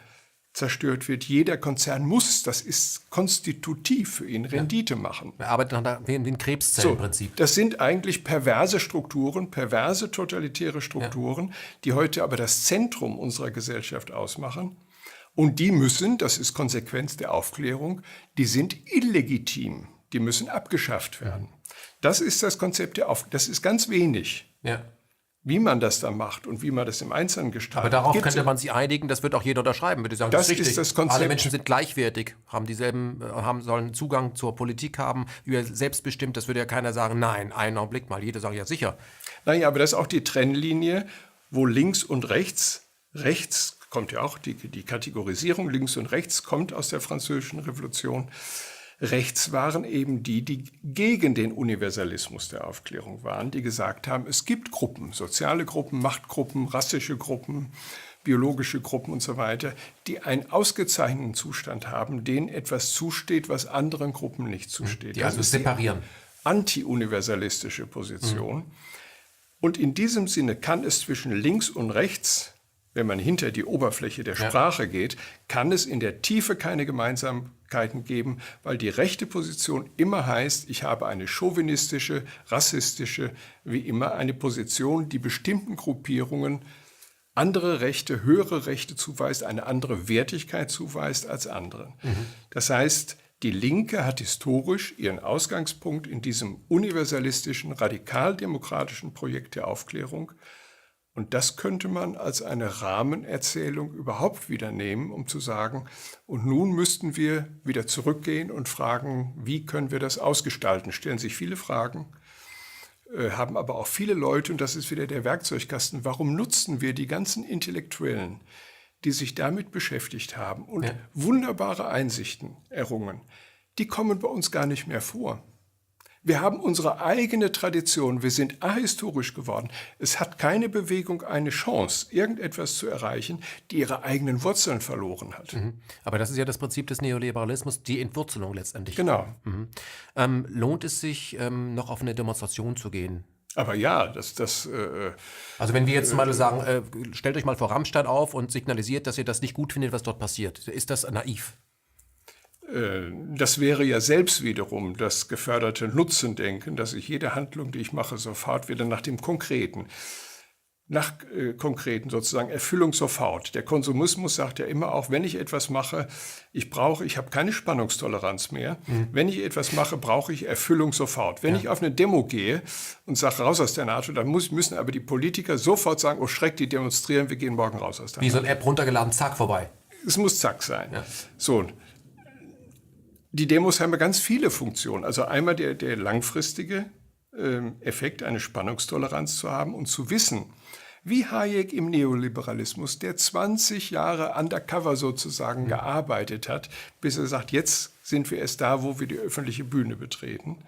zerstört wird. Jeder Konzern muss, das ist konstitutiv für ihn, Rendite machen. Wir arbeiten wie in Krebszellen im Prinzip. Das sind eigentlich perverse Strukturen, perverse totalitäre Strukturen, die heute aber das Zentrum unserer Gesellschaft ausmachen. Und die müssen, das ist Konsequenz der Aufklärung, die sind illegitim. Die müssen abgeschafft werden. Das ist das Konzept der Aufklärung. Das ist ganz wenig. Ja. Wie man das dann macht und wie man das im Einzelnen gestaltet. Aber darauf könnte man sich einigen, das wird auch jeder unterschreiben, würde ich sagen. Das ist ist das Konzept. Alle Menschen sind gleichwertig, sollen Zugang zur Politik haben, über selbstbestimmt, das würde ja keiner sagen, nein, einen Augenblick mal, jeder sagt ja sicher. Naja, aber das ist auch die Trennlinie, wo links und rechts kommt ja auch die Kategorisierung, links und rechts kommt aus der Französischen Revolution. Rechts waren eben die gegen den Universalismus der Aufklärung waren, die gesagt haben, es gibt Gruppen, soziale Gruppen, Machtgruppen, rassische Gruppen, biologische Gruppen und so weiter, die einen ausgezeichneten Zustand haben, denen etwas zusteht, was anderen Gruppen nicht zusteht. Die also separieren. Anti-universalistische Position. Und in diesem Sinne kann es zwischen links und rechts, wenn man hinter die Oberfläche der Sprache geht, kann es in der Tiefe keine Gemeinsamkeiten geben, weil die rechte Position immer heißt, ich habe eine chauvinistische, rassistische, wie immer eine Position, die bestimmten Gruppierungen andere Rechte, höhere Rechte zuweist, eine andere Wertigkeit zuweist als anderen. Das heißt, die Linke hat historisch ihren Ausgangspunkt in diesem universalistischen, radikaldemokratischen Projekt der Aufklärung. Und das könnte man als eine Rahmenerzählung überhaupt wieder nehmen, um zu sagen, und nun müssten wir wieder zurückgehen und fragen, wie können wir das ausgestalten? Stellen sich viele Fragen, haben aber auch viele Leute, und das ist wieder der Werkzeugkasten, warum nutzen wir die ganzen Intellektuellen, die sich damit beschäftigt haben und wunderbare Einsichten errungen, die kommen bei uns gar nicht mehr vor. Wir haben unsere eigene Tradition, wir sind ahistorisch geworden. Es hat keine Bewegung eine Chance, irgendetwas zu erreichen, die ihre eigenen Wurzeln verloren hat. Aber das ist ja das Prinzip des Neoliberalismus, die Entwurzelung letztendlich. Genau. Lohnt es sich, noch auf eine Demonstration zu gehen? Aber ja, Also wenn wir jetzt mal sagen, stellt euch mal vor Rammstein auf und signalisiert, dass ihr das nicht gut findet, was dort passiert. Ist das naiv? Das wäre ja selbst wiederum das geförderte Nutzendenken, dass ich jede Handlung, die ich mache, sofort wieder nach dem Konkreten, sozusagen Erfüllung sofort. Der Konsumismus sagt ja immer auch, wenn ich etwas mache, ich habe keine Spannungstoleranz mehr. Wenn ich etwas mache, brauche ich Erfüllung sofort. Wenn ich auf eine Demo gehe und sage, raus aus der NATO, dann müssen aber die Politiker sofort sagen, oh Schreck, die demonstrieren, wir gehen morgen raus aus der NATO. Wie so eine App runtergeladen, zack, vorbei. Es muss zack sein. Ja. So. Die Demos haben ja ganz viele Funktionen. Also einmal der langfristige Effekt, eine Spannungstoleranz zu haben und zu wissen, wie Hayek im Neoliberalismus, der 20 Jahre undercover sozusagen gearbeitet hat, bis er sagt, jetzt sind wir erst da, wo wir die öffentliche Bühne betreten.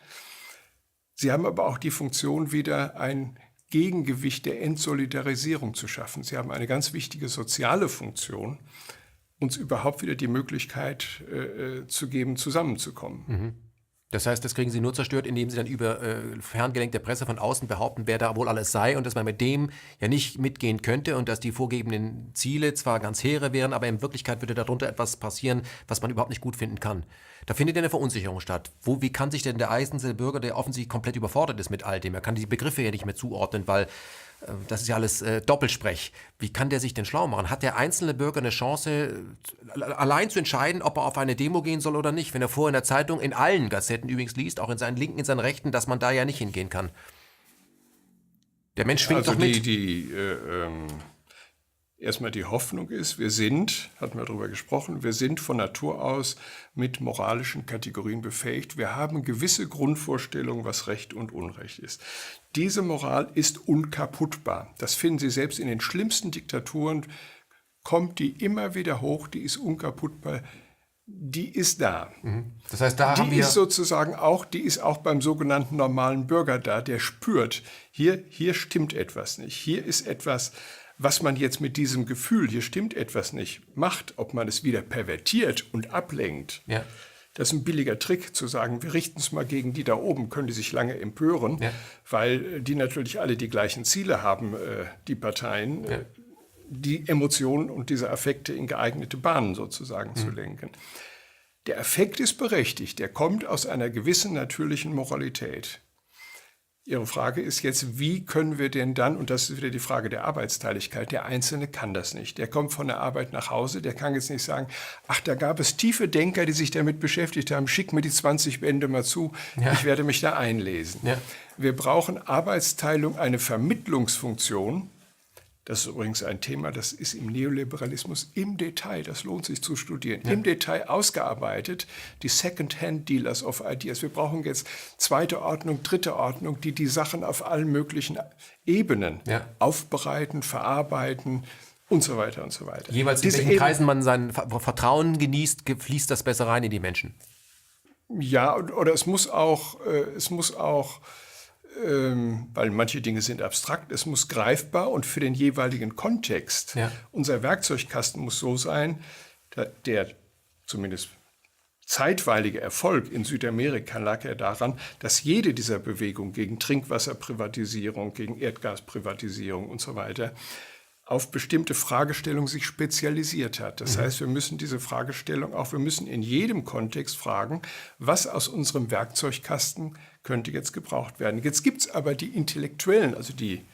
Sie haben aber auch die Funktion, wieder ein Gegengewicht der Entsolidarisierung zu schaffen. Sie haben eine ganz wichtige soziale Funktion, uns überhaupt wieder die Möglichkeit zu geben, zusammenzukommen. Das heißt, das kriegen Sie nur zerstört, indem Sie dann über Ferngelenk der Presse von außen behaupten, wer da wohl alles sei und dass man mit dem ja nicht mitgehen könnte und dass die vorgegebenen Ziele zwar ganz hehre wären, aber in Wirklichkeit würde darunter etwas passieren, was man überhaupt nicht gut finden kann. Da findet ja eine Verunsicherung statt. Wie kann sich denn der einzelne Bürger, der offensichtlich komplett überfordert ist mit all dem, er kann die Begriffe ja nicht mehr zuordnen, weil das ist ja alles Doppelsprech. Wie kann der sich denn schlau machen? Hat der einzelne Bürger eine Chance, allein zu entscheiden, ob er auf eine Demo gehen soll oder nicht, wenn er vorher in der Zeitung, in allen Gazetten übrigens liest, auch in seinen linken, in seinen rechten, dass man da ja nicht hingehen kann? Der Mensch schwingt doch mit. Erstmal die Hoffnung ist, hatten wir darüber gesprochen, wir sind von Natur aus mit moralischen Kategorien befähigt. Wir haben gewisse Grundvorstellungen, was Recht und Unrecht ist. Diese Moral ist unkaputtbar. Das finden Sie selbst in den schlimmsten Diktaturen, kommt die immer wieder hoch, die ist unkaputtbar. Die ist da. Das heißt, da haben wir... Die ist auch beim sogenannten normalen Bürger da, der spürt, hier stimmt etwas nicht, hier ist etwas, was man jetzt mit diesem Gefühl, hier stimmt etwas nicht, macht, ob man es wieder pervertiert und ablenkt. Ja. Das ist ein billiger Trick, zu sagen, wir richten es mal gegen die da oben, können die sich lange empören, weil die natürlich alle die gleichen Ziele haben, die Parteien. die Emotionen und diese Affekte in geeignete Bahnen sozusagen zu lenken. Der Affekt ist berechtigt, der kommt aus einer gewissen natürlichen Moralität. Ihre Frage ist jetzt, wie können wir denn dann, und das ist wieder die Frage der Arbeitsteiligkeit, der Einzelne kann das nicht. Der kommt von der Arbeit nach Hause, der kann jetzt nicht sagen, ach, da gab es tiefe Denker, die sich damit beschäftigt haben, schick mir die 20 Bände mal zu, ich werde mich da einlesen. Ja. Wir brauchen Arbeitsteilung, eine Vermittlungsfunktion. Das ist übrigens ein Thema, das ist im Neoliberalismus im Detail, das lohnt sich zu studieren, im Detail ausgearbeitet, die Second-Hand-Dealers of Ideas. Wir brauchen jetzt zweite Ordnung, dritte Ordnung, die die Sachen auf allen möglichen Ebenen aufbereiten, verarbeiten und so weiter und so weiter. Jeweils in welchen Kreisen man sein Vertrauen genießt, fließt das besser rein in die Menschen. Ja, oder es muss auch weil manche Dinge sind abstrakt, es muss greifbar und für den jeweiligen Kontext. Unser Werkzeugkasten muss so sein, der zumindest zeitweilige Erfolg in Südamerika lag ja daran, dass jede dieser Bewegungen gegen Trinkwasserprivatisierung, gegen Erdgasprivatisierung und so weiter auf bestimmte Fragestellungen sich spezialisiert hat. Das heißt, wir müssen diese Fragestellung wir müssen in jedem Kontext fragen, was aus unserem Werkzeugkasten könnte jetzt gebraucht werden. Jetzt gibt es aber die Intellektuellen, also die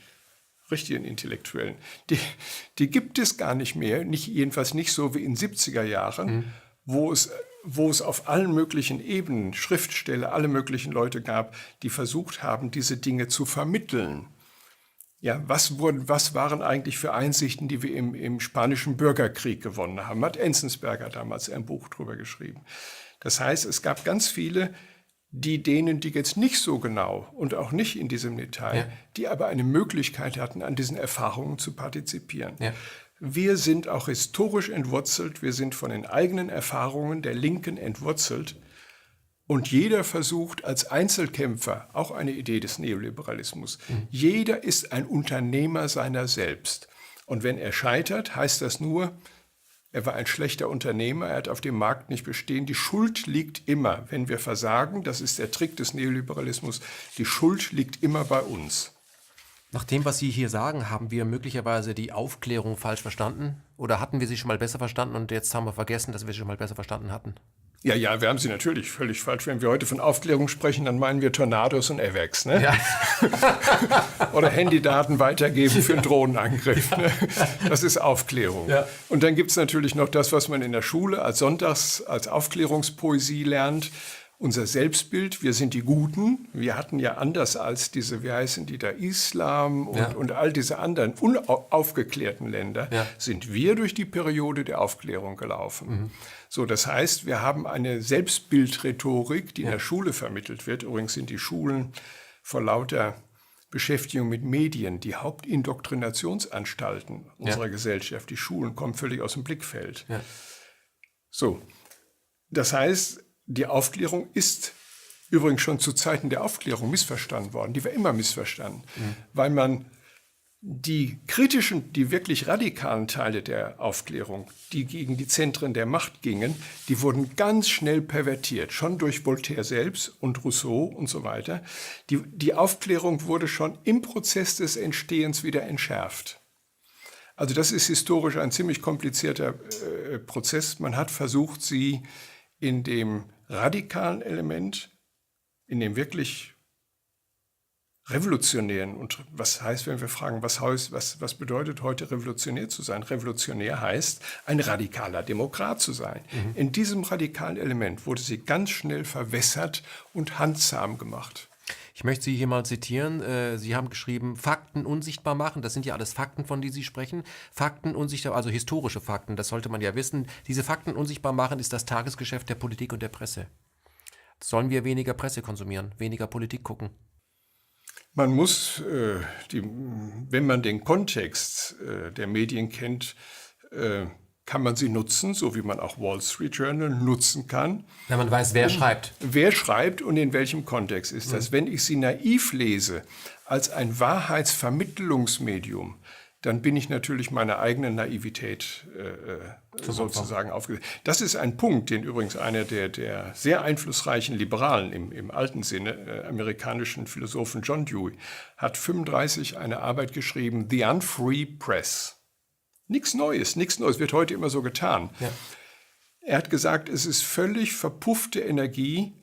richtigen Intellektuellen, die gibt es gar nicht mehr, jedenfalls nicht so wie in den 70er Jahren, wo es auf allen möglichen Ebenen Schriftsteller, alle möglichen Leute gab, die versucht haben, diese Dinge zu vermitteln. Ja, was waren eigentlich für Einsichten, die wir im Spanischen Bürgerkrieg gewonnen haben? Hat Enzensberger damals ein Buch drüber geschrieben. Das heißt, es gab ganz viele, die jetzt nicht so genau und auch nicht in diesem Detail, die aber eine Möglichkeit hatten, an diesen Erfahrungen zu partizipieren. Ja. Wir sind auch historisch entwurzelt, wir sind von den eigenen Erfahrungen der Linken entwurzelt. Und jeder versucht als Einzelkämpfer, auch eine Idee des Neoliberalismus, jeder ist ein Unternehmer seiner selbst. Und wenn er scheitert, heißt das nur, er war ein schlechter Unternehmer, er hat auf dem Markt nicht bestehen. Die Schuld liegt immer, wenn wir versagen, das ist der Trick des Neoliberalismus, die Schuld liegt immer bei uns. Nach dem, was Sie hier sagen, haben wir möglicherweise die Aufklärung falsch verstanden? Oder hatten wir sie schon mal besser verstanden und jetzt haben wir vergessen, dass wir sie schon mal besser verstanden hatten? Ja, wir haben sie natürlich völlig falsch. Wenn wir heute von Aufklärung sprechen, dann meinen wir Tornados und AWACS. Ne? Ja. Oder Handydaten weitergeben für einen Drohnenangriff. Ne? Das ist Aufklärung. Ja. Und dann gibt es natürlich noch das, was man in der Schule als Aufklärungspoesie lernt. Unser Selbstbild, wir sind die Guten. Wir hatten ja anders als diese, wie heißen die da, Islam und all diese anderen unaufgeklärten Länder, sind wir durch die Periode der Aufklärung gelaufen. So, das heißt, wir haben eine Selbstbildrhetorik, die in der Schule vermittelt wird. Übrigens sind die Schulen vor lauter Beschäftigung mit Medien die Hauptindoktrinationsanstalten unserer Gesellschaft. Die Schulen kommen völlig aus dem Blickfeld. Ja. So, das heißt, die Aufklärung ist übrigens schon zu Zeiten der Aufklärung missverstanden worden. Die war immer missverstanden, weil man die kritischen, die wirklich radikalen Teile der Aufklärung, die gegen die Zentren der Macht gingen, die wurden ganz schnell pervertiert, schon durch Voltaire selbst und Rousseau und so weiter. Die Aufklärung wurde schon im Prozess des Entstehens wieder entschärft. Also das ist historisch ein ziemlich komplizierter Prozess. Man hat versucht, sie in dem radikalen Element, in dem wirklich revolutionären, und was heißt, wenn wir fragen, was bedeutet heute revolutionär zu sein? Revolutionär heißt, ein radikaler Demokrat zu sein. In diesem radikalen Element wurde sie ganz schnell verwässert und handzahm gemacht. Ich möchte Sie hier mal zitieren. Sie haben geschrieben, Fakten unsichtbar machen. Das sind ja alles Fakten, von denen Sie sprechen. Fakten unsichtbar, also historische Fakten, das sollte man ja wissen. Diese Fakten unsichtbar machen ist das Tagesgeschäft der Politik und der Presse. Sollen wir weniger Presse konsumieren, weniger Politik gucken? Man muss, wenn man den Kontext der Medien kennt, kann man sie nutzen, so wie man auch Wall Street Journal nutzen kann. Wenn man weiß, wer schreibt. Wer schreibt und in welchem Kontext ist das. Wenn ich sie naiv lese als ein Wahrheitsvermittlungsmedium, dann bin ich natürlich meiner eigenen Naivität sozusagen aufgesetzt. Das ist ein Punkt, den übrigens einer der sehr einflussreichen Liberalen im alten Sinne, amerikanischen Philosophen John Dewey, hat 1935 eine Arbeit geschrieben, The Unfree Press. Nichts Neues, wird heute immer so getan. Ja. Er hat gesagt, es ist völlig verpuffte Energie,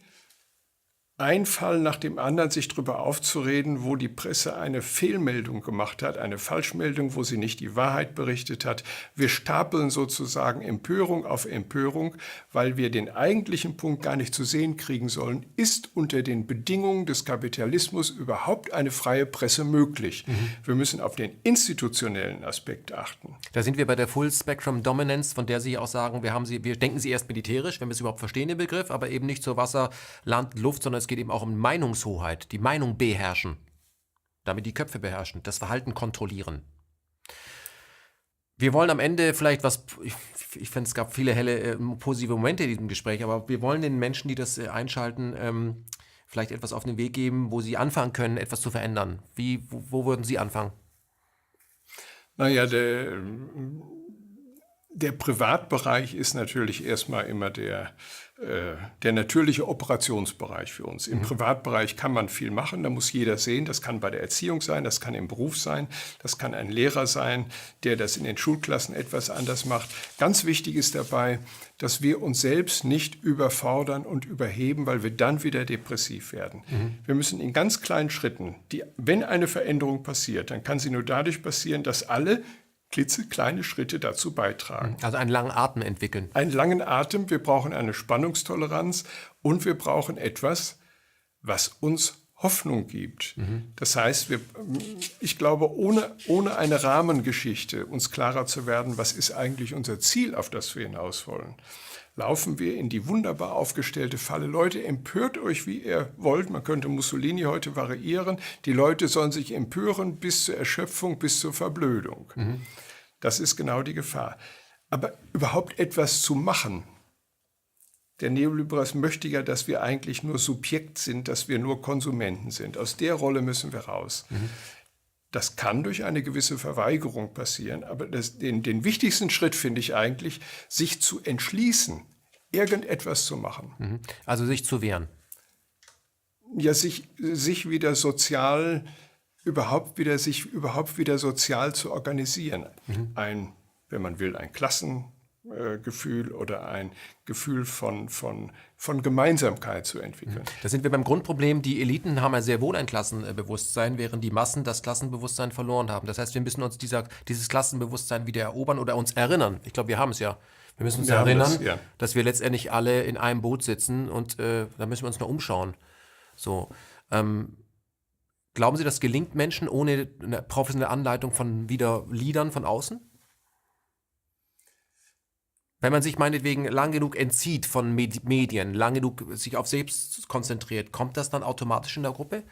ein Fall nach dem anderen sich darüber aufzureden, wo die Presse eine Fehlmeldung gemacht hat, eine Falschmeldung, wo sie nicht die Wahrheit berichtet hat. Wir stapeln sozusagen Empörung auf Empörung, weil wir den eigentlichen Punkt gar nicht zu sehen kriegen sollen. Ist unter den Bedingungen des Kapitalismus überhaupt eine freie Presse möglich? Wir müssen auf den institutionellen Aspekt achten. Da sind wir bei der Full Spectrum Dominance, von der Sie auch sagen, wir denken sie erst militärisch, wenn wir es überhaupt verstehen, den Begriff, aber eben nicht zur Wasser, Land, Luft, sondern es geht eben auch um Meinungshoheit, die Meinung beherrschen, damit die Köpfe beherrschen, das Verhalten kontrollieren. Wir wollen am Ende vielleicht ich finde, es gab viele helle, positive Momente in diesem Gespräch, aber wir wollen den Menschen, die das einschalten, vielleicht etwas auf den Weg geben, wo sie anfangen können, etwas zu verändern. Wo würden Sie anfangen? Naja, der Privatbereich ist natürlich erstmal immer der natürliche Operationsbereich für uns. Im Privatbereich kann man viel machen, da muss jeder sehen, das kann bei der Erziehung sein, das kann im Beruf sein, das kann ein Lehrer sein, der das in den Schulklassen etwas anders macht. Ganz wichtig ist dabei, dass wir uns selbst nicht überfordern und überheben, weil wir dann wieder depressiv werden. Wir müssen in ganz kleinen Schritten, wenn eine Veränderung passiert, dann kann sie nur dadurch passieren, dass alle klitzekleine Schritte dazu beitragen. Also einen langen Atem entwickeln. Einen langen Atem, wir brauchen eine Spannungstoleranz und wir brauchen etwas, was uns Hoffnung gibt. Das heißt, ich glaube, ohne eine Rahmengeschichte uns klarer zu werden, was ist eigentlich unser Ziel, auf das wir hinaus wollen, laufen wir in die wunderbar aufgestellte Falle. Leute, empört euch, wie ihr wollt. Man könnte Mussolini heute variieren. Die Leute sollen sich empören bis zur Erschöpfung, bis zur Verblödung. Das ist genau die Gefahr. Aber überhaupt etwas zu machen. Der Neoliberalismus möchte ja, dass wir eigentlich nur Subjekt sind, dass wir nur Konsumenten sind. Aus der Rolle müssen wir raus. Das kann durch eine gewisse Verweigerung passieren, aber den wichtigsten Schritt finde ich eigentlich, sich zu entschließen, irgendetwas zu machen. Also sich zu wehren. Ja, sich wieder sozial, überhaupt wieder sozial zu organisieren. Wenn man will, ein Klassengefühl oder ein Gefühl von Gemeinsamkeit zu entwickeln. Da sind wir beim Grundproblem. Die Eliten haben ja sehr wohl ein Klassenbewusstsein, während die Massen das Klassenbewusstsein verloren haben. Das heißt, wir müssen uns dieses Klassenbewusstsein wieder erobern oder uns erinnern. Ich glaube, wir haben es ja. Wir müssen uns erinnern, dass wir letztendlich alle in einem Boot sitzen und da müssen wir uns noch umschauen. So, glauben Sie, das gelingt Menschen ohne eine professionelle Anleitung von wieder Leadern von außen? Wenn man sich meinetwegen lang genug entzieht von Medien, lang genug sich auf selbst konzentriert, kommt das dann automatisch in der Gruppe?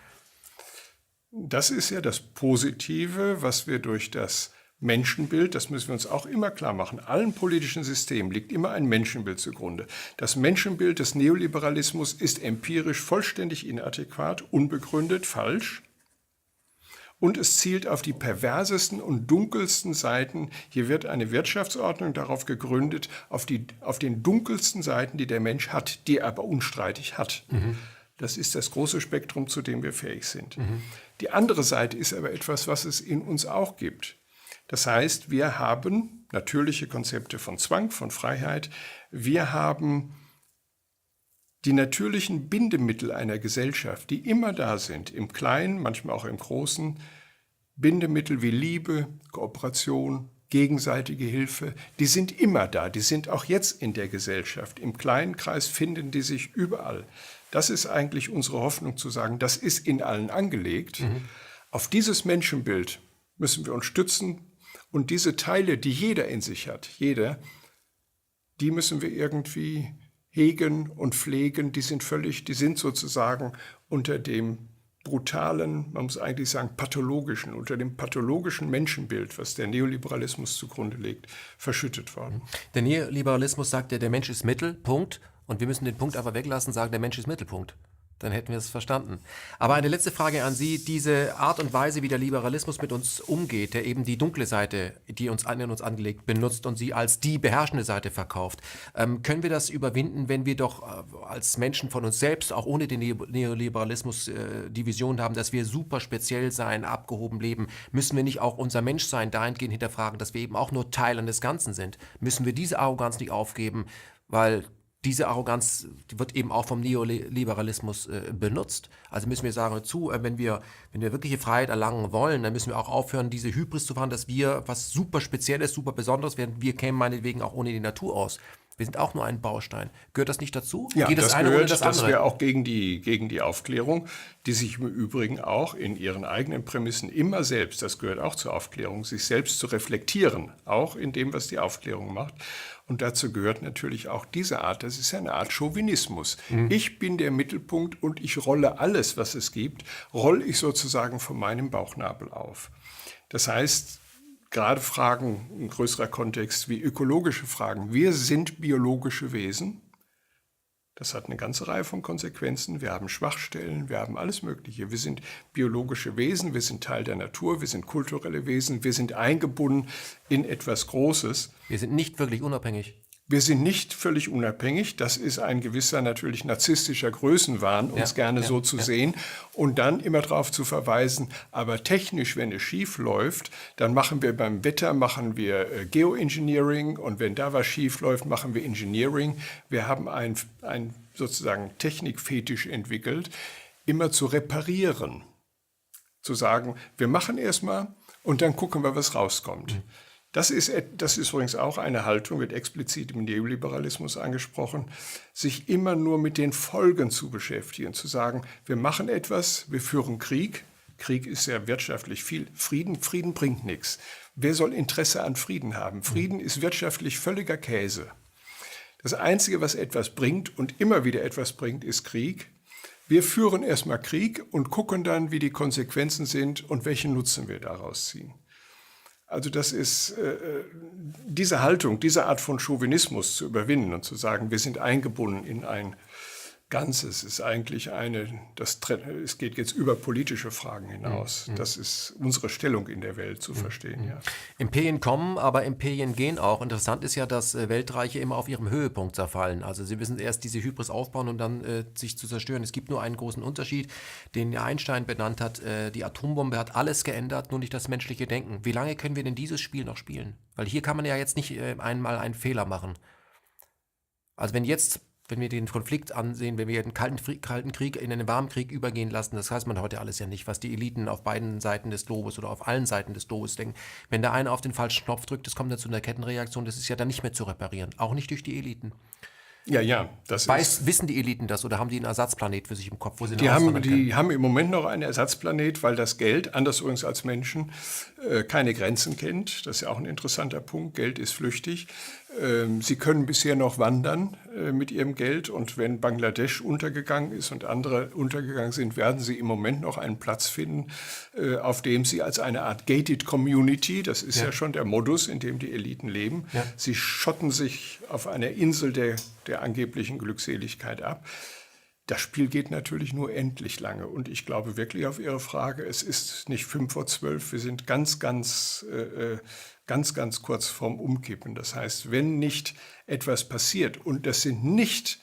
Das ist ja das Positive, was wir durch das Menschenbild, das müssen wir uns auch immer klar machen, allen politischen Systemen liegt immer ein Menschenbild zugrunde. Das Menschenbild des Neoliberalismus ist empirisch vollständig inadäquat, unbegründet, falsch. Und es zielt auf die perversesten und dunkelsten Seiten. Hier wird eine Wirtschaftsordnung darauf gegründet, auf den dunkelsten Seiten, die der Mensch hat, die er aber unstreitig hat. Das ist das große Spektrum, zu dem wir fähig sind. Die andere Seite ist aber etwas, was es in uns auch gibt. Das heißt, wir haben natürliche Konzepte von Zwang, von Freiheit. Wir haben die natürlichen Bindemittel einer Gesellschaft, die immer da sind, im Kleinen, manchmal auch im Großen, Bindemittel wie Liebe, Kooperation, gegenseitige Hilfe, die sind immer da, die sind auch jetzt in der Gesellschaft. Im kleinen Kreis finden die sich überall. Das ist eigentlich unsere Hoffnung zu sagen, das ist in allen angelegt. Auf dieses Menschenbild müssen wir uns stützen und diese Teile, die jeder in sich hat, die müssen wir irgendwie hegen und pflegen, die sind sozusagen unter dem brutalen, man muss eigentlich sagen pathologischen, unter dem pathologischen Menschenbild, was der Neoliberalismus zugrunde legt, verschüttet worden. Der Neoliberalismus sagt ja, der Mensch ist Mittel, Punkt. Und wir müssen den Punkt einfach weglassen, sagen, der Mensch ist Mittelpunkt. Dann hätten wir es verstanden. Aber eine letzte Frage an Sie. Diese Art und Weise, wie der Liberalismus mit uns umgeht, der eben die dunkle Seite, die uns in uns angelegt, benutzt und sie als die beherrschende Seite verkauft, können wir das überwinden, wenn wir doch als Menschen von uns selbst, auch ohne den Neoliberalismus, die Vision haben, dass wir super speziell sein, abgehoben leben? Müssen wir nicht auch unser Menschsein dahingehend hinterfragen, dass wir eben auch nur Teil des Ganzen sind? Müssen wir diese Arroganz nicht aufgeben, weil diese Arroganz, die wird eben auch vom Neoliberalismus benutzt. Also müssen wir sagen, wenn wir wirkliche Freiheit erlangen wollen, dann müssen wir auch aufhören, diese Hybris zu fahren, dass wir was super Spezielles, super Besonderes werden. Wir kämen meinetwegen auch ohne die Natur aus. Wir sind auch nur ein Baustein. Gehört das nicht dazu? Ja, Geht das eine gehört, ohne das andere? Das wäre auch gegen die Aufklärung, die sich im Übrigen auch in ihren eigenen Prämissen immer selbst, das gehört auch zur Aufklärung, sich selbst zu reflektieren, auch in dem, was die Aufklärung macht. Und dazu gehört natürlich auch diese Art, das ist ja eine Art Chauvinismus. Ich bin der Mittelpunkt und ich rolle alles, was es gibt, rolle ich sozusagen von meinem Bauchnabel auf. Das heißt, gerade Fragen in größerer Kontext wie ökologische Fragen. Wir sind biologische Wesen. Das hat eine ganze Reihe von Konsequenzen. Wir haben Schwachstellen, wir haben alles Mögliche. Wir sind biologische Wesen, wir sind Teil der Natur, wir sind kulturelle Wesen, wir sind eingebunden in etwas Großes. Wir sind nicht wirklich unabhängig. Wir sind nicht völlig unabhängig. Das ist ein gewisser natürlich narzisstischer Größenwahn, uns gerne so zu sehen. Und dann immer darauf zu verweisen, aber technisch, wenn es schief läuft, dann machen wir beim Wetter, Geoengineering. Und wenn da was schief läuft, machen wir Engineering. Wir haben ein sozusagen Technikfetisch entwickelt, immer zu reparieren. Zu sagen, wir machen erstmal und dann gucken wir, was rauskommt. Das ist übrigens auch eine Haltung, wird explizit im Neoliberalismus angesprochen, sich immer nur mit den Folgen zu beschäftigen, zu sagen, wir machen etwas, wir führen Krieg. Krieg ist ja wirtschaftlich viel. Frieden bringt nichts. Wer soll Interesse an Frieden haben? Frieden ist wirtschaftlich völliger Käse. Das Einzige, was etwas bringt und immer wieder etwas bringt, ist Krieg. Wir führen erstmal Krieg und gucken dann, wie die Konsequenzen sind und welchen Nutzen wir daraus ziehen. Also das ist diese Haltung, diese Art von Chauvinismus zu überwinden und zu sagen, wir sind eingebunden in ein Ganzes, ist eigentlich es geht jetzt über politische Fragen hinaus. Das ist unsere Stellung in der Welt zu verstehen. Ja. Imperien kommen, aber Imperien gehen auch. Interessant ist ja, dass Weltreiche immer auf ihrem Höhepunkt zerfallen. Also sie müssen erst diese Hybris aufbauen und dann sich zu zerstören. Es gibt nur einen großen Unterschied, den Einstein benannt hat. Die Atombombe hat alles geändert, nur nicht das menschliche Denken. Wie lange können wir denn dieses Spiel noch spielen? Weil hier kann man ja jetzt nicht einmal einen Fehler machen. Also wenn wir den Konflikt ansehen, wenn wir den kalten Krieg in einen warmen Krieg übergehen lassen, das weiß man heute alles ja nicht, was die Eliten auf beiden Seiten des Globus oder auf allen Seiten des Globus denken. Wenn der eine auf den falschen Knopf drückt, das kommt dann zu einer Kettenreaktion, das ist ja dann nicht mehr zu reparieren, auch nicht durch die Eliten. Ja, Wissen die Eliten das oder haben die einen Ersatzplanet für sich im Kopf, wo sie die haben im Moment noch einen Ersatzplanet, weil das Geld, anders übrigens als Menschen, keine Grenzen kennt. Das ist ja auch ein interessanter Punkt. Geld ist flüchtig. Sie können bisher noch wandern mit ihrem Geld. Und wenn Bangladesch untergegangen ist und andere untergegangen sind, werden sie im Moment noch einen Platz finden, auf dem sie als eine Art gated community, das ist ja schon der Modus, in dem die Eliten leben, sie schotten sich auf einer Insel der angeblichen Glückseligkeit ab. Das Spiel geht natürlich nur endlich lange. Und ich glaube wirklich auf Ihre Frage, es ist nicht 11:55, wir sind ganz kurz vorm Umkippen. Das heißt, wenn nicht etwas passiert, und das sind nicht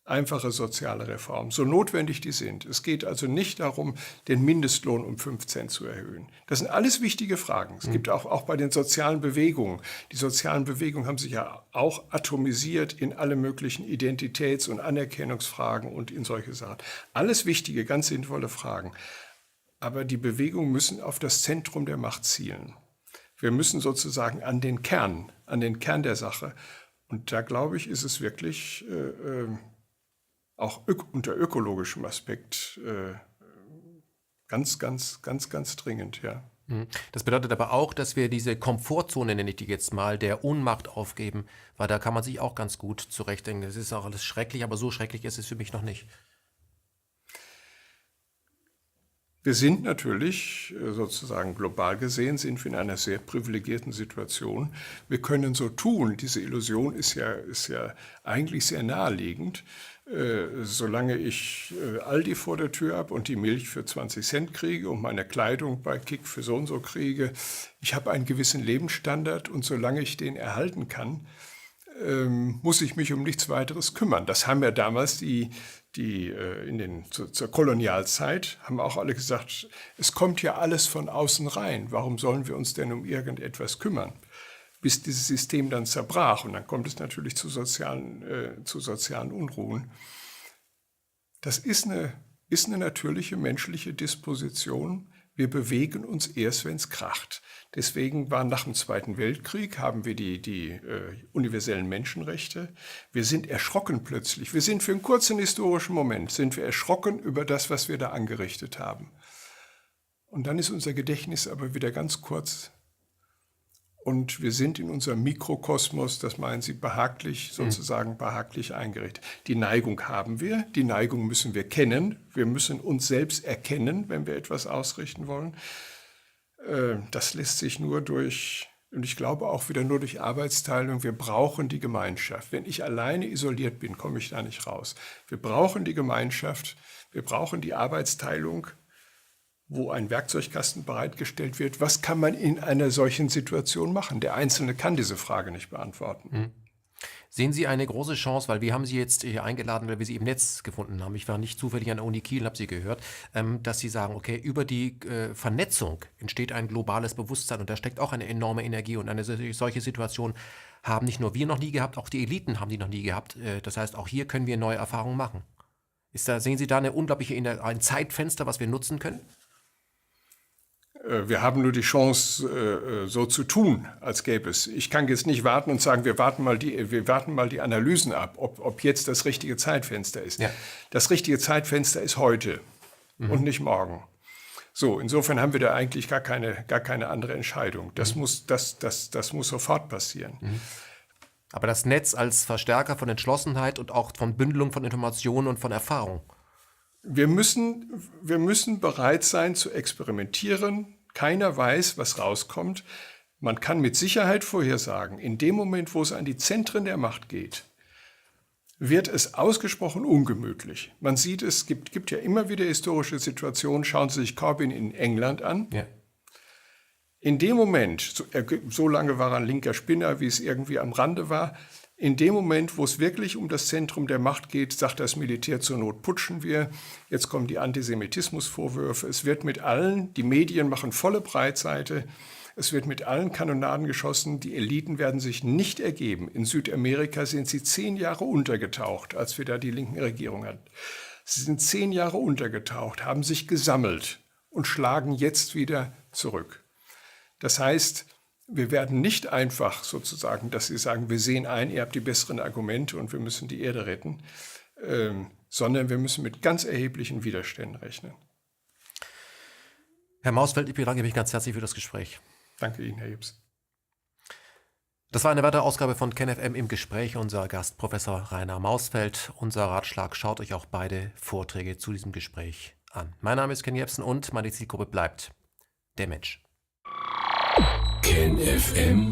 einfache soziale Reformen, so notwendig die sind. Es geht also nicht darum, den Mindestlohn um 5 Cent zu erhöhen. Das sind alles wichtige Fragen. Es gibt auch bei den sozialen Bewegungen. Die sozialen Bewegungen haben sich ja auch atomisiert in alle möglichen Identitäts- und Anerkennungsfragen und in solche Sachen. Alles wichtige, ganz sinnvolle Fragen. Aber die Bewegungen müssen auf das Zentrum der Macht zielen. Wir müssen sozusagen an den Kern der Sache. Und da, glaube ich, ist es wirklich auch unter ökologischem Aspekt ganz dringend, ja. Das bedeutet aber auch, dass wir diese Komfortzone, nenne ich die jetzt mal, der Ohnmacht aufgeben, weil da kann man sich auch ganz gut zurechtdenken. Das ist auch alles schrecklich, aber so schrecklich ist es für mich noch nicht. Wir sind natürlich, sozusagen global gesehen, sind wir in einer sehr privilegierten Situation. Wir können so tun, diese Illusion ist ja eigentlich sehr naheliegend. Solange ich Aldi vor der Tür habe und die Milch für 20 Cent kriege und meine Kleidung bei Kick für so und so kriege, ich habe einen gewissen Lebensstandard und solange ich den erhalten kann, muss ich mich um nichts weiteres kümmern. Das haben ja damals zur Kolonialzeit, haben auch alle gesagt, es kommt ja alles von außen rein. Warum sollen wir uns denn um irgendetwas kümmern? Bis dieses System dann zerbrach und dann kommt es natürlich zu sozialen Unruhen. Das ist eine natürliche menschliche Disposition. Wir bewegen uns erst, wenn es kracht. Deswegen waren nach dem Zweiten Weltkrieg, haben wir die universellen Menschenrechte. Wir sind erschrocken plötzlich. Wir sind für einen kurzen historischen Moment, sind wir erschrocken über das, was wir da angerichtet haben. Und dann ist unser Gedächtnis aber wieder ganz kurz. Und wir sind in unserem Mikrokosmos, das meinen Sie, behaglich eingerichtet. Die Neigung haben wir, die Neigung müssen wir kennen. Wir müssen uns selbst erkennen, wenn wir etwas ausrichten wollen. Das lässt sich nur durch, und ich glaube auch wieder nur durch Arbeitsteilung. Wir brauchen die Gemeinschaft. Wenn ich alleine isoliert bin, komme ich da nicht raus. Wir brauchen die Gemeinschaft, wir brauchen die Arbeitsteilung, wo ein Werkzeugkasten bereitgestellt wird. Was kann man in einer solchen Situation machen? Der Einzelne kann diese Frage nicht beantworten. Sehen Sie eine große Chance, weil wir haben Sie jetzt hier eingeladen, weil wir Sie im Netz gefunden haben. Ich war nicht zufällig an der Uni Kiel, habe Sie gehört, dass Sie sagen, okay, über die Vernetzung entsteht ein globales Bewusstsein und da steckt auch eine enorme Energie und eine solche Situation haben nicht nur wir noch nie gehabt, auch die Eliten haben die noch nie gehabt. Das heißt, auch hier können wir neue Erfahrungen machen. Sehen Sie da ein Zeitfenster, was wir nutzen können? Wir haben nur die Chance, so zu tun, als gäbe es. Ich kann jetzt nicht warten und sagen, wir warten mal die Analysen ab, ob jetzt das richtige Zeitfenster ist. Ja. Das richtige Zeitfenster ist heute und nicht morgen. So, insofern haben wir da eigentlich gar keine andere Entscheidung. Das muss sofort passieren. Aber das Netz als Verstärker von Entschlossenheit und auch von Bündelung von Informationen und von Erfahrung. Wir müssen bereit sein zu experimentieren. Keiner weiß, was rauskommt. Man kann mit Sicherheit vorhersagen, in dem Moment, wo es an die Zentren der Macht geht, wird es ausgesprochen ungemütlich. Man sieht, es gibt ja immer wieder historische Situationen. Schauen Sie sich Corbyn in England an. Ja. In dem Moment, so lange war er ein linker Spinner, wie es irgendwie am Rande war, in dem Moment, wo es wirklich um das Zentrum der Macht geht, sagt das Militär, zur Not putschen wir. Jetzt kommen die Antisemitismusvorwürfe. Es wird mit allen, die Medien machen volle Breitseite. Es wird mit allen Kanonaden geschossen. Die Eliten werden sich nicht ergeben. In Südamerika sind sie 10 Jahre untergetaucht, als wir da die linken Regierung hatten. Sie sind 10 Jahre untergetaucht, haben sich gesammelt und schlagen jetzt wieder zurück. Das heißt, wir werden nicht einfach sozusagen, dass sie sagen, wir sehen ein, ihr habt die besseren Argumente und wir müssen die Erde retten, sondern wir müssen mit ganz erheblichen Widerständen rechnen. Herr Mausfeld, ich bedanke mich ganz herzlich für das Gespräch. Danke Ihnen, Herr Jebs. Das war eine weitere Ausgabe von KenFM im Gespräch. Unser Gast Professor Rainer Mausfeld. Unser Ratschlag, schaut euch auch beide Vorträge zu diesem Gespräch an. Mein Name ist Ken Jebsen und meine Zielgruppe bleibt der Mensch. KenFM.de